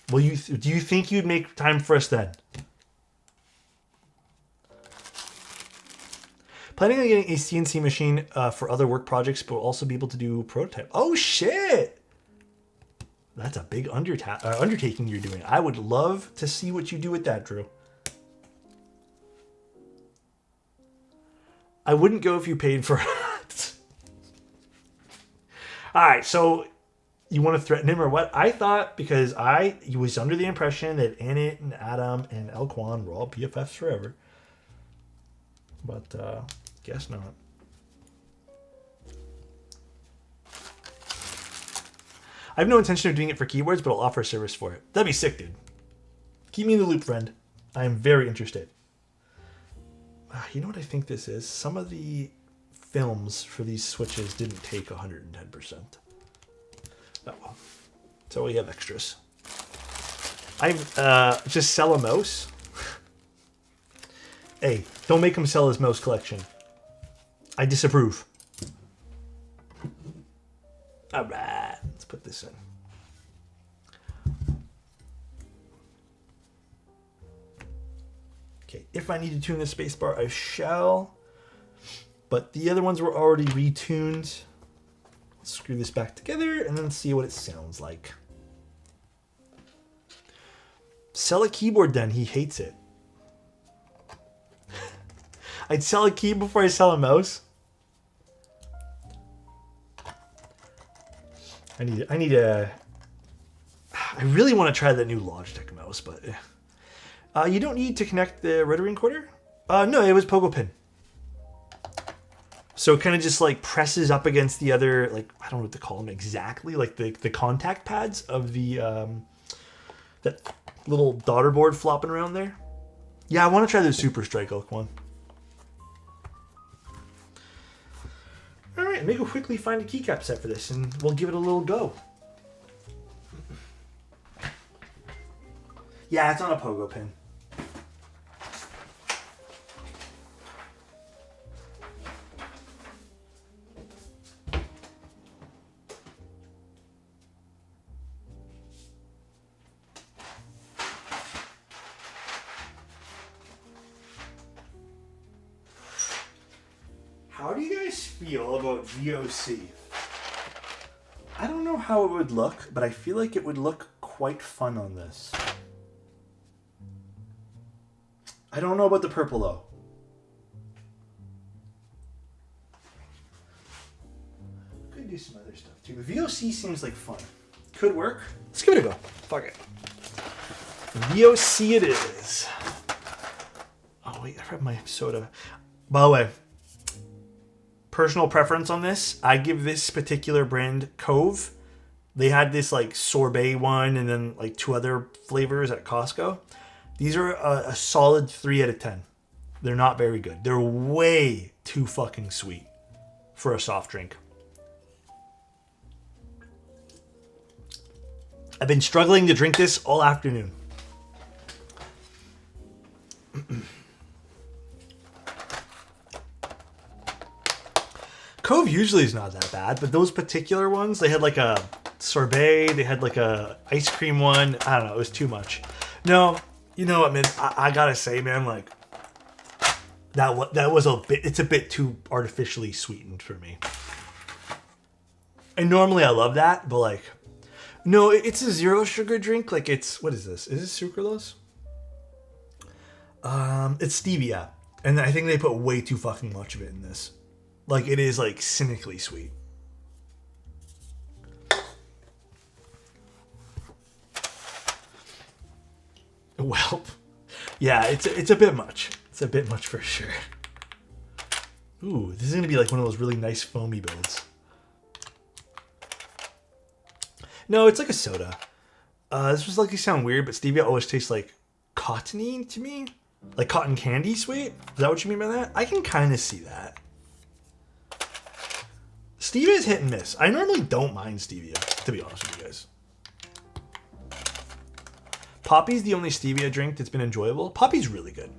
Speaker 1: Do you think you'd make time for us then? Planning on getting a CNC machine for other work projects, but will also be able to do prototype. Oh shit! That's a big undertaking you're doing. I would love to see what you do with that, Drew. I wouldn't go if you paid for it. All right, so you want to threaten him or what? I thought, because he was under the impression that Annette and Adam and Elquan were all BFFs forever. But guess not. I have no intention of doing it for keyboards, but I'll offer a service for it. That'd be sick, dude. Keep me in the loop, friend. I am very interested. You know what I think this is? Some of the films for these switches didn't take 110%. Oh well. So we have extras. Just sell a mouse. Hey, don't make him sell his mouse collection. I disapprove. All right, let's put this in. Okay, if I need to tune the spacebar, I shall. But the other ones were already retuned. Let's screw this back together and then see what it sounds like. Sell a keyboard then, he hates it. I'd sell a key before I sell a mouse. I really want to try the new Logitech mouse, but you don't need to connect the rotary encoder? No, it was pogo pin. So it kind of just like presses up against the other, like, I don't know what to call them exactly, like the contact pads of the that little daughter board flopping around there. Yeah, I want to try the Super Strike Elk one. All right, maybe we'll quickly find a keycap set for this and we'll give it a little go. Yeah, it's on a pogo pin. How do you guys feel about VOC? I don't know how it would look, but I feel like it would look quite fun on this. I don't know about the purple though. Could do some other stuff too. VOC seems like fun. Could work. Let's give it a go. Fuck it. VOC it is. Oh wait, I have my soda. By the way, personal preference on this, I give this particular brand Cove. They had this like sorbet one and then like 2 other flavors at Costco. These are a solid 3 out of 10. They're not very good. They're way too fucking sweet for a soft drink. I've been struggling to drink this all afternoon. Cove usually is not that bad, but those particular ones, they had like a sorbet, they had like a ice cream one. I don't know, it was too much. No, you know what, man? I gotta say, man, like that was a bit. It's a bit too artificially sweetened for me. And normally I love that, but like, no, it's a 0 sugar drink. Like it's, what is this? Is this sucralose? It's stevia, and I think they put way too fucking much of it in this. Like, it is, like, cynically sweet. Well, yeah, it's a bit much. It's a bit much for sure. Ooh, this is going to be, like, one of those really nice foamy builds. No, it's like a soda. This was likely sound weird, but stevia always tastes like cottony to me. Like cotton candy sweet. Is that what you mean by that? I can kind of see that. Stevia is hit and miss. I normally don't mind stevia, to be honest with you guys. Poppy's the only stevia drink that's been enjoyable. Poppy's really good.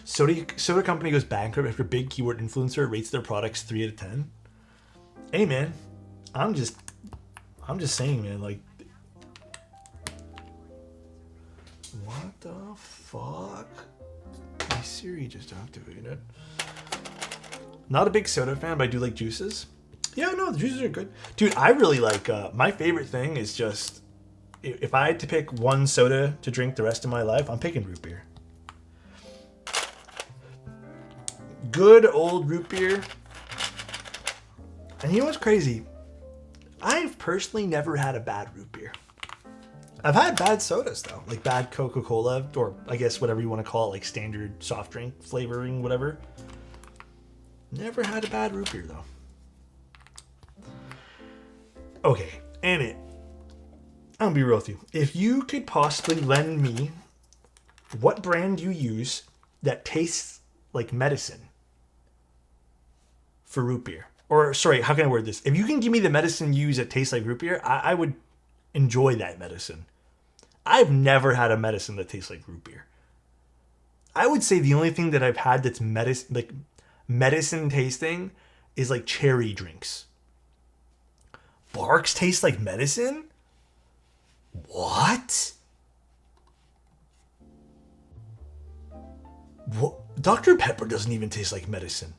Speaker 1: Soda company goes bankrupt after big keyword influencer rates their products 3 out of 10. Hey man, I'm just saying, man, like, what the fuck? My Siri just activated. Not a big soda fan, but I do like juices. Yeah, no, the juices are good. Dude, I really like, my favorite thing is just, if I had to pick one soda to drink the rest of my life, I'm picking root beer. Good old root beer. And you know what's crazy? I've personally never had a bad root beer. I've had bad sodas though, like bad Coca-Cola, or I guess whatever you want to call it, like standard soft drink flavoring, whatever. Never had a bad root beer though. Okay, and I'll be real with you. If you could possibly lend me what brand you use that tastes like medicine, for root beer. Or, sorry, how can I word this? If you can give me the medicine you use that tastes like root beer, I would enjoy that medicine. I've never had a medicine that tastes like root beer. I would say the only thing that I've had that's medicine tasting is like cherry drinks. Barks taste like medicine? What? What? Dr. Pepper doesn't even taste like medicine.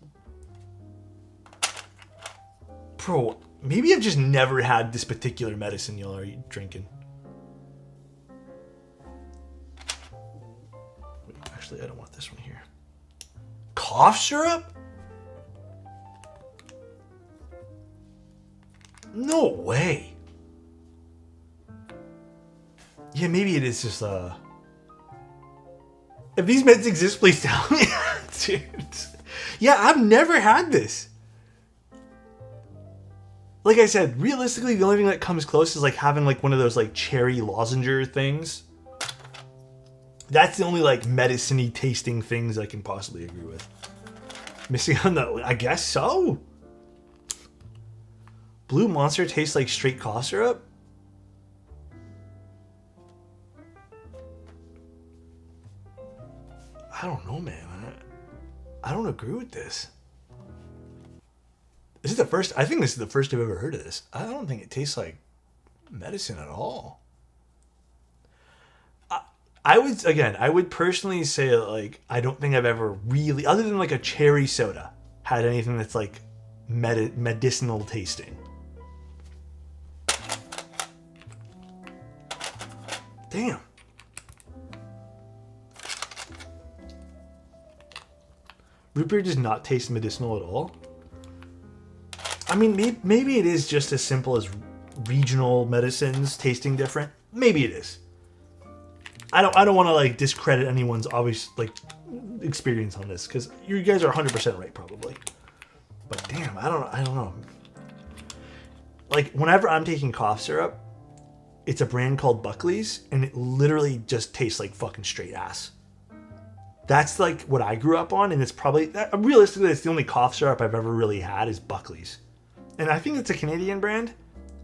Speaker 1: Bro, maybe I've just never had this particular medicine y'all are drinking. Wait, actually, I don't want this one here. Cough syrup? No way. Yeah, maybe it is just if these meds exist, please tell me. Dude. Yeah, I've never had this. Like I said, realistically, the only thing that comes close is like having like one of those like cherry lozenger things. That's the only like medicine-y tasting things I can possibly agree with. Missing on the, I guess so. Blue Monster tastes like straight cough syrup? I don't know, man. I don't agree with this. This is the first, I think this is the first I've ever heard of this. I don't think it tastes like medicine at all. I would personally say that, like, I don't think I've ever really, other than like a cherry soda, had anything that's like medicinal tasting. Damn. Root beer does not taste medicinal at all. I mean, maybe it is just as simple as regional medicines tasting different. Maybe it is. I don't want to like discredit anyone's obvious like experience on this because you guys are 100% right probably. But damn, I don't know. Like whenever I'm taking cough syrup, it's a brand called Buckley's and it literally just tastes like fucking straight ass. That's like what I grew up on, and it's probably realistically it's the only cough syrup I've ever really had is Buckley's. And I think it's a Canadian brand,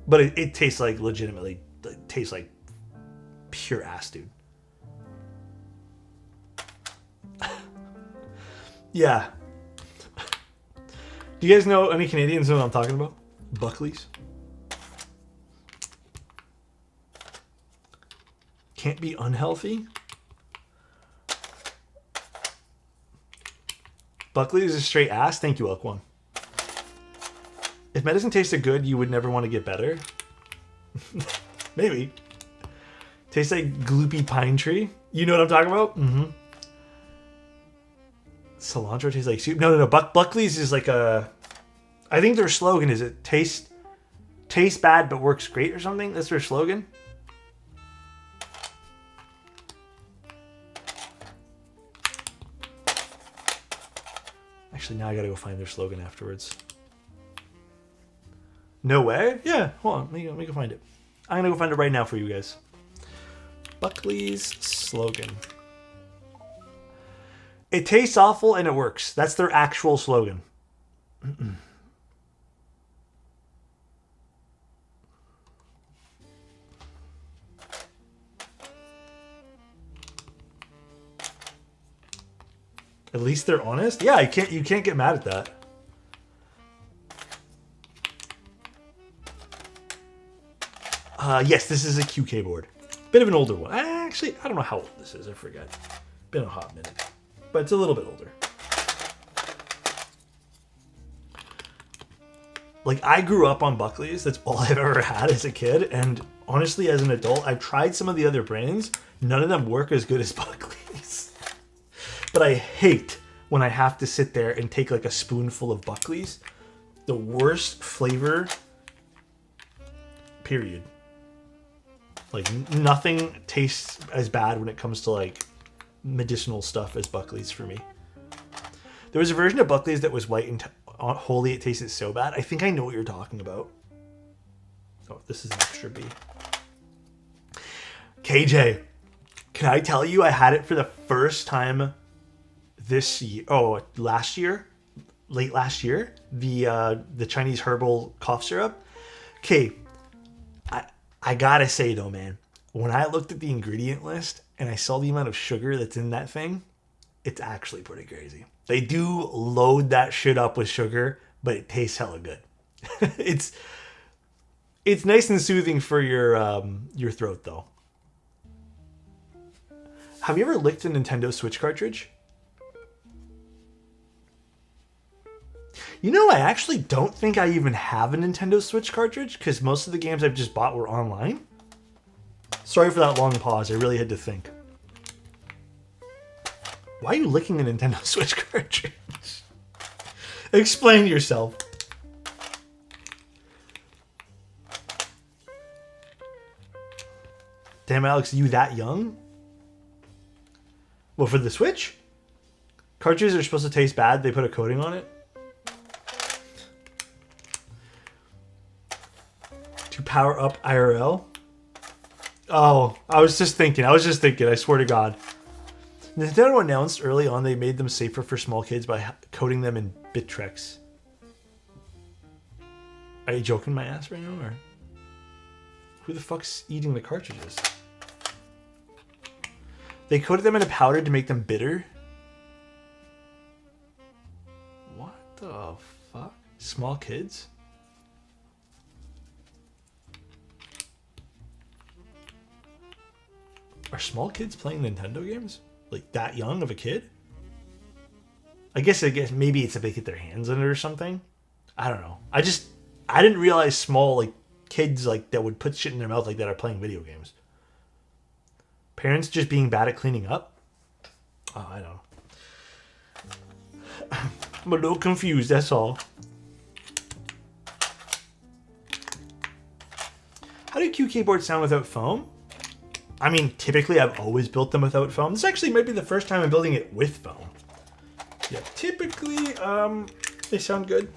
Speaker 1: but it tastes like legitimately, it tastes like pure ass, dude. Yeah. Do you guys know any Canadians know what I'm talking about? Buckley's? Can't be unhealthy? Buckley's is straight ass? Thank you, Elk1. If medicine tasted good, you would never want to get better. Maybe. Tastes like gloopy pine tree. You know what I'm talking about? Mm-hmm. Cilantro tastes like soup. No. Buckley's is like a... I think their slogan is it tastes bad but works great or something. That's their slogan. Actually, now I gotta go find their slogan afterwards. No way? Yeah, hold on. Let me go find it. I'm gonna go find it right now for you guys. Buckley's slogan. It tastes awful and it works. That's their actual slogan. At least they're honest. Yeah, you can't get mad at that. Yes, this is a QK board. Bit of an older one. Actually, I don't know how old this is. I forget. Been a hot minute. But it's a little bit older. Like, I grew up on Buckley's. That's all I've ever had as a kid. And honestly, as an adult, I've tried some of the other brands. None of them work as good as Buckley's. But I hate when I have to sit there and take like a spoonful of Buckley's. The worst flavor, period. Like, nothing tastes as bad when it comes to like medicinal stuff as Buckley's for me. There was a version of Buckley's that was white and holy. It tasted so bad. I think I know what you're talking about. Oh, this is an extra B. KJ, can I tell you I had it for the first time this year? Oh, last year? late last year, the Chinese herbal cough syrup. Okay, I gotta say though, man, when I looked at the ingredient list and I saw the amount of sugar that's in that thing, it's actually pretty crazy. They do load that shit up with sugar, but it tastes hella good. it's nice and soothing for your throat though. Have you ever licked a Nintendo Switch cartridge? You know, I actually don't think I even have a Nintendo Switch cartridge because most of the games I've just bought were online. Sorry for that long pause. I really had to think. Why are you licking a Nintendo Switch cartridge? Explain yourself. Damn, Alex, you that young? Well, for the Switch? Cartridges are supposed to taste bad. They put a coating on it. To power up IRL? Oh, I was just thinking. I swear to God. Nintendo announced early on they made them safer for small kids by coating them in Bittrex. Are you joking my ass right now, or who the fuck's eating the cartridges? They coated them in a powder to make them bitter. What the fuck? Small kids? Are small kids playing Nintendo games? Like that young of a kid? I guess maybe it's if they get their hands on it or something. I don't know. I didn't realize small like kids like that would put shit in their mouth like that are playing video games. Parents just being bad at cleaning up? Oh, I don't know. I'm a little confused, that's all. How do Q keyboards sound without foam? I mean, typically I've always built them without foam. This actually might be the first time I'm building it with foam. Yeah, typically they sound good.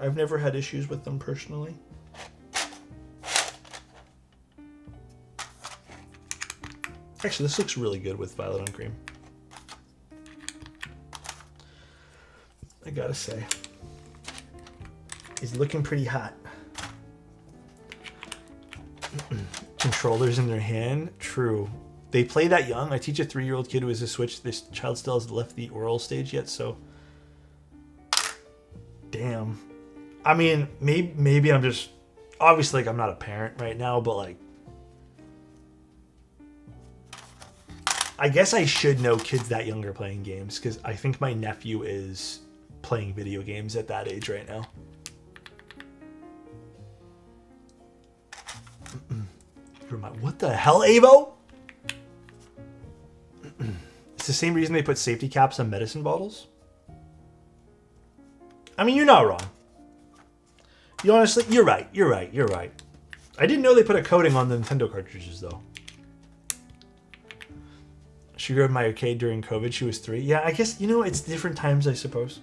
Speaker 1: I've never had issues with them personally. Actually, this looks really good with violet on cream. I gotta say. He's looking pretty hot. Controllers in their hand? True. They play that young. I teach a 3-year-old kid who has a Switch. This child still hasn't left the oral stage yet, so... Damn. I mean, maybe I'm just... Obviously, like, I'm not a parent right now, but, like... I guess I should know kids that young are playing games, because I think my nephew is playing video games at that age right now. What the hell, Avo? It's the same reason they put safety caps on medicine bottles. I mean, you're not wrong. You honestly, you're right. I didn't know they put a coating on the Nintendo cartridges, though. She grew up in my arcade during COVID. She was 3. Yeah, I guess, it's different times, I suppose.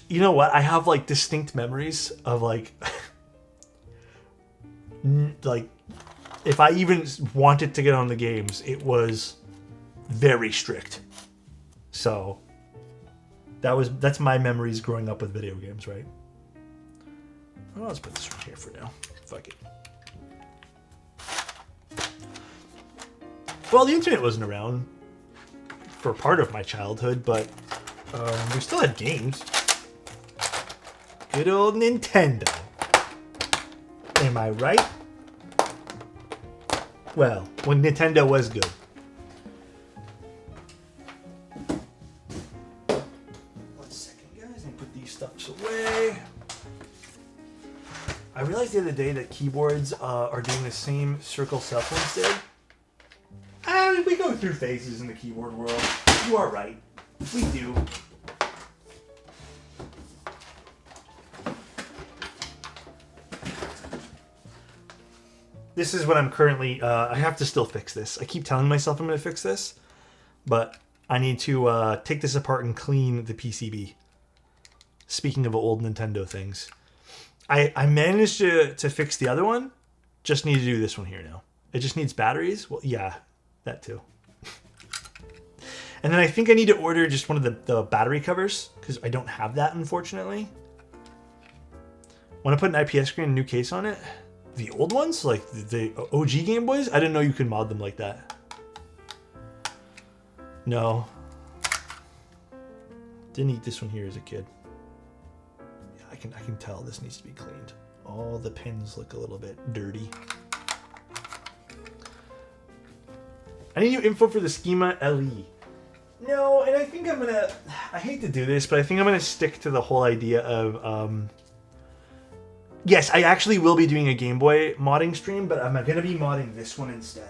Speaker 1: You know what? I have, like, distinct memories of, like... like, if I even wanted to get on the games, it was very strict. So, that's my memories growing up with video games, right? Well, let's put this right here for now. Fuck it. Well, the internet wasn't around for part of my childhood, but we still had games. Good old Nintendo. Am I right? Well, when Nintendo was good. One second, guys. Let me put these stuffs away. I realized the other day that keyboards are doing the same circle shuffle instead. We go through phases in the keyboard world. You are right. We do. This is what I'm currently... I have to still fix this. I keep telling myself I'm going to fix this, but I need to take this apart and clean the PCB. Speaking of old Nintendo things. I managed to fix the other one. Just need to do this one here now. It just needs batteries. Well, yeah, that too. And then I think I need to order just one of the battery covers, because I don't have that, unfortunately. Want to put an IPS screen and a new case on it? The old ones? Like the OG Game Boys? I didn't know you could mod them like that. No. Didn't eat this one here as a kid. Yeah, I can tell this needs to be cleaned. All the pins look a little bit dirty. I need new info for the Schema LE. No, and I think I'm gonna... I hate to do this, but I think I'm gonna stick to the whole idea of... Yes, I actually will be doing a Game Boy modding stream, but I'm gonna be modding this one instead.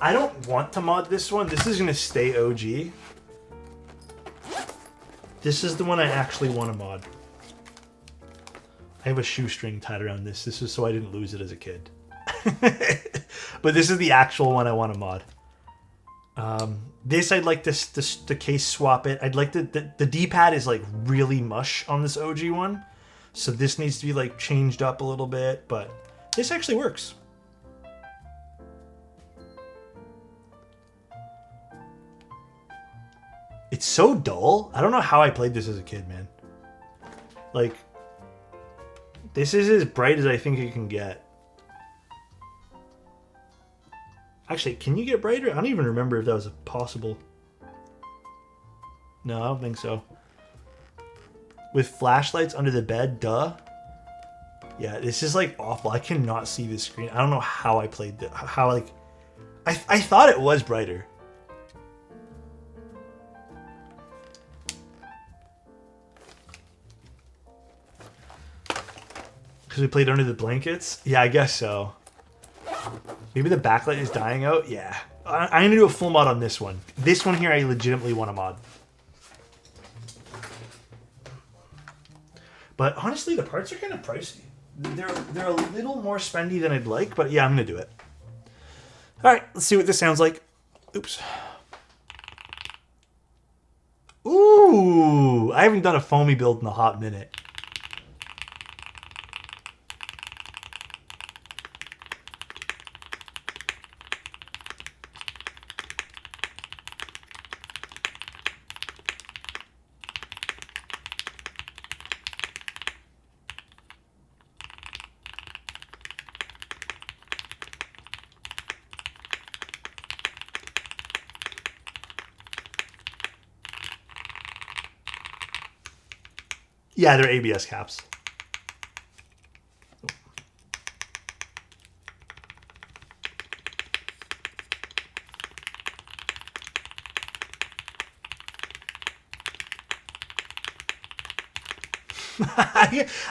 Speaker 1: I don't want to mod this one. This is gonna stay OG. This is the one I actually want to mod. I have a shoestring tied around this. This is so I didn't lose it as a kid. But this is the actual one I want to mod. This I'd like the case swap it. I'd like the D-pad is like really mush on this OG one, so this needs to be like changed up a little bit. But this actually works. It's so dull. I don't know how I played this as a kid, man. Like, this is as bright as I think it can get. Actually, can you get brighter? I don't even remember if that was possible. No, I don't think so. With flashlights under the bed, duh. Yeah, this is like awful. I cannot see this screen. I don't know how I played that. How like, I thought it was brighter. Because we played under the blankets? Yeah, I guess so. Maybe the backlight is dying out? Yeah. I'm going to do a full mod on this one. This one here I legitimately want to mod. But honestly, the parts are kind of pricey. They're a little more spendy than I'd like, but yeah, I'm going to do it. Alright, let's see what this sounds like. Oops. Ooh! I haven't done a foamy build in a hot minute. Yeah, they're ABS caps.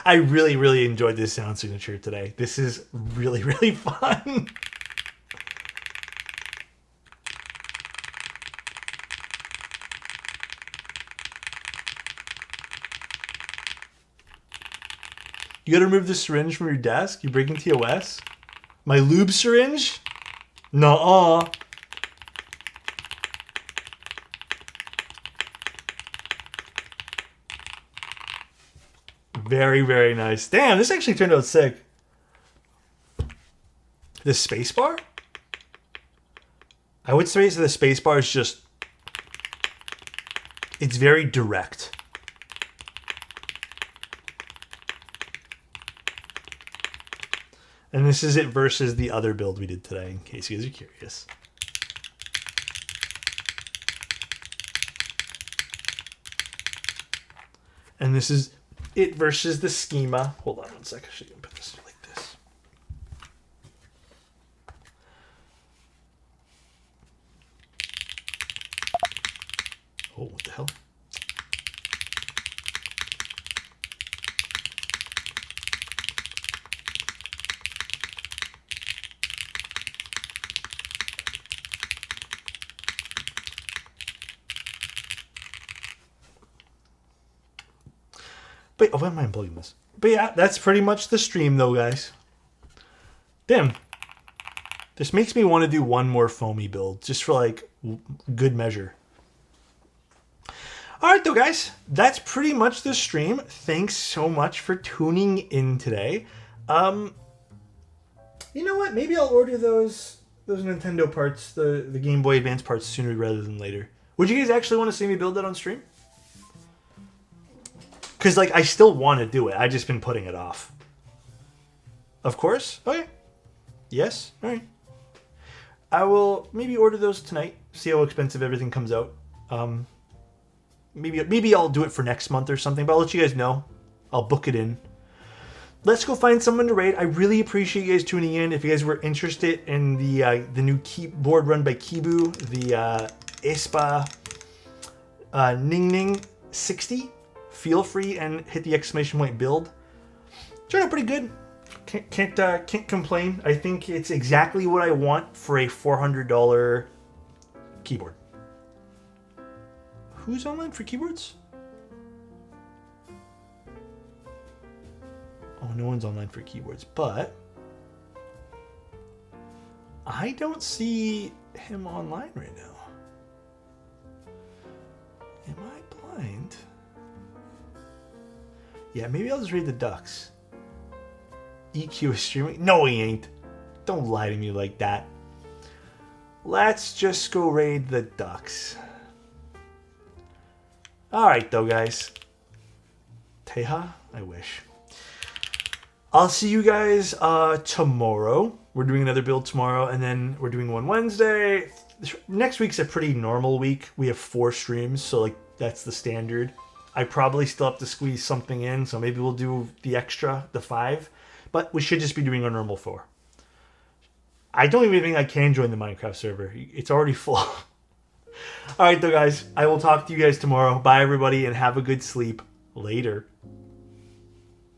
Speaker 1: I really, really enjoyed this sound signature today. This is really, really fun. You gotta remove the syringe from your desk? You breaking TOS? My lube syringe? Nuh-uh. Very, very nice. Damn, this actually turned out sick. The spacebar? I would say the spacebar is just... It's very direct. And this is it versus the other build we did today, in case you guys are curious. And this is it versus the Schema. Hold on one second. I should put this like this. Oh, what the hell? But, oh, why am I unplugging this? But yeah, that's pretty much the stream though, guys. Damn. This makes me want to do one more foamy build, just for like good measure. Alright though, guys. That's pretty much the stream. Thanks so much for tuning in today. You know what? Maybe I'll order those those Nintendo parts, the Game Boy Advance parts sooner rather than later. Would you guys actually want to see me build that on stream? Because, like, I still want to do it. I've just been putting it off. Of course? Okay. Yes? Alright. I will maybe order those tonight. See how expensive everything comes out. Maybe I'll do it for next month or something, but I'll let you guys know. I'll book it in. Let's go find someone to raid. I really appreciate you guys tuning in. If you guys were interested in the new keyboard run by Kibu, the Aespa NingNing 60, feel free and hit the exclamation point build. Turned out pretty good. Can't complain. I think it's exactly what I want for a $400 keyboard. Who's online for keyboards? Oh, no one's online for keyboards, but I don't see him online right now. Am I blind? Yeah, maybe I'll just read the ducks. EQ is streaming. No, he ain't. Don't lie to me like that. Let's just go raid the ducks. Alright, though, guys. Teja? I wish. I'll see you guys tomorrow. We're doing another build tomorrow, and then we're doing one Wednesday. Next week's a pretty normal week. We have 4 streams, so like that's the standard. I probably still have to squeeze something in, so maybe we'll do the extra, the 5. But we should just be doing our normal 4. I don't even think I can join the Minecraft server. It's already full. Alright though, guys. I will talk to you guys tomorrow. Bye, everybody, and have a good sleep. Later.